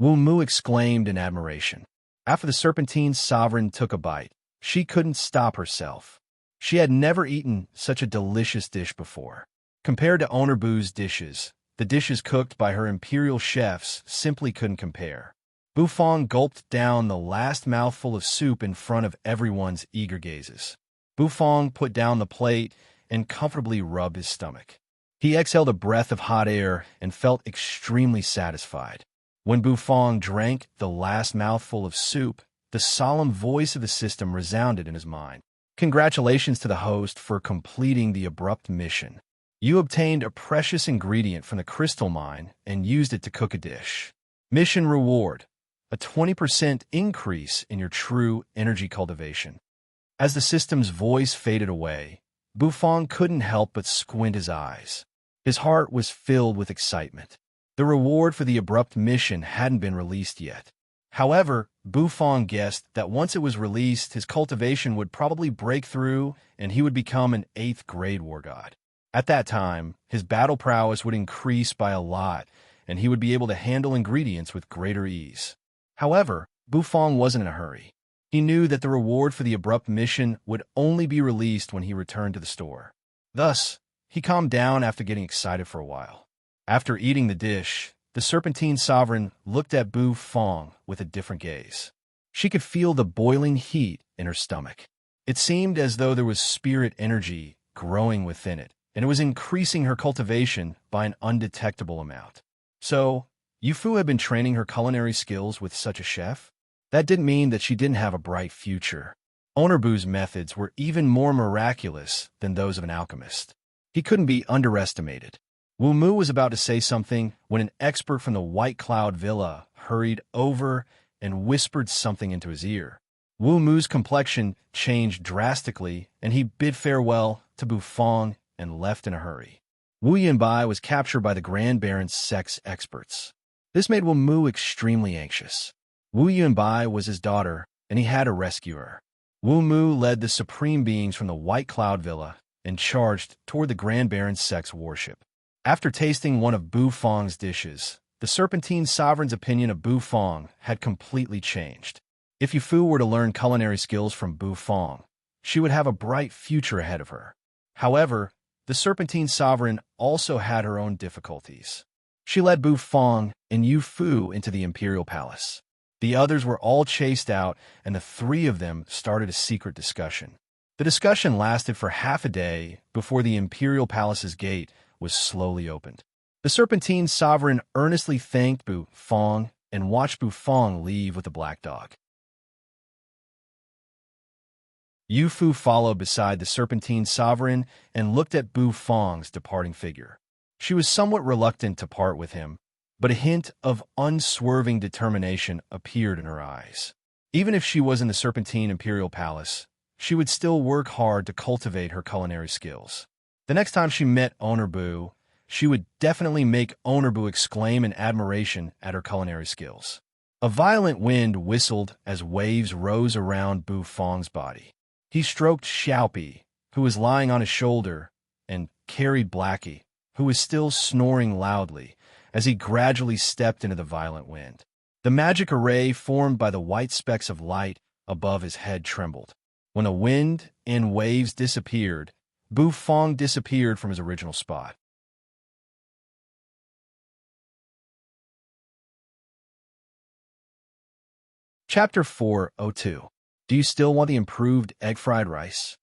Speaker 1: Wu Mu exclaimed in admiration. After the Serpentine Sovereign took a bite, she couldn't stop herself. She had never eaten such a delicious dish before. Compared to Owner Bu's dishes, the dishes cooked by her imperial chefs simply couldn't compare. Bufang gulped down the last mouthful of soup in front of everyone's eager gazes. Bufang put down the plate and comfortably rubbed his stomach. He exhaled a breath of hot air and felt extremely satisfied. When Bufang drank the last mouthful of soup, the solemn voice of the system resounded in his mind. Congratulations to the host for completing the abrupt mission. You obtained a precious ingredient from the crystal mine and used it to cook a dish. Mission reward: a 20% increase in your true energy cultivation. As the system's voice faded away, Bufang couldn't help but squint his eyes. His heart was filled with excitement. The reward for the abrupt mission hadn't been released yet. However, Bufang guessed that once it was released, his cultivation would probably break through and he would become an 8th grade war god. At that time, his battle prowess would increase by a lot, and he would be able to handle ingredients with greater ease. However, Bufang wasn't in a hurry. He knew that the reward for the abrupt mission would only be released when he returned to the store. Thus, he calmed down after getting excited for a while. After eating the dish, the Serpentine Sovereign looked at Bufang with a different gaze. She could feel the boiling heat in her stomach. It seemed as though there was spirit energy growing within it, and it was increasing her cultivation by an undetectable amount. So, Yu Fu had been training her culinary skills with such a chef? That didn't mean that she didn't have a bright future. Owner Bu's methods were even more miraculous than those of an alchemist. He couldn't be underestimated. Wu Mu was about to say something when an expert from the White Cloud Villa hurried over and whispered something into his ear. Wu Mu's complexion changed drastically, and he bid farewell to Bufang and left in a hurry. Wu Yunbai was captured by the Grand Baron's sex experts. This made Wu Mu extremely anxious. Wu Yunbai was his daughter, and he had to rescue her. Wu Mu led the supreme beings from the White Cloud Villa and charged toward the Grand Baron's sex warship. After tasting one of Bufang's dishes, the Serpentine Sovereign's opinion of Bufang had completely changed. If Yu Fu were to learn culinary skills from Bufang, she would have a bright future ahead of her. However, the Serpentine Sovereign also had her own difficulties. She led Bufang and Yu Fu into the Imperial Palace. The others were all chased out, and the three of them started a secret discussion. The discussion lasted for half a day before the Imperial Palace's gate was slowly opened. The Serpentine Sovereign earnestly thanked Bufang and watched Bufang leave with the black dog. Yu Fu followed beside the Serpentine Sovereign and looked at Bufang's departing figure. She was somewhat reluctant to part with him, but a hint of unswerving determination appeared in her eyes. Even if she was in the Serpentine Imperial Palace, she would still work hard to cultivate her culinary skills. The next time she met Owner Bu, she would definitely make Owner Bu exclaim in admiration at her culinary skills. A violent wind whistled as waves rose around Bufang's body. He stroked Xiaopi, who was lying on his shoulder, and carried Blackie, who was still snoring loudly, as he gradually stepped into the violent wind. The magic array formed by the white specks of light above his head trembled. When the wind and waves disappeared, Bufang disappeared from his original spot. Chapter 402. Do you still want the improved egg fried rice?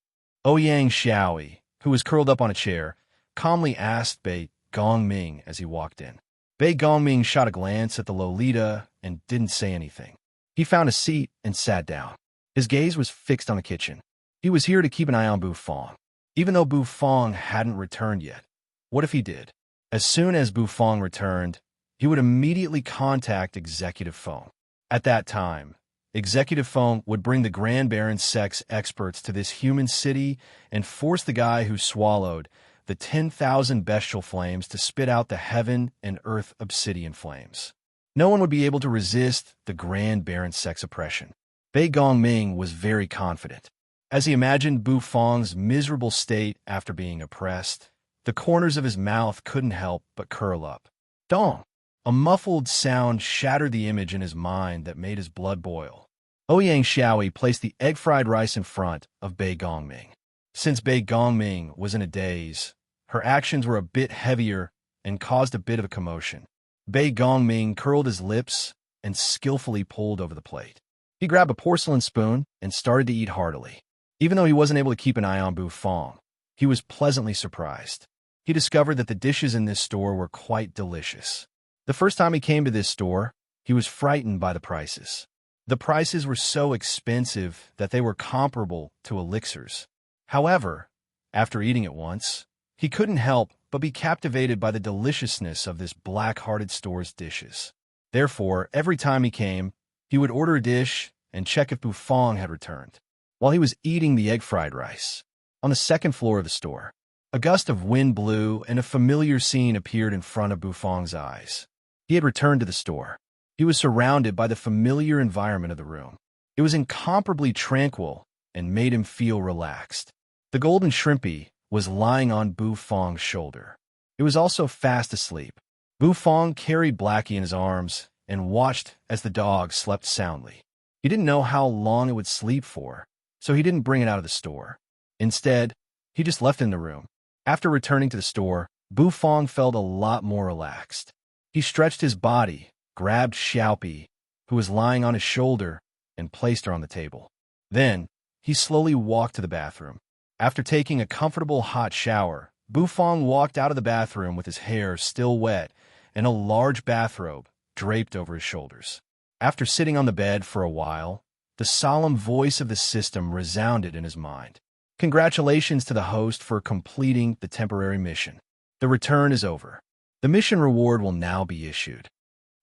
Speaker 1: Ouyang Xiaoi, who was curled up on a chair, calmly asked Bei Gongming as he walked in. Bei Gongming shot a glance at the Lolita and didn't say anything. He found a seat and sat down. His gaze was fixed on the kitchen. He was here to keep an eye on Bufang. Even though Bufang hadn't returned yet, what if he did? As soon as Bufang returned, he would immediately contact Executive Feng. At that time, Executive Feng would bring the Grand Baron sex experts to this human city and force the guy who swallowed the 10,000 bestial flames to spit out the heaven and earth obsidian flames. No one would be able to resist the Grand Baron's sex oppression. Bei Gongming was very confident. As he imagined Bufang's miserable state after being oppressed, the corners of his mouth couldn't help but curl up. Dong! A muffled sound shattered the image in his mind that made his blood boil. Ouyang Xiaoi placed the egg-fried rice in front of Bei Gongming. Since Bei Gongming was in a daze, her actions were a bit heavier and caused a bit of a commotion. Bei Gongming curled his lips and skillfully pulled over the plate. He grabbed a porcelain spoon and started to eat heartily. Even though he wasn't able to keep an eye on Bufang, he was pleasantly surprised. He discovered that the dishes in this store were quite delicious. The first time he came to this store, he was frightened by the prices. The prices were so expensive that they were comparable to elixirs. However, after eating it once, he couldn't help but be captivated by the deliciousness of this black-hearted store's dishes. Therefore, every time he came, he would order a dish and check if Bufang had returned. While he was eating the egg-fried rice, on the second floor of the store, a gust of wind blew and a familiar scene appeared in front of Bufang's eyes. He had returned to the store. He was surrounded by the familiar environment of the room. It was incomparably tranquil and made him feel relaxed. The golden shrimpy was lying on Bufang's shoulder. It was also fast asleep. Bufang carried Blackie in his arms and watched as the dog slept soundly. He didn't know how long it would sleep for, so he didn't bring it out of the store. Instead, he just left it in the room. After returning to the store, Bufang felt a lot more relaxed. He stretched his body, grabbed Xiaopi, who was lying on his shoulder, and placed her on the table. Then, he slowly walked to the bathroom. After taking a comfortable hot shower, Bufang walked out of the bathroom with his hair still wet and a large bathrobe draped over his shoulders. After sitting on the bed for a while, the solemn voice of the system resounded in his mind. Congratulations to the host for completing the temporary mission. The return is over. The mission reward will now be issued.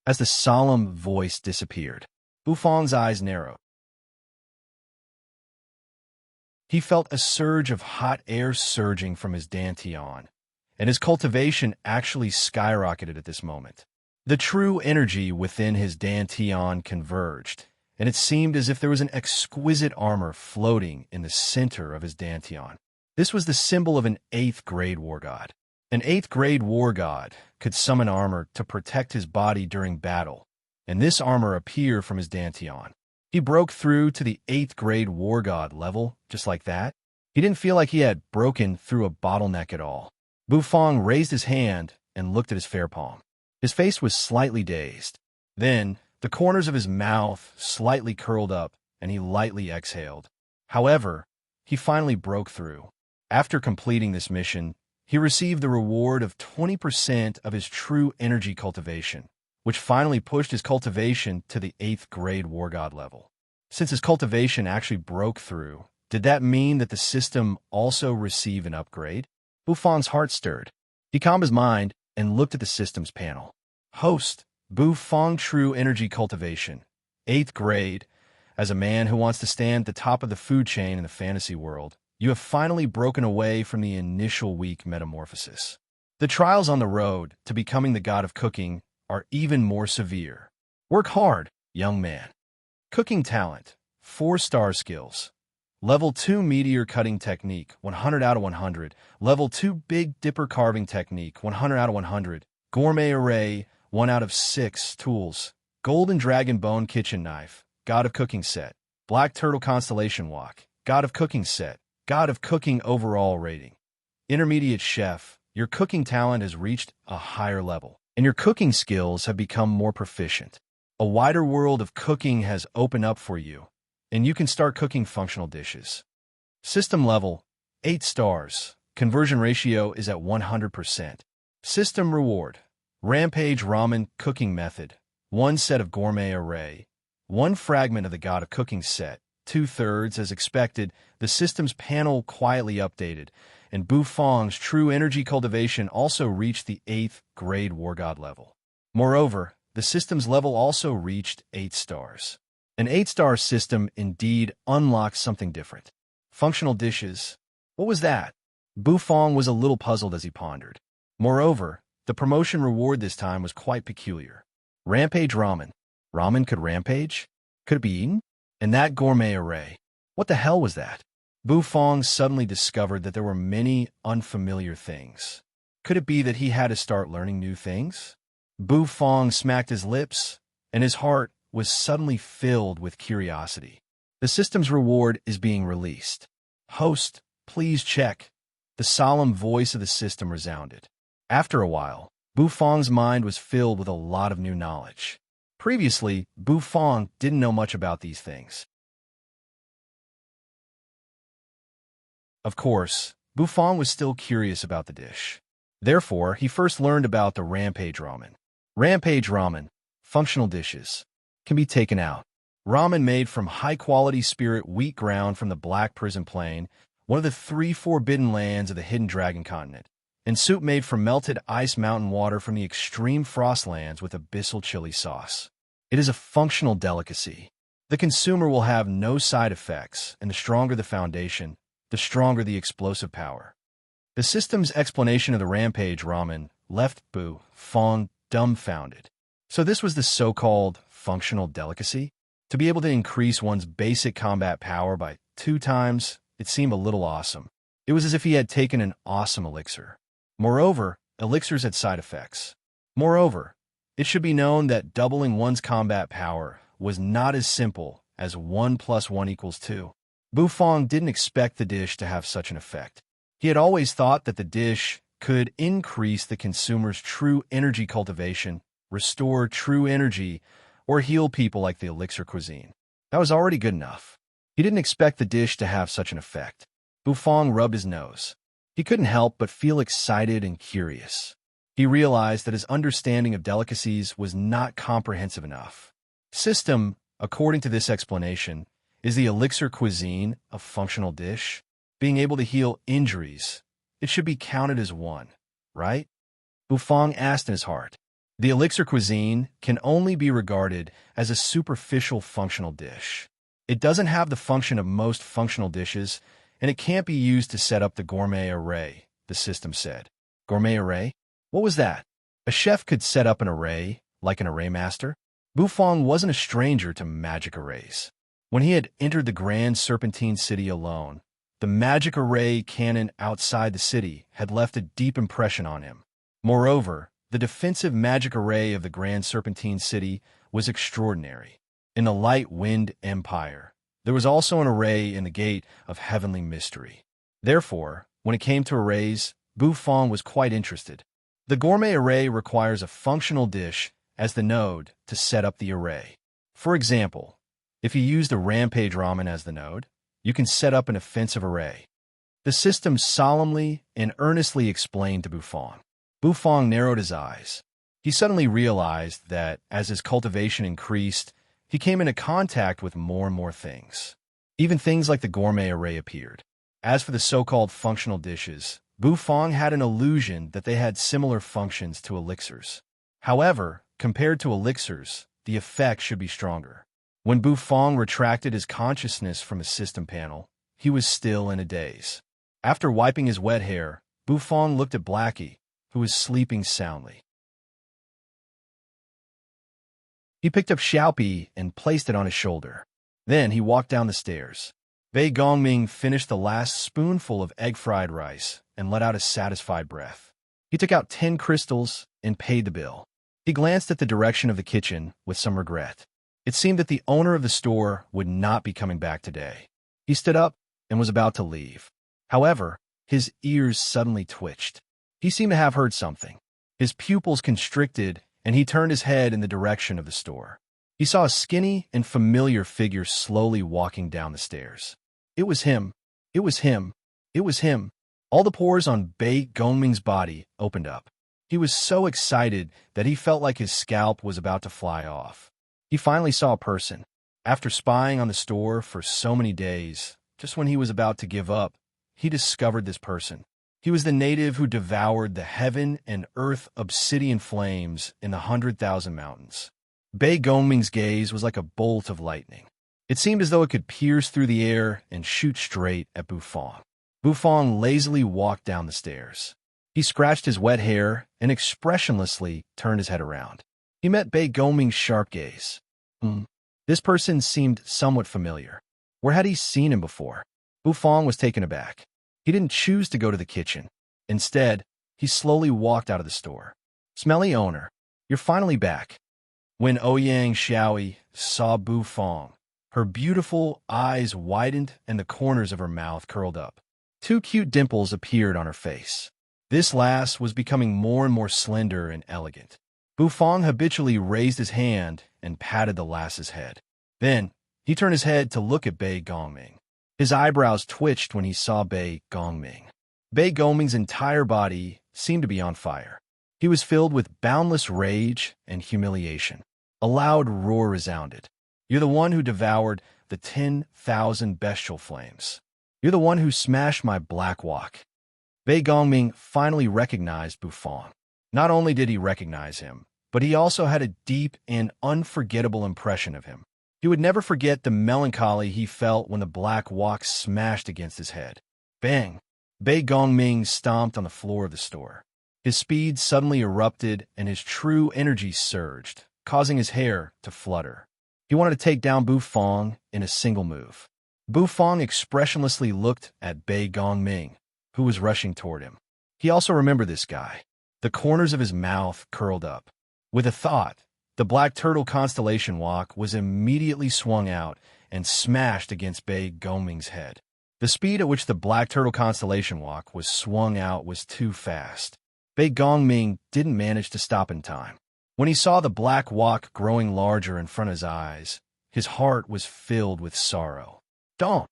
Speaker 1: As the solemn voice disappeared, Bufang's eyes narrowed. He felt a surge of hot air surging from his dantian, and his cultivation actually skyrocketed at this moment. The true energy within his dantian converged, and it seemed as if there was an exquisite armor floating in the center of his dantian. This was the symbol of an 8th grade war god. An 8th grade war god could summon armor to protect his body during battle, and this armor appeared from his dantian. He broke through to the 8th grade war god level just like that. He didn't feel like he had broken through a bottleneck at all. Bufang raised his hand and looked at his fair palm. His face was slightly dazed. Then, the corners of his mouth slightly curled up and he lightly exhaled. However, he finally broke through. After completing this mission, he received the reward of 20% of his true energy cultivation, which finally pushed his cultivation to the 8th grade war god level. Since his cultivation actually broke through, did that mean that the system also received an upgrade? Bufang's heart stirred. He calmed his mind and looked at the system's panel. Host, Bufang True Energy Cultivation, 8th grade. As a man who wants to stand at the top of the food chain in the fantasy world, you have finally broken away from the initial weak metamorphosis. The trials on the road to becoming the god of cooking are even more severe. Work hard, young man. Cooking talent, 4-star skills. Level 2 meteor cutting technique, 100 out of 100. Level 2 big dipper carving technique, 100 out of 100. Gourmet array, 1 out of 6 tools. Golden dragon bone kitchen knife, god of cooking set. Black turtle constellation walk, god of cooking set. God of cooking overall rating. Intermediate chef, your cooking talent has reached a higher level, and your cooking skills have become more proficient. A wider world of cooking has opened up for you, and you can start cooking functional dishes. System level, 8 stars. Conversion ratio is at 100%. System reward, Rampage Ramen Cooking Method, 1 set of gourmet array, 1 fragment of the God of Cooking set, 2/3 as expected. The system's panel quietly updated, and Bufong's true energy cultivation also reached the 8th grade War God level. Moreover, the system's level also reached 8 stars. An 8-star system indeed unlocks something different. Functional dishes. What was that? Bufong was a little puzzled as he pondered. Moreover, the promotion reward this time was quite peculiar. Rampage Ramen. Ramen could rampage? Could it be eaten? And that gourmet array. What the hell was that? Bufong suddenly discovered that there were many unfamiliar things. Could it be that he had to start learning new things? Bufong smacked his lips, and his heart was suddenly filled with curiosity. The system's reward is being released. Host, please check. The solemn voice of the system resounded. After a while, Bufong's mind was filled with a lot of new knowledge. Previously, Bufong didn't know much about these things. Of course, Bufong was still curious about the dish. Therefore, he first learned about the Rampage Ramen. Rampage Ramen, functional dishes, can be taken out. Ramen made from high-quality spirit wheat ground from the Black Prison Plain, one of the 3 forbidden lands of the Hidden Dragon Continent, and soup made from melted ice mountain water from the extreme frost lands with abyssal chili sauce. It is a functional delicacy. The consumer will have no side effects, and the stronger the foundation, the stronger the explosive power. The system's explanation of the Rampage Ramen left Bufong dumbfounded. So this was the so-called functional delicacy? To be able to increase one's basic combat power by 2 times, it seemed a little awesome. It was as if he had taken an awesome elixir. Moreover, elixirs had side effects. Moreover, it should be known that doubling one's combat power was not as simple as 1 + 1 = 2. Bufong didn't expect the dish to have such an effect. He had always thought that the dish could increase the consumer's true energy cultivation, restore true energy, or heal people like the elixir cuisine. That was already good enough. He didn't expect the dish to have such an effect. Bufong rubbed his nose. He couldn't help but feel excited and curious. He realized that his understanding of delicacies was not comprehensive enough. System, according to this explanation, is the elixir cuisine a functional dish? Being able to heal injuries, it should be counted as 1, right? Bufong asked in his heart. The elixir cuisine can only be regarded as a superficial functional dish. It doesn't have the function of most functional dishes, and it can't be used to set up the gourmet array, the system said. Gourmet array? What was that? A chef could set up an array, like an array master? Bufong wasn't a stranger to magic arrays. When he had entered the Grand Serpentine City alone, the magic array cannon outside the city had left a deep impression on him. Moreover, the defensive magic array of the Grand Serpentine City was extraordinary. In the Light Wind Empire, there was also an array in the Gate of Heavenly Mystery. Therefore, when it came to arrays, Bufong was quite interested. The gourmet array requires a functional dish as the node to set up the array. For example, if you use the Rampage Ramen as the node, you can set up an offensive array. The system solemnly and earnestly explained to Bufong. Bufong narrowed his eyes. He suddenly realized that as his cultivation increased, he came into contact with more and more things. Even things like the gourmet array appeared. As for the so-called functional dishes, Bufong had an illusion that they had similar functions to elixirs. However, compared to elixirs, the effect should be stronger. When Bufong retracted his consciousness from his system panel, he was still in a daze. After wiping his wet hair, Bufong looked at Blackie, who was sleeping soundly. He picked up Xiaopi and placed it on his shoulder. Then he walked down the stairs. Wei Gongming finished the last spoonful of egg-fried rice and let out a satisfied breath. He took out 10 crystals and paid the bill. He glanced at the direction of the kitchen with some regret. It seemed that the owner of the store would not be coming back today. He stood up and was about to leave. However, his ears suddenly twitched. He seemed to have heard something. His pupils constricted, and he turned his head in the direction of the store. He saw a skinny and familiar figure slowly walking down the stairs. It was him. It was him. It was him. All the pores on Bei Gongming's body opened up. He was so excited that he felt like his scalp was about to fly off. He finally saw a person. After spying on the store for so many days, just when he was about to give up, he discovered this person. He was the native who devoured the heaven and earth obsidian flames in the 100,000 mountains. Bei Gongming's gaze was like a bolt of lightning. It seemed as though it could pierce through the air and shoot straight at Bufang. Bufang lazily walked down the stairs. He scratched his wet hair and expressionlessly turned his head around. He met Bei Gongming's sharp gaze. This person seemed somewhat familiar. Where had he seen him before? Bufang was taken aback. He didn't choose to go to the kitchen. Instead, he slowly walked out of the store. Smelly owner, you're finally back. When Ouyang Xiaoi saw Bufang, her beautiful eyes widened and the corners of her mouth curled up. Two cute dimples appeared on her face. This lass was becoming more and more slender and elegant. Bufang habitually raised his hand and patted the lass's head. Then, he turned his head to look at Bei Gongming. His eyebrows twitched when he saw Bei Gongming. Bei Gongming's entire body seemed to be on fire. He was filled with boundless rage and humiliation. A loud roar resounded. You're the one who devoured the 10,000 bestial flames. You're the one who smashed my black walk. Bei Gongming finally recognized Bufang. Not only did he recognize him, but he also had a deep and unforgettable impression of him. He would never forget the melancholy he felt when the black walk smashed against his head. Bang! Bei Gongming stomped on the floor of the store. His speed suddenly erupted and his true energy surged, causing his hair to flutter. He wanted to take down Bufang in a single move. Bufang expressionlessly looked at Bei Gongming, who was rushing toward him. He also remembered this guy. The corners of his mouth curled up. With a thought, the black turtle constellation walk was immediately swung out and smashed against Bei Gongming's head. The speed at which the black turtle constellation walk was swung out was too fast. Bei Gongming didn't manage to stop in time. When he saw the black walk growing larger in front of his eyes, his heart was filled with sorrow. Don't!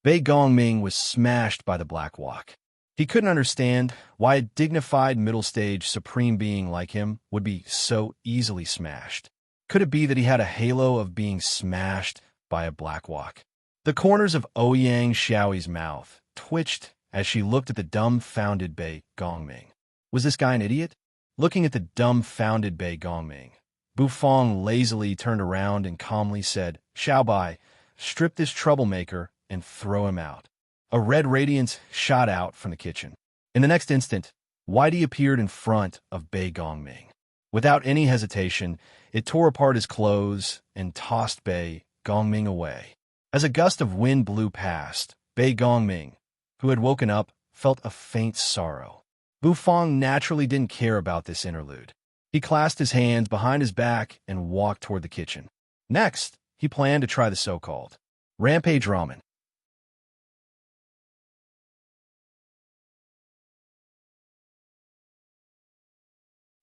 Speaker 1: Bei Gongming was smashed by the black walk. He couldn't understand why a dignified middle-stage supreme being like him would be so easily smashed. Could it be that he had a halo of being smashed by a black walk? The corners of Ouyang Xiaoi's mouth twitched as she looked at the dumbfounded Bei Gongming. Was this guy an idiot? Looking at the dumbfounded Bei Gongming, Bufang lazily turned around and calmly said, Xiaobai, strip this troublemaker and throw him out. A red radiance shot out from the kitchen. In the next instant, Whitey appeared in front of Bei Gongming. Without any hesitation, it tore apart his clothes and tossed Bei Gongming away. As a gust of wind blew past, Bei Gongming, who had woken up, felt a faint sorrow. Bufang naturally didn't care about this interlude. He clasped his hands behind his back and walked toward the kitchen. Next, he planned to try the so-called Rampage Ramen.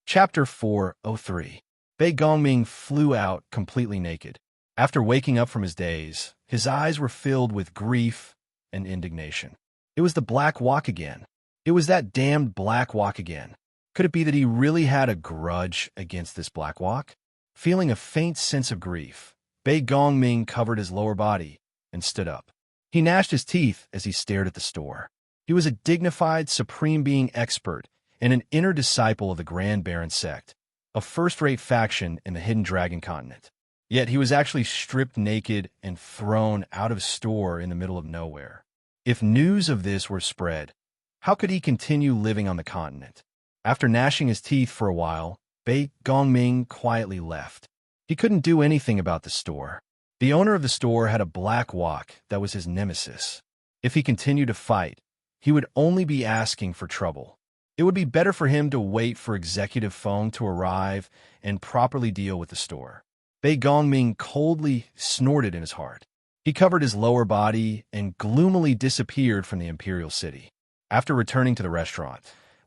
Speaker 1: Chapter 403. Bei Gongming flew out completely naked. After waking up from his daze, his eyes were filled with grief and indignation. It was the black walk again. It was that damned black walk again. Could it be that he really had a grudge against this black walk? Feeling a faint sense of grief, Bei Gongming covered his lower body and stood up. He gnashed his teeth as he stared at the store. He was a dignified, supreme being expert and an inner disciple of the Grand Baron sect, a first-rate faction in the Hidden Dragon continent. Yet he was actually stripped naked and thrown out of store in the middle of nowhere. If news of this were spread, how could he continue living on the continent? After gnashing his teeth for a while, Bei Gongming quietly left. He couldn't do anything about the store. The owner of the store had a black walk that was his nemesis. If he continued to fight, he would only be asking for trouble. It would be better for him to wait for Executive Feng to arrive and properly deal with the store. Bei Gongming coldly snorted in his heart. He covered his lower body and gloomily disappeared from the Imperial City. After returning to the restaurant,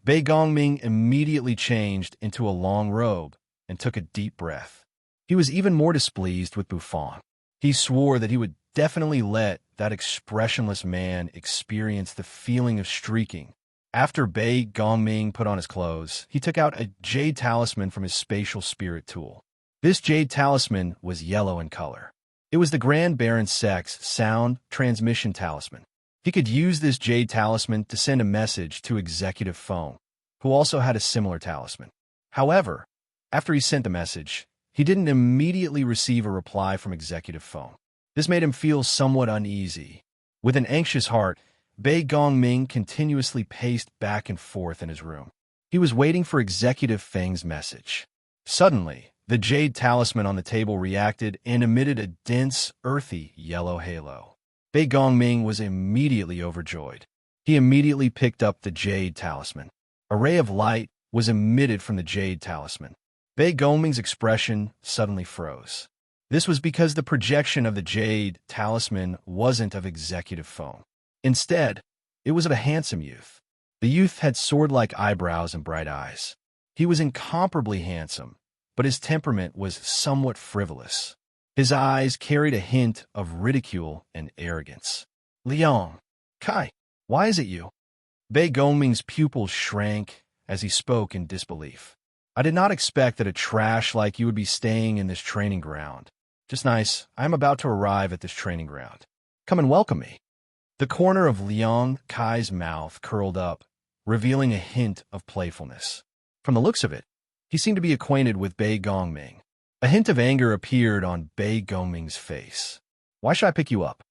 Speaker 1: Bei Gongming immediately changed into a long robe and took a deep breath. He was even more displeased with Buffon. He swore that he would definitely let that expressionless man experience the feeling of streaking. After Bei Gongming put on his clothes, he took out a jade talisman from his spatial spirit tool. This jade talisman was yellow in color. It was the Grand Baron Sek's sound transmission talisman. He could use this jade talisman to send a message to Executive Phone, who also had a similar talisman. However, after he sent the message, he didn't immediately receive a reply from Executive Phone. This made him feel somewhat uneasy. With an anxious heart, Bei Gongming continuously paced back and forth in his room. He was waiting for Executive Feng's message. Suddenly, the jade talisman on the table reacted and emitted a dense, earthy yellow halo. Bei Gongming was immediately overjoyed. He immediately picked up the jade talisman. A ray of light was emitted from the jade talisman. Bei Gongming's expression suddenly froze. This was because the projection of the jade talisman wasn't of Executive Phone. Instead, it was of a handsome youth. The youth had sword-like eyebrows and bright eyes. He was incomparably handsome, but his temperament was somewhat frivolous. His eyes carried a hint of ridicule and arrogance. "Liang, Kai, why is it you?" Bei Gongming's pupils shrank as he spoke in disbelief. "I did not expect that a trash like you would be staying in this training ground. Just nice, I am about to arrive at this training ground. Come and welcome me." The corner of Liang Kai's mouth curled up, revealing a hint of playfulness. From the looks of it, he seemed to be acquainted with Bei Gongming. A hint of anger appeared on Bei Gongming's face. "Why should I pick you up?"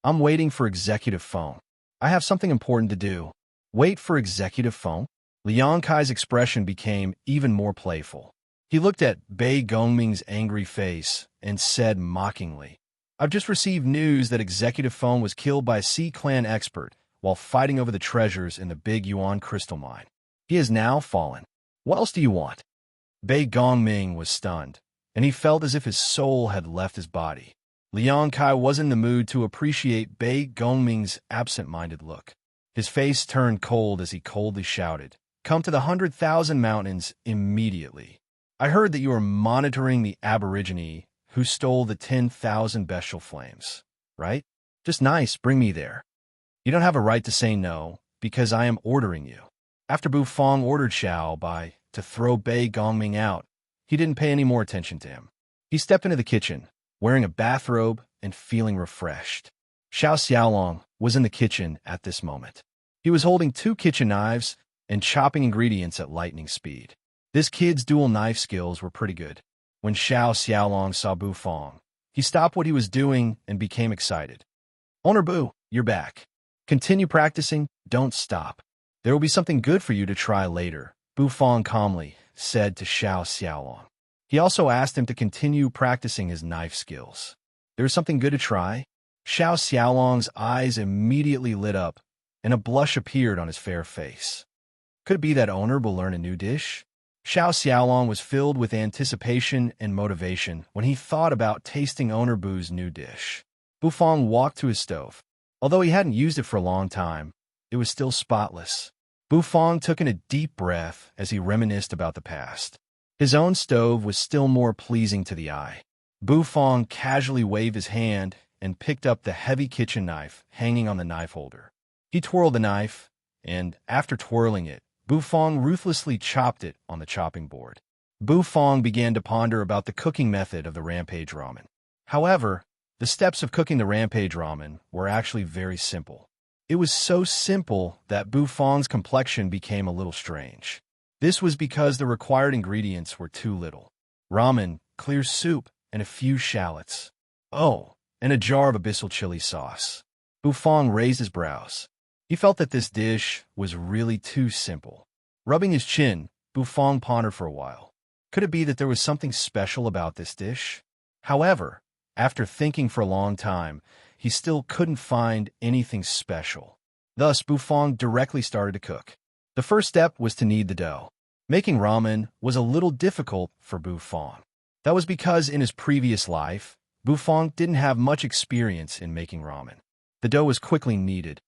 Speaker 1: "I'm waiting for Executive Phone. I have something important to do." "Wait for Executive Phone?" Liang Kai's expression became even more playful. He looked at Bei Gongming's angry face and said mockingly, "I've just received news that Executive Phone was killed by a Sea Clan expert while fighting over the treasures in the Big Yuan crystal mine. He has now fallen. What else do you want?" Bei Gongming was stunned, and he felt as if his soul had left his body. Liang Kai was in the mood to appreciate Bei Gongming's absent-minded look. His face turned cold as he coldly shouted, "Come to the 100,000 Mountains immediately. I heard that you are monitoring the aborigine who stole the 10,000 bestial flames, right? Just nice, bring me there. You don't have a right to say no, because I am ordering you." After Bufang ordered Xiao Bai to throw Bei Gongming out, he didn't pay any more attention to him. He stepped into the kitchen, wearing a bathrobe and feeling refreshed. Xiao Xiaolong was in the kitchen at this moment. He was holding 2 kitchen knives and chopping ingredients at lightning speed. This kid's dual knife skills were pretty good. When Xiao Xiaolong saw Bufang, he stopped what he was doing and became excited. "Owner Bu, you're back. Continue practicing, don't stop. There will be something good for you to try later," Bufang calmly said to Xiao Xiaolong. He also asked him to continue practicing his knife skills. "There is something good to try?" Xiao Xiaolong's eyes immediately lit up, and a blush appeared on his fair face. Could it be that owner will learn a new dish? Xiao Xiaolong was filled with anticipation and motivation when he thought about tasting Owner Bu's new dish. Bufang walked to his stove. Although he hadn't used it for a long time, it was still spotless. Bufang took in a deep breath as he reminisced about the past. His own stove was still more pleasing to the eye. Bufang casually waved his hand and picked up the heavy kitchen knife hanging on the knife holder. He twirled the knife, and after twirling it, Bufang ruthlessly chopped it on the chopping board. Bufang began to ponder about the cooking method of the Rampage ramen. However, the steps of cooking the Rampage ramen were actually very simple. It was so simple that Bufang's complexion became a little strange. This was because the required ingredients were too little. Ramen, clear soup, and a few shallots. Oh, and a jar of abyssal chili sauce. Bufang raised his brows. He felt that this dish was really too simple. Rubbing his chin, Bufang pondered for a while. Could it be that there was something special about this dish? However, after thinking for a long time, he still couldn't find anything special. Thus, Bufang directly started to cook. The first step was to knead the dough. Making ramen was a little difficult for Bufang. That was because in his previous life, Bufang didn't have much experience in making ramen. The dough was quickly kneaded.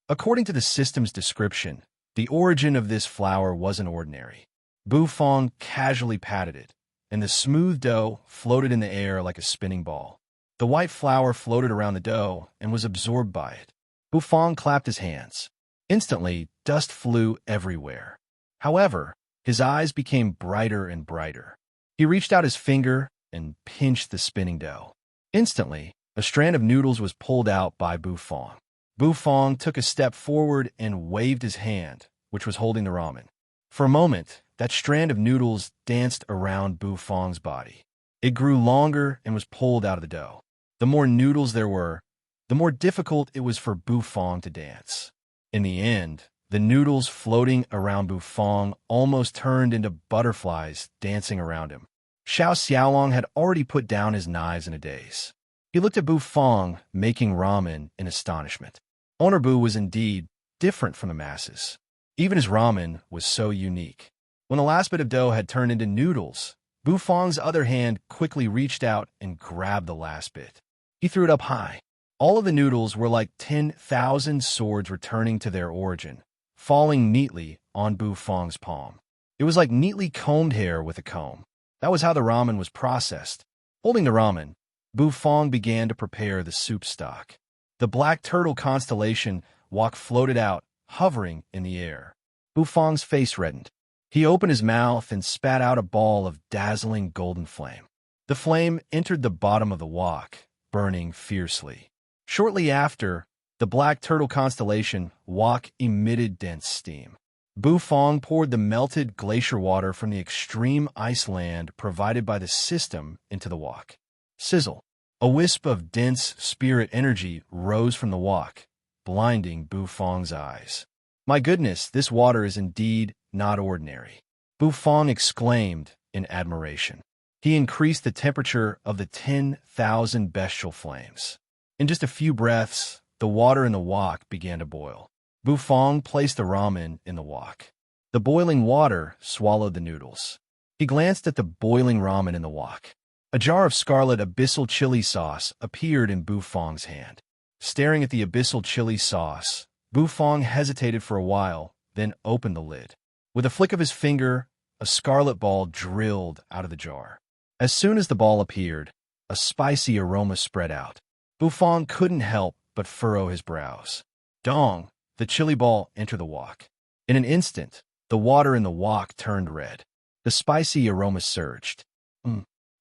Speaker 1: According to the system's description, the origin of this flour wasn't ordinary. Bufong casually patted it, and the smooth dough floated in the air like a spinning ball. The white flour floated around the dough and was absorbed by it. Bufong clapped his hands. Instantly, dust flew everywhere. However, his eyes became brighter and brighter. He reached out his finger and pinched the spinning dough. Instantly, a strand of noodles was pulled out by Bufong. Bufong took a step forward and waved his hand, which was holding the ramen. For a moment, that strand of noodles danced around Bufong's body. It grew longer and was pulled out of the dough. The more noodles there were, the more difficult it was for Bufong to dance. In the end, the noodles floating around Bufong almost turned into butterflies dancing around him. Xiao Xiaolong had already put down his knives in a daze. He looked at Bufong making ramen in astonishment. Owner Bu was indeed different from the masses. Even his ramen was so unique. When the last bit of dough had turned into noodles, Bufong's other hand quickly reached out and grabbed the last bit. He threw it up high. All of the noodles were like 10,000 swords returning to their origin, falling neatly on Bufong's palm. It was like neatly combed hair with a comb. That was how the ramen was processed. Holding the ramen, Bufong began to prepare the soup stock. The black turtle constellation wok floated out, hovering in the air. Bufong's face reddened. He opened his mouth and spat out a ball of dazzling golden flame. The flame entered the bottom of the wok, burning fiercely. Shortly after, the black turtle constellation wok emitted dense steam. Bufong poured the melted glacier water from the extreme ice land provided by the system into the wok. Sizzle. A wisp of dense spirit energy rose from the wok, blinding Bufong's eyes. My goodness, this water is indeed not ordinary. Bufong exclaimed in admiration. He increased the temperature of the 10,000 bestial flames. In just a few breaths, the water in the wok began to boil. Bufong placed the ramen in the wok. The boiling water swallowed the noodles. He glanced at the boiling ramen in the wok. A jar of scarlet abyssal chili sauce appeared in Bufong's hand. Staring at the abyssal chili sauce, Bufong hesitated for a while, then opened the lid. With a flick of his finger, a scarlet ball drilled out of the jar. As soon as the ball appeared, a spicy aroma spread out. Bufong couldn't help but furrow his brows. Dong! The chili ball entered the wok. In an instant, the water in the wok turned red. The spicy aroma surged.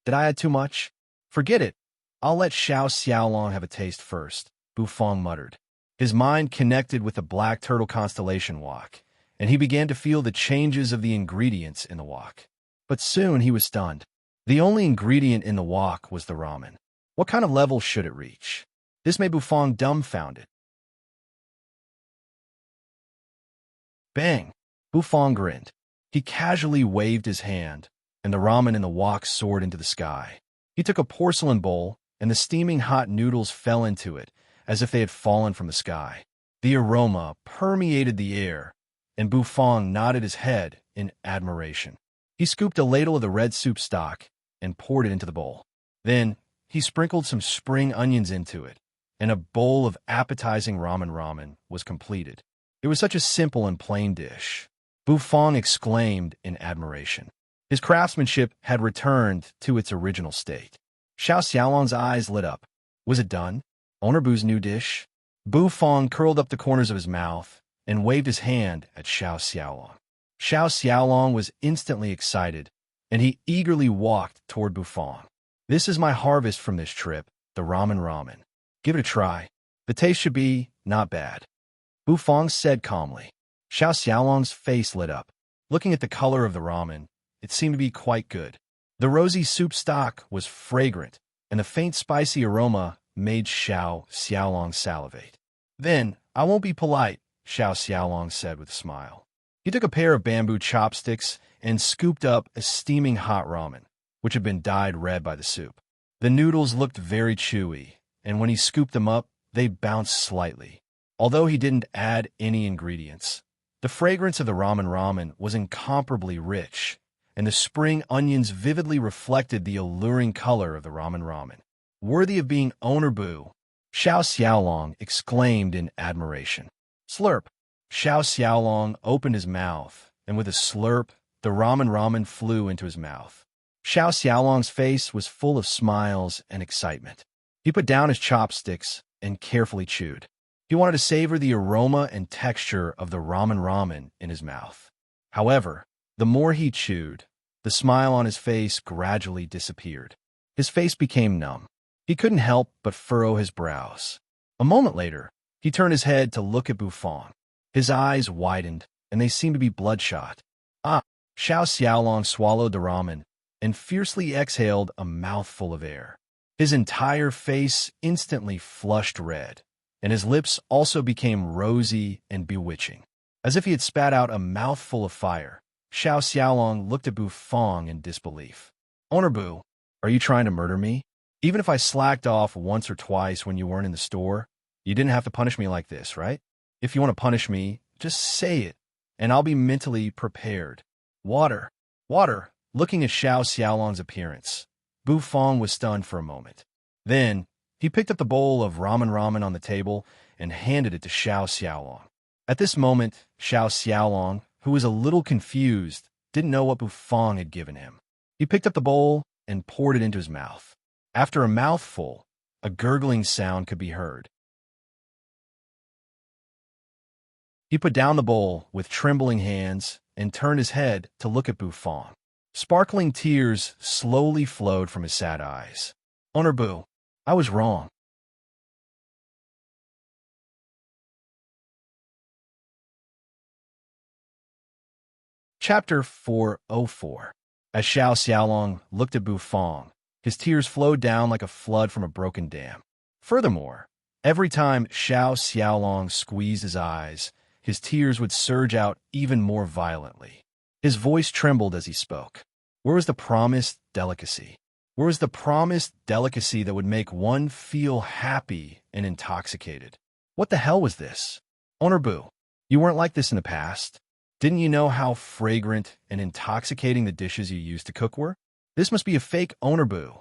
Speaker 1: Did I add too much? Forget it. I'll let Xiao Xiaolong have a taste first, Bufong muttered. His mind connected with the black turtle constellation wok, and he began to feel the changes of the ingredients in the wok. But soon he was stunned. The only ingredient in the wok was the ramen. What kind of level should it reach? This made Bufong dumbfounded. Bang! Bufong grinned. He casually waved his hand, and the ramen in the wok soared into the sky. He took a porcelain bowl, and the steaming hot noodles fell into it, as if they had fallen from the sky. The aroma permeated the air, and Bufong nodded his head in admiration. He scooped a ladle of the red soup stock and poured it into the bowl. Then, he sprinkled some spring onions into it, and a bowl of appetizing ramen was completed. It was such a simple and plain dish. Bufong exclaimed in admiration. His craftsmanship had returned to its original state. Xiao Xiaolong's eyes lit up. Was it done? Owner Bu's new dish? Bufong curled up the corners of his mouth and waved his hand at Xiao Xiaolong. Xiao Xiaolong was instantly excited, and he eagerly walked toward Bufong. This is my harvest from this trip, the ramen. Give it a try. The taste should be not bad. Bufong said calmly. Xiao Xiaolong's face lit up. Looking at the color of the ramen, it seemed to be quite good. The rosy soup stock was fragrant, and the faint spicy aroma made Xiao Xiaolong salivate. Then, I won't be polite, Xiao Xiaolong said with a smile. He took a pair of bamboo chopsticks and scooped up a steaming hot ramen, which had been dyed red by the soup. The noodles looked very chewy, and when he scooped them up, they bounced slightly. Although he didn't add any ingredients, the fragrance of the ramen was incomparably rich, and the spring onions vividly reflected the alluring color of the ramen. Worthy of being owner Bu, Xiao Xiaolong exclaimed in admiration. Slurp. Xiao Xiaolong opened his mouth, and with a slurp, the ramen flew into his mouth. Xiao Xiaolong's face was full of smiles and excitement. He put down his chopsticks and carefully chewed. He wanted to savor the aroma and texture of the ramen in his mouth. However, the more he chewed, the smile on his face gradually disappeared. His face became numb. He couldn't help but furrow his brows. A moment later, he turned his head to look at Bufang. His eyes widened, and they seemed to be bloodshot. Ah! Xiao Xiaolong swallowed the ramen and fiercely exhaled a mouthful of air. His entire face instantly flushed red, and his lips also became rosy and bewitching. As if he had spat out a mouthful of fire, Xiao Xiaolong looked at Bufang in disbelief. Owner Bu, are you trying to murder me? Even if I slacked off once or twice when you weren't in the store, you didn't have to punish me like this, right? If you want to punish me, just say it, and I'll be mentally prepared. Water. Water. Looking at Xiao Xiaolong's appearance, Bufang was stunned for a moment. Then, he picked up the bowl of ramen on the table and handed it to Xiao Xiaolong. At this moment, Xiao Xiaolong, who was a little confused, didn't know what Bufang had given him. He picked up the bowl and poured it into his mouth. After a mouthful, a gurgling sound could be heard. He put down the bowl with trembling hands and turned his head to look at Bufang. Sparkling tears slowly flowed from his sad eyes. Owner Bu, I was wrong. Chapter 404. As Xiao Xiaolong looked at Bufang, his tears flowed down like a flood from a broken dam. Furthermore, every time Xiao Xiaolong squeezed his eyes, his tears would surge out even more violently. His voice trembled as he spoke. Where was the promised delicacy? Where was the promised delicacy that would make one feel happy and intoxicated? What the hell was this? Owner Bu, you weren't like this in the past. Didn't you know how fragrant and intoxicating the dishes you used to cook were? This must be a fake Owner Bu.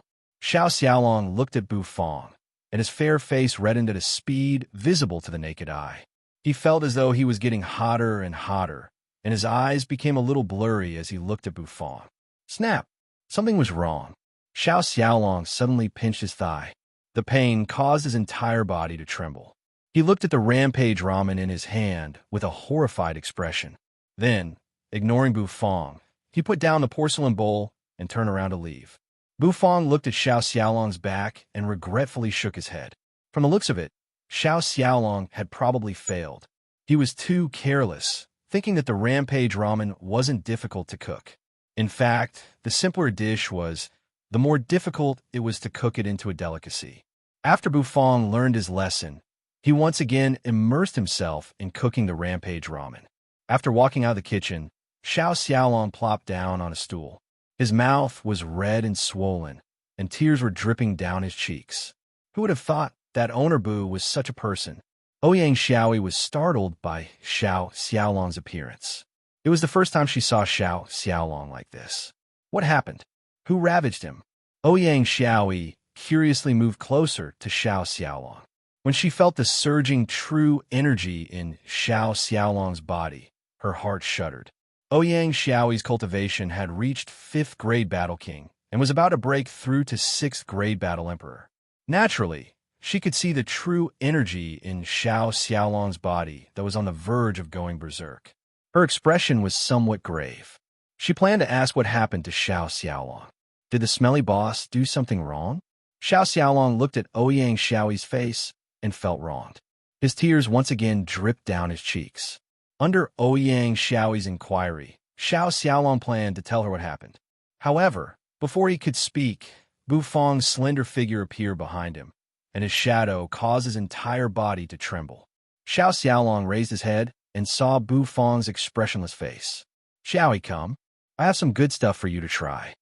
Speaker 1: Xiao Xiaolong looked at Bufang, and his fair face reddened at a speed visible to the naked eye. He felt as though he was getting hotter and hotter, and his eyes became a little blurry as he looked at Bufang. Snap! Something was wrong. Xiao Xiaolong suddenly pinched his thigh. The pain caused his entire body to tremble. He looked at the rampage ramen in his hand with a horrified expression. Then, ignoring Bufang, he put down the porcelain bowl and turned around to leave. Bufang looked at Xiao Xiaolong's back and regretfully shook his head. From the looks of it, Xiao Xiaolong had probably failed. He was too careless, thinking that the rampage ramen wasn't difficult to cook. In fact, the simpler dish was, the more difficult it was to cook it into a delicacy. After Bufang learned his lesson, he once again immersed himself in cooking the rampage ramen. After walking out of the kitchen, Xiao Xiaolong plopped down on a stool. His mouth was red and swollen, and tears were dripping down his cheeks. Who would have thought that Owner Bu was such a person? Ouyang Xiaoi was startled by Xiao Xiaolong's appearance. It was the first time she saw Xiao Xiaolong like this. What happened? Who ravaged him? Ouyang Xiaoi curiously moved closer to Xiao Xiaolong. When she felt the surging true energy in Xiao Xiaolong's body, her heart shuddered. Ouyang Xiaoi's cultivation had reached 5th grade Battle King and was about to break through to 6th grade Battle Emperor. Naturally, she could see the true energy in Xiao Xiaolong's body that was on the verge of going berserk. Her expression was somewhat grave. She planned to ask what happened to Xiao Xiaolong. Did the smelly boss do something wrong? Xiao Xiaolong looked at Ouyang Xiaoi's face and felt wronged. His tears once again dripped down his cheeks. Under Ouyang Xiaoi's inquiry, Xiao Xiaolong planned to tell her what happened. However, before he could speak, Bufang's slender figure appeared behind him, and his shadow caused his entire body to tremble. Xiao Xiaolong raised his head and saw Bufang's expressionless face. Xiaoi, come. I have some good stuff for you to try.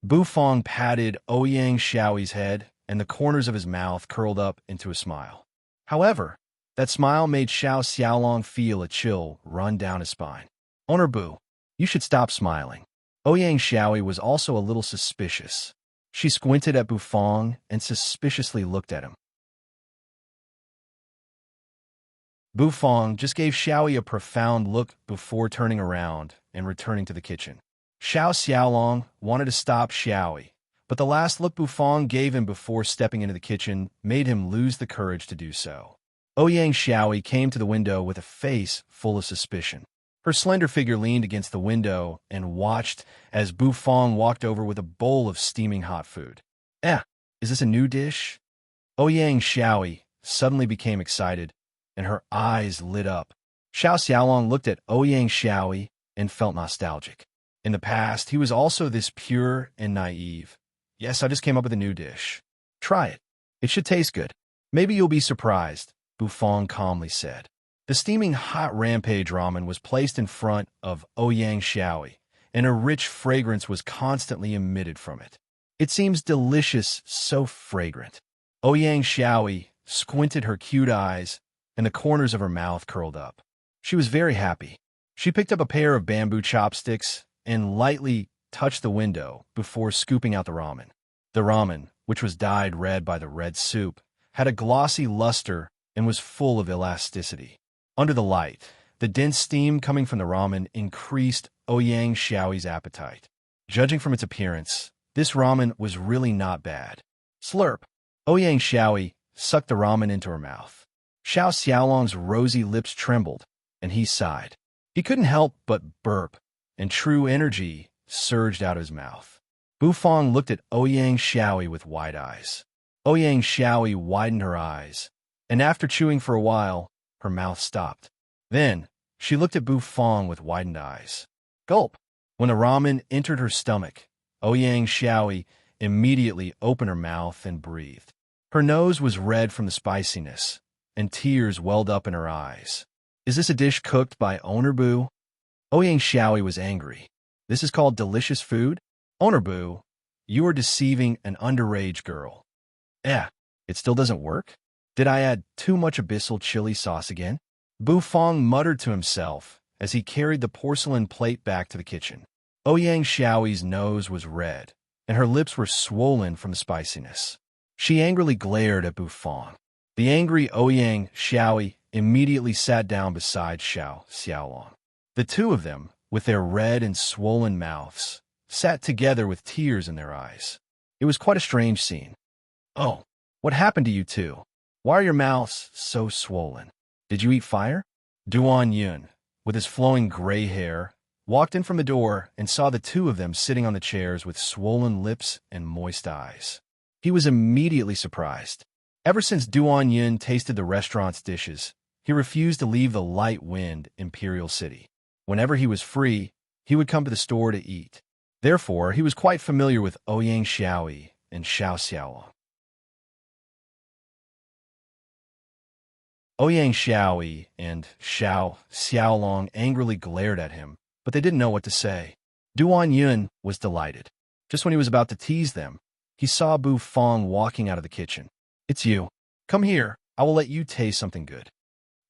Speaker 1: Bufang patted Ouyang Xiaoi's head, and the corners of his mouth curled up into a smile. However, that smile made Xiao Xiaolong feel a chill run down his spine. Owner Bu, you should stop smiling. Ouyang Xiaoi was also a little suspicious. She squinted at Bufang and suspiciously looked at him. Bufong just gave Xiaoyi a profound look before turning around and returning to the kitchen. Xiao Xiaolong wanted to stop Xiaoyi, but the last look Bufong gave him before stepping into the kitchen made him lose the courage to do so. Ouyang Xiaoyi came to the window with a face full of suspicion. Her slender figure leaned against the window and watched as Bufong walked over with a bowl of steaming hot food. Is this a new dish? Ouyang Xiaoyi suddenly became excited, and her eyes lit up. Xiao Xiaolong looked at Ouyang Xiaoyi and felt nostalgic. In the past, he was also this pure and naive. Yes, I just came up with a new dish. Try it. It should taste good. Maybe you'll be surprised, Bufong calmly said. The steaming hot rampage ramen was placed in front of Ouyang Xiaoyi, and a rich fragrance was constantly emitted from it. It seems delicious, so fragrant. Ouyang Xiaoyi squinted her cute eyes, and the corners of her mouth curled up. She was very happy. She picked up a pair of bamboo chopsticks and lightly touched the window before scooping out the ramen. The ramen, which was dyed red by the red soup, had a glossy luster and was full of elasticity. Under the light, the dense steam coming from the ramen increased Ouyang Xiaoyi's appetite. Judging from its appearance, this ramen was really not bad. Slurp! Ouyang Xiaoyi sucked the ramen into her mouth. Xiao Xiaolong's rosy lips trembled, and he sighed. He couldn't help but burp, and true energy surged out of his mouth. Bufong looked at Ouyang Xiaoyi with wide eyes. Ouyang Xiaoyi widened her eyes, and after chewing for a while, her mouth stopped. Then, she looked at Bufong with widened eyes. Gulp! When the ramen entered her stomach, Ouyang Xiaoyi immediately opened her mouth and breathed. Her nose was red from the spiciness, and tears welled up in her eyes. Is this a dish cooked by Owner Bu? Ouyang Xiaoyi was angry. This is called delicious food? Owner Bu, you are deceiving an underage girl. It still doesn't work? Did I add too much abyssal chili sauce again? Bufong muttered to himself as he carried the porcelain plate back to the kitchen. Ouyang Xiaoyi's nose was red, and her lips were swollen from the spiciness. She angrily glared at Bufong. The angry Ouyang Xiaoyi immediately sat down beside Xiao Xiaolong. The two of them, with their red and swollen mouths, sat together with tears in their eyes. It was quite a strange scene. Oh, what happened to you two? Why are your mouths so swollen? Did you eat fire? Duan Yun, with his flowing gray hair, walked in from the door and saw the two of them sitting on the chairs with swollen lips and moist eyes. He was immediately surprised. Ever since Duan Yun tasted the restaurant's dishes, he refused to leave the light wind Imperial City. Whenever he was free, he would come to the store to eat. Therefore, he was quite familiar with Ouyang Xiaoyi and Xiao Xiaolong. Ouyang Xiaoyi and Xiao Xiaolong angrily glared at him, but they didn't know what to say. Duan Yun was delighted. Just when he was about to tease them, he saw Bufong walking out of the kitchen. It's you. Come here. I will let you taste something good.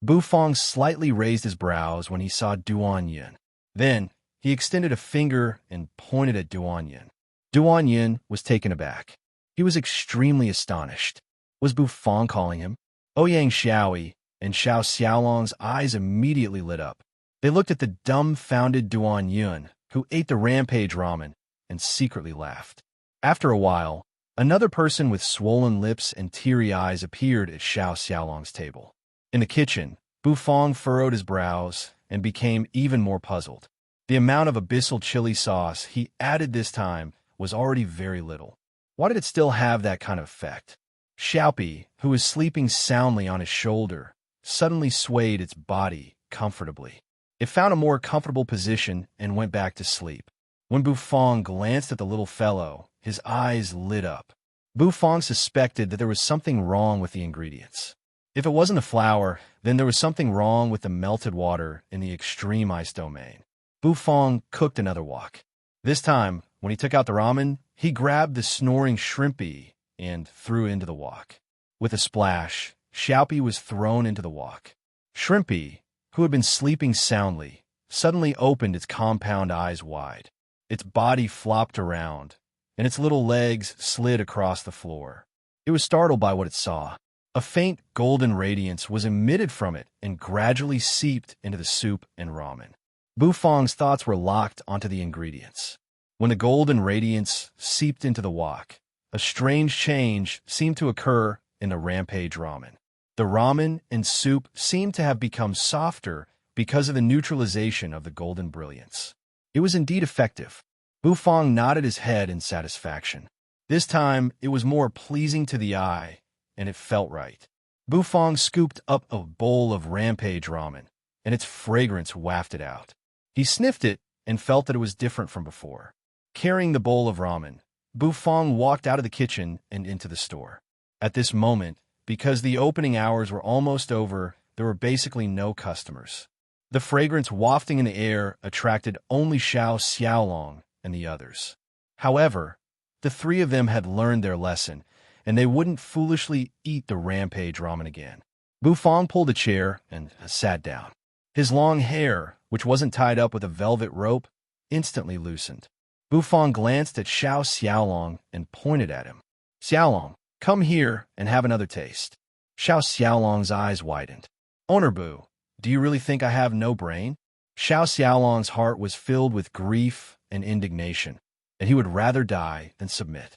Speaker 1: Bufong slightly raised his brows when he saw Duan Yun. Then, he extended a finger and pointed at Duan Yun. Duan Yun was taken aback. He was extremely astonished. Was Bufong calling him? Ouyang Xiaoyi and Xiao Xiaolong's eyes immediately lit up. They looked at the dumbfounded Duan Yun, who ate the rampage ramen, and secretly laughed. After a while, another person with swollen lips and teary eyes appeared at Xiao Xiaolong's table. In the kitchen, Bufong furrowed his brows and became even more puzzled. The amount of abyssal chili sauce he added this time was already very little. Why did it still have that kind of effect? Xiaopi, who was sleeping soundly on his shoulder, suddenly swayed its body comfortably. It found a more comfortable position and went back to sleep. When Bufong glanced at the little fellow, his eyes lit up. Bufong suspected that there was something wrong with the ingredients. If it wasn't the flour, then there was something wrong with the melted water in the extreme ice domain. Bufong cooked another wok. This time, when he took out the ramen, he grabbed the snoring shrimpy and threw into the wok. With a splash, Xiaopi was thrown into the wok. Shrimpy, who had been sleeping soundly, suddenly opened its compound eyes wide. Its body flopped around, and its little legs slid across the floor. It was startled by what it saw. A faint golden radiance was emitted from it and gradually seeped into the soup and ramen. Bufong's thoughts were locked onto the ingredients. When the golden radiance seeped into the wok, a strange change seemed to occur in the Rampage ramen. The ramen and soup seemed to have become softer because of the neutralization of the golden brilliance. It was indeed effective. Bufong nodded his head in satisfaction. This time, it was more pleasing to the eye, and it felt right. Bufong scooped up a bowl of Rampage ramen, and its fragrance wafted out. He sniffed it and felt that it was different from before. Carrying the bowl of ramen, Bufong walked out of the kitchen and into the store. At this moment, because the opening hours were almost over, there were basically no customers. The fragrance wafting in the air attracted only Xiao Xiaolong and the others. However, the three of them had learned their lesson, and they wouldn't foolishly eat the Rampage ramen again. Bufong pulled a chair and sat down. His long hair, which wasn't tied up with a velvet rope, instantly loosened. Bufong glanced at Xiao Xiaolong and pointed at him. "Xiaolong, come here and have another taste." Xiao Xiaolong's eyes widened. "Owner Bu, do you really think I have no brain?" Xiao Xiaolong's heart was filled with grief and indignation, and he would rather die than submit.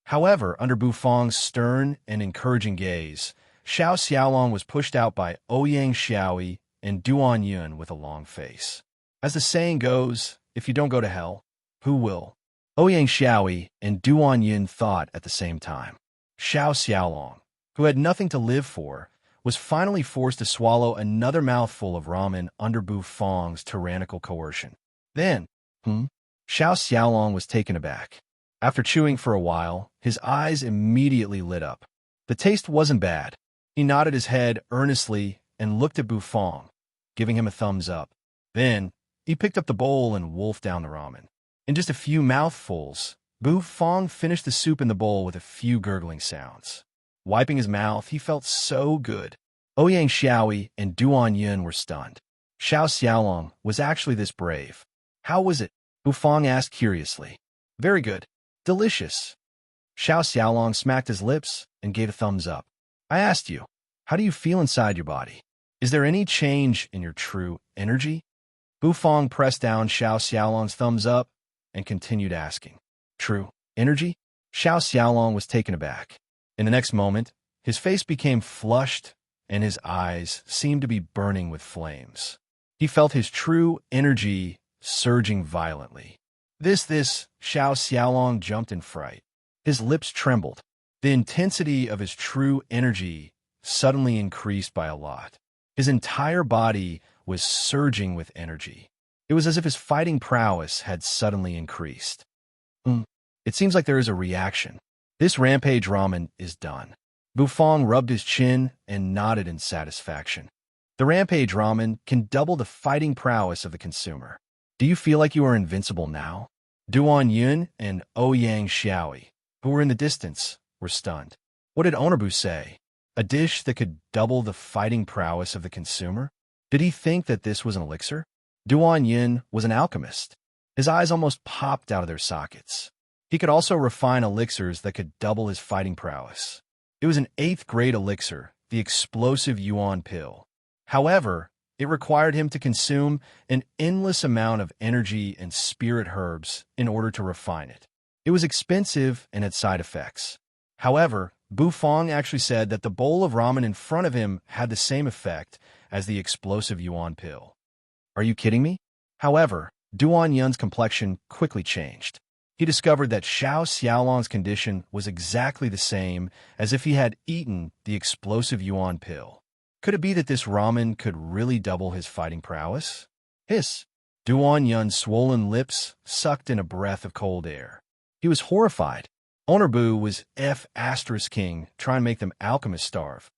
Speaker 1: However, under Bufong's stern and encouraging gaze, Xiao Xiaolong was pushed out by Ouyang Xiaoyi and Duan Yun with a long face. As the saying goes, if you don't go to hell, who will? Ouyang Xiaoyi and Duan Yun thought at the same time. Xiao Xiaolong, who had nothing to live for, was finally forced to swallow another mouthful of ramen under Bufong's tyrannical coercion. Then, Xiao Xiaolong was taken aback. After chewing for a while, his eyes immediately lit up. The taste wasn't bad. He nodded his head earnestly and looked at Bufong, giving him a thumbs up. Then, he picked up the bowl and wolfed down the ramen. In just a few mouthfuls, Bufong finished the soup in the bowl with a few gurgling sounds. Wiping his mouth, he felt so good. Ouyang Xiaoyi and Duan Yun were stunned. Xiao Xiaolong was actually this brave. "How was it?" Bufong asked curiously. "Very good. Delicious." Xiao Xiaolong smacked his lips and gave a thumbs up. "I asked you, how do you feel inside your body? Is there any change in your true energy?" Bufong pressed down Xiao Xiaolong's thumbs up and continued asking. "True energy?" Xiao Xiaolong was taken aback. In the next moment, his face became flushed and his eyes seemed to be burning with flames. He felt his true energy surging violently. This, Xiao Xiaolong jumped in fright. His lips trembled. The intensity of his true energy suddenly increased by a lot. His entire body was surging with energy. It was as if his fighting prowess had suddenly increased. It seems like there is a reaction. This Rampage ramen is done." Bufong rubbed his chin and nodded in satisfaction. The Rampage ramen can double the fighting prowess of the consumer. "Do you feel like you are invincible now?" Duan Yun and Ouyang Xiaoyi, who were in the distance, were stunned. What did Owner Bu say? A dish that could double the fighting prowess of the consumer? Did he think that this was an elixir? Duan Yun was an alchemist. His eyes almost popped out of their sockets. He could also refine elixirs that could double his fighting prowess. It was an 8th grade elixir, the explosive yuan pill. However, it required him to consume an endless amount of energy and spirit herbs in order to refine it. It was expensive and had side effects. However, Bufong actually said that the bowl of ramen in front of him had the same effect as the explosive yuan pill. Are you kidding me? However, Duan Yun's complexion quickly changed. He discovered that Xiao Xiaolong's condition was exactly the same as if he had eaten the explosive yuan pill. Could it be that this ramen could really double his fighting prowess? Hiss! Duan Yun's swollen lips sucked in a breath of cold air. He was horrified. Owner Bu was King, trying to make them alchemists starve.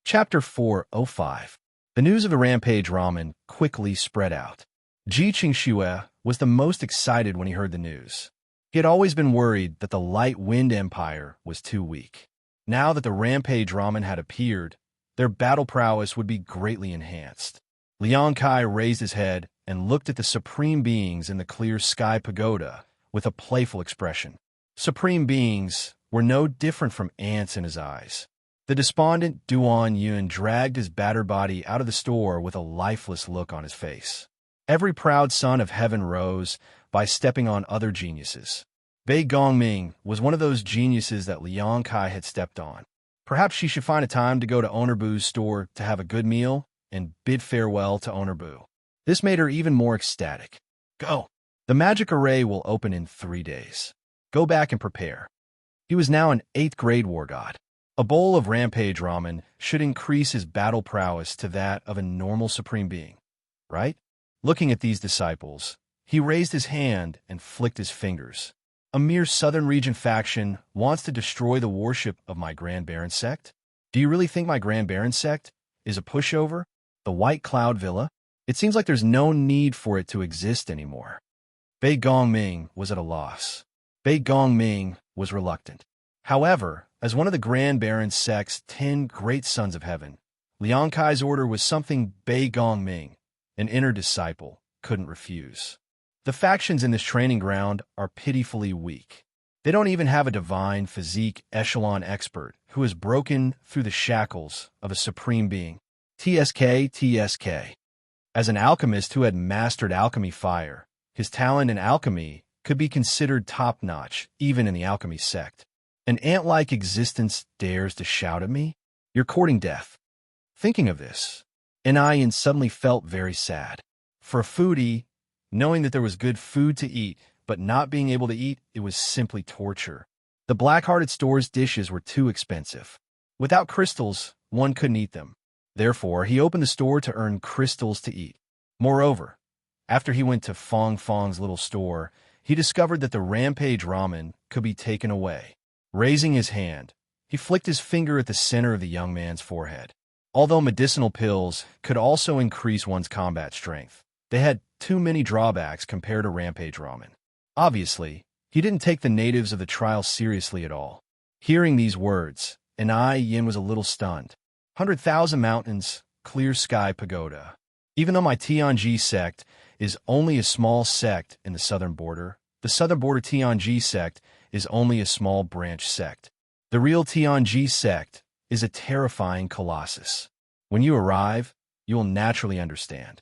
Speaker 1: Chapter 405. The news of the Rampage ramen quickly spread out. Ji Qingxue was the most excited when he heard the news. He had always been worried that the Light Wind Empire was too weak. Now that the Rampage ramen had appeared, their battle prowess would be greatly enhanced. Liang Kai raised his head and looked at the supreme beings in the clear sky pagoda with a playful expression. Supreme beings were no different from ants in his eyes. The despondent Duan Yun dragged his battered body out of the store with a lifeless look on his face. Every proud son of heaven rose by stepping on other geniuses. Bei Gongming was one of those geniuses that Liang Kai had stepped on. Perhaps she should find a time to go to Owner Bu's store to have a good meal and bid farewell to Owner Bu. This made her even more ecstatic. Go! The magic array will open in 3 days. Go back and prepare. He was now an 8th grade war god. A bowl of rampage ramen should increase his battle prowess to that of a normal supreme being, right? Looking at these disciples, he raised his hand and flicked his fingers. A mere southern region faction wants to destroy the worship of my Grand Baron sect? Do you really think my Grand Baron sect is a pushover? The White Cloud Villa? It seems like there's no need for it to exist anymore. Bei Gongming was at a loss. Bei Gongming was reluctant. However, as one of the Grand Baron sect's 10 great sons of heaven, Liang Kai's order was something Bei Gongming, an inner disciple, couldn't refuse. The factions in this training ground are pitifully weak. They don't even have a divine physique echelon expert who has broken through the shackles of a supreme being. TSK. As an alchemist who had mastered alchemy fire, his talent in alchemy could be considered top-notch, even in the alchemy sect. An ant-like existence dares to shout at me? You're courting death. Thinking of this, Ian suddenly felt very sad. For a foodie, knowing that there was good food to eat, but not being able to eat, it was simply torture. The Black-Hearted Store's dishes were too expensive. Without crystals, one couldn't eat them. Therefore, he opened the store to earn crystals to eat. Moreover, after he went to Fong Fong's little store, he discovered that the rampage ramen could be taken away. Raising his hand, he flicked his finger at the center of the young man's forehead. Although medicinal pills could also increase one's combat strength, they had too many drawbacks compared to rampage ramen. Obviously, he didn't take the natives of the trial seriously at all. Hearing these words, Yin was a little stunned. 100,000 mountains, clear sky pagoda. Even though my Tianji sect is only a small sect in the southern border Tianji sect is only a small branch sect. The real Tianji sect is a terrifying colossus. When you arrive, you will naturally understand.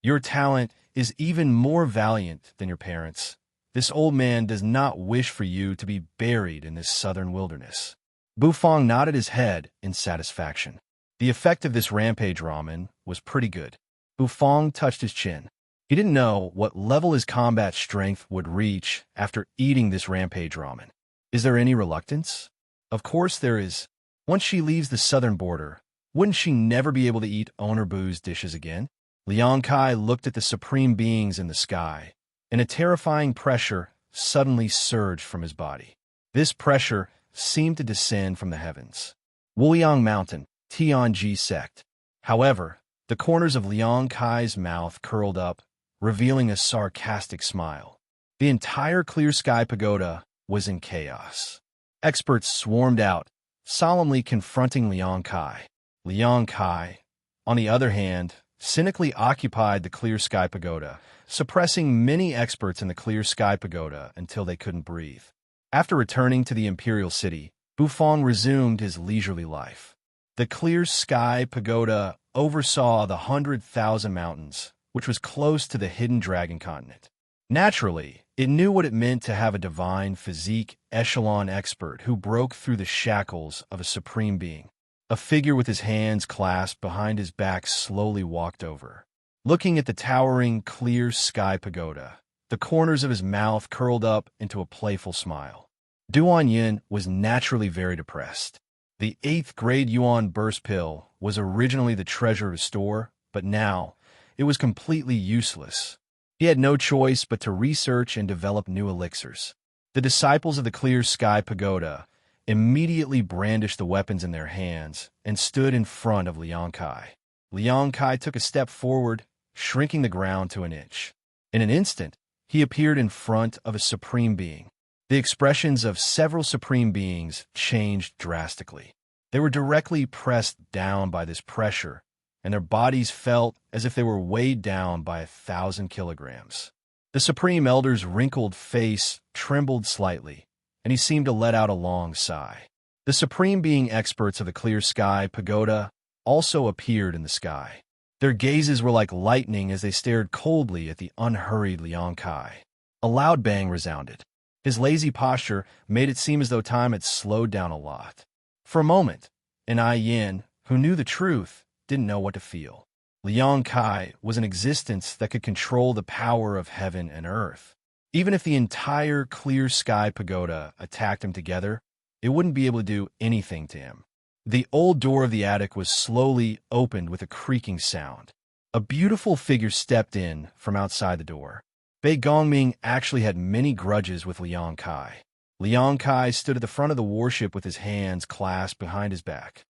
Speaker 1: Your talent is even more valiant than your parents. This old man does not wish for you to be buried in this southern wilderness. Bufang nodded his head in satisfaction. The effect of this rampage ramen was pretty good. Bufang touched his chin. He didn't know what level his combat strength would reach after eating this rampage ramen. Is there any reluctance? Of course there is. Once she leaves the southern border, wouldn't she never be able to eat Owner Bu's dishes again? Liang Kai looked at the supreme beings in the sky, and a terrifying pressure suddenly surged from his body. This pressure seemed to descend from the heavens. Wuyang Mountain, Tianji sect. However, the corners of Liang Kai's mouth curled up, revealing a sarcastic smile. The entire clear sky pagoda was in chaos. Experts swarmed out, solemnly confronting Liang Kai. Liang Kai, on the other hand, cynically occupied the clear sky pagoda, suppressing many experts in the clear sky pagoda until they couldn't breathe. After returning to the imperial city, Bufang resumed his leisurely life. The clear sky pagoda oversaw the 100,000 mountains, which was close to the hidden dragon continent. Naturally, it knew what it meant to have a divine physique echelon expert who broke through the shackles of a supreme being. A figure with his hands clasped behind his back slowly walked over. Looking at the towering clear sky pagoda, the corners of his mouth curled up into a playful smile. Duan Yin was naturally very depressed. The 8th grade Yuan burst pill was originally the treasure of his store, but now it was completely useless. He had no choice but to research and develop new elixirs. The disciples of the clear sky pagoda immediately brandished the weapons in their hands and stood in front of Liang Kai. Liang Kai took a step forward, shrinking the ground to an inch. In an instant, he appeared in front of a supreme being. The expressions of several supreme beings changed drastically. They were directly pressed down by this pressure, and their bodies felt as if they were weighed down by 1,000 kilograms. The Supreme Elder's wrinkled face trembled slightly, and he seemed to let out a long sigh. The Supreme Being experts of the Clear Sky Pagoda also appeared in the sky. Their gazes were like lightning as they stared coldly at the unhurried Liang Kai. A loud bang resounded. His lazy posture made it seem as though time had slowed down a lot. For a moment, Ai Yin, who knew the truth, didn't know what to feel. Liang Kai was an existence that could control the power of heaven and earth. Even if the entire Clear Sky Pagoda attacked him together, it wouldn't be able to do anything to him. The old door of the attic was slowly opened with a creaking sound. A beautiful figure stepped in from outside the door. Bei Gongming actually had many grudges with Liang Kai. Liang Kai stood at the front of the warship with his hands clasped behind his back.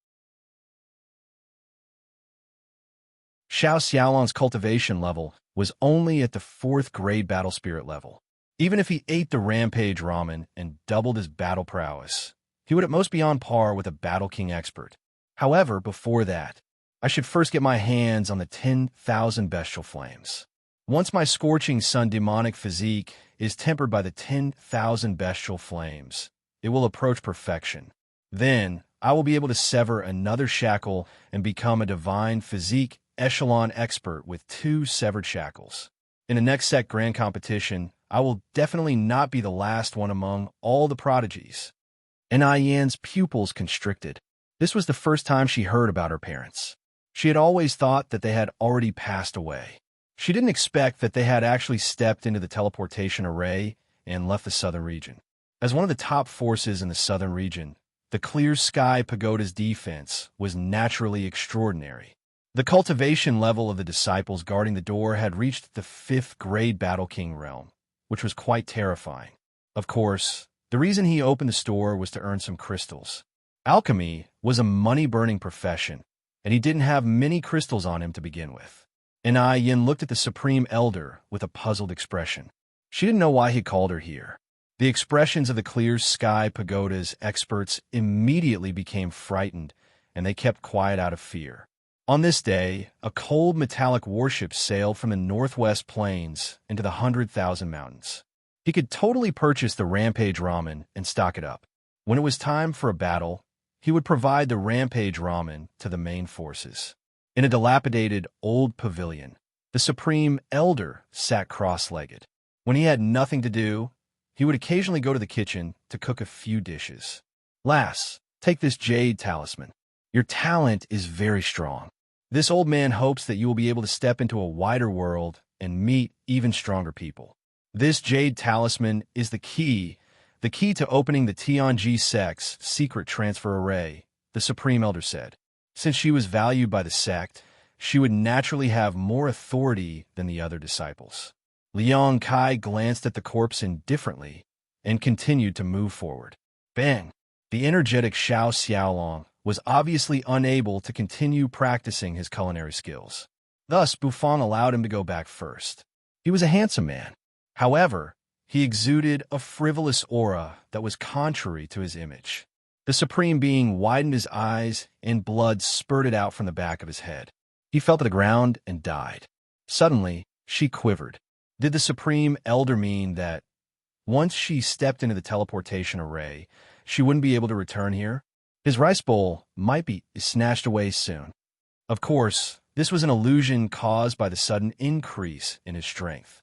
Speaker 1: Xiao Xiaolong's cultivation level was only at the 4th grade battle spirit level. Even if he ate the rampage ramen and doubled his battle prowess, he would at most be on par with a Battle King expert. However, before that, I should first get my hands on the 10,000 bestial flames. Once my scorching sun demonic physique is tempered by the 10,000 bestial flames, it will approach perfection. Then, I will be able to sever another shackle and become a divine physique echelon expert with 2 severed shackles. In the next set grand competition, I will definitely not be the last one among all the prodigies. Ai Yan's pupils constricted. This was the first time she heard about her parents. She had always thought that they had already passed away. She didn't expect that they had actually stepped into the teleportation array and left the southern region. As one of the top forces in the southern region, the Clear Sky Pagoda's defense was naturally extraordinary. The cultivation level of the disciples guarding the door had reached the 5th grade Battle King realm, which was quite terrifying. Of course, the reason he opened the store was to earn some crystals. Alchemy was a money-burning profession, and he didn't have many crystals on him to begin with. Ai Yin looked at the Supreme Elder with a puzzled expression. She didn't know why he called her here. The expressions of the Clear Sky Pagoda's experts immediately became frightened, and they kept quiet out of fear. On this day, a cold metallic warship sailed from the northwest plains into the 100,000 mountains. He could totally purchase the Rampage Ramen and stock it up. When it was time for a battle, he would provide the Rampage Ramen to the main forces. In a dilapidated old pavilion, the Supreme Elder sat cross-legged. When he had nothing to do, he would occasionally go to the kitchen to cook a few dishes. Lass, take this jade talisman. Your talent is very strong. This old man hopes that you will be able to step into a wider world and meet even stronger people. This jade talisman is the key to opening the Tianji sect's secret transfer array, the Supreme Elder said. Since she was valued by the sect, she would naturally have more authority than the other disciples. Liang Kai glanced at the corpse indifferently and continued to move forward. Bang! The energetic Xiao Xiaolong was obviously unable to continue practicing his culinary skills. Thus, Bufang allowed him to go back first. He was a handsome man. However, he exuded a frivolous aura that was contrary to his image. The Supreme Being widened his eyes and blood spurted out from the back of his head. He fell to the ground and died. Suddenly, she quivered. Did the Supreme Elder mean that once she stepped into the teleportation array, she wouldn't be able to return here? His rice bowl might be snatched away soon. Of course, this was an illusion caused by the sudden increase in his strength.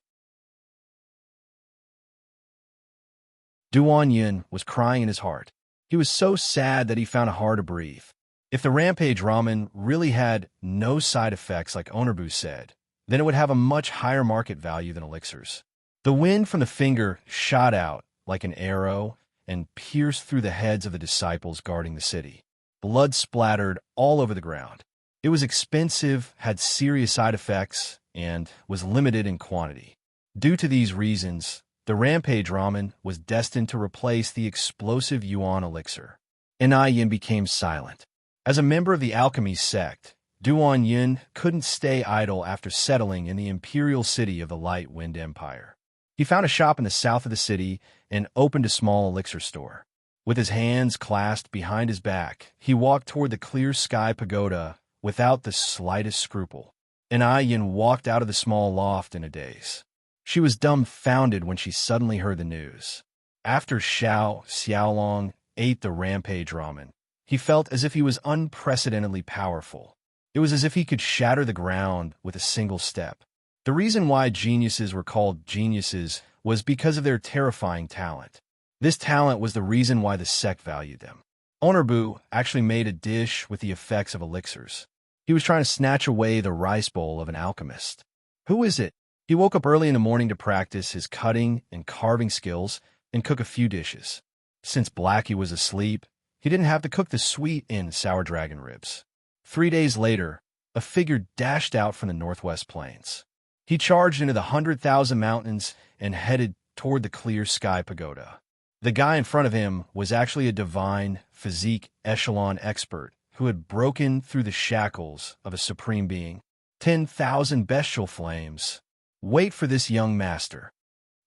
Speaker 1: Duan Yin was crying in his heart. He was so sad that he found it hard to breathe. If the Rampage Ramen really had no side effects like Onerbu said, then it would have a much higher market value than elixirs. The wind from the finger shot out like an arrow and pierced through the heads of the disciples guarding the city. Blood splattered all over the ground. It was expensive, had serious side effects, and was limited in quantity. Due to these reasons, the Rampage Ramen was destined to replace the explosive Yuan elixir. Ai Yin became silent. As a member of the alchemy sect, Duan Yin couldn't stay idle after settling in the imperial city of the Light Wind Empire. He found a shop in the south of the city and opened a small elixir store. With his hands clasped behind his back, he walked toward the clear sky pagoda without the slightest scruple. And Yin walked out of the small loft in a daze. She was dumbfounded when she suddenly heard the news. After Xiaolong ate the rampage ramen, he felt as if he was unprecedentedly powerful. It was as if he could shatter the ground with a single step. The reason why geniuses were called geniuses was because of their terrifying talent. This talent was the reason why the sect valued them. Honorbu actually made a dish with the effects of elixirs. He was trying to snatch away the rice bowl of an alchemist. Who is it? He woke up early in the morning to practice his cutting and carving skills and cook a few dishes. Since Blackie was asleep, he didn't have to cook the sweet and sour dragon ribs. 3 days later, a figure dashed out from the northwest plains. He charged into the 100,000 mountains and headed toward the clear sky pagoda. The guy in front of him was actually a divine physique echelon expert who had broken through the shackles of a supreme being. 10,000 bestial flames. Wait for this young master.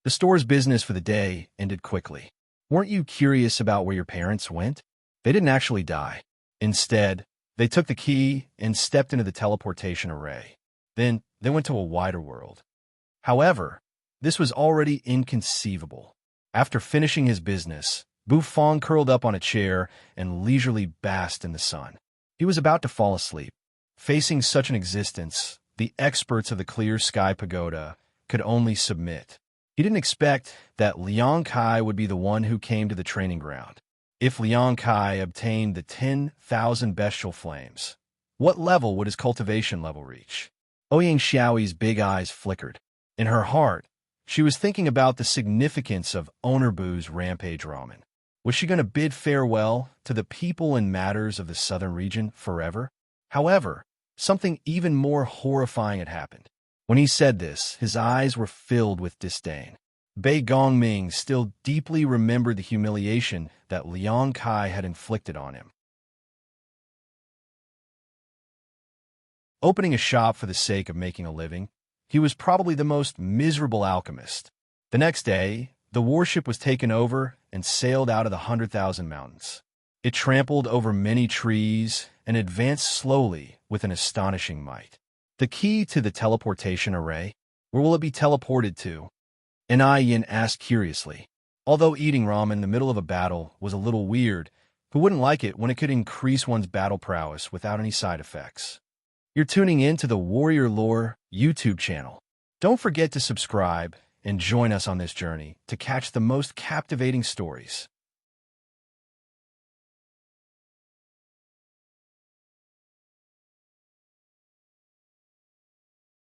Speaker 1: The store's business for the day ended quickly. Weren't you curious about where your parents went? They didn't actually die. Instead, they took the key and stepped into the teleportation array. Then they went to a wider world. However, this was already inconceivable. After finishing his business, Bufong curled up on a chair and leisurely basked in the sun. He was about to fall asleep. Facing such an existence, the experts of the Clear Sky Pagoda could only submit. He didn't expect that Liang Kai would be the one who came to the training ground. If Liang Kai obtained the 10,000 bestial flames, what level would his cultivation level reach? Ouyang Xiaoyi's big eyes flickered. In her heart, she was thinking about the significance of Honorbu's rampage ramen. Was she going to bid farewell to the people and matters of the southern region forever? However, something even more horrifying had happened. When he said this, his eyes were filled with disdain. Bei Gongming still deeply remembered the humiliation that Liang Kai had inflicted on him. Opening a shop for the sake of making a living, he was probably the most miserable alchemist. The next day, the warship was taken over and sailed out of the 100,000 mountains. It trampled over many trees and advanced slowly with an astonishing might. The key to the teleportation array? Where will it be teleported to? Yin asked curiously. Although eating ramen in the middle of a battle was a little weird, who wouldn't like it when it could increase one's battle prowess without any side effects? You're tuning in to the Warrior Lore YouTube channel. Don't forget to subscribe and join us on this journey to catch the most captivating stories.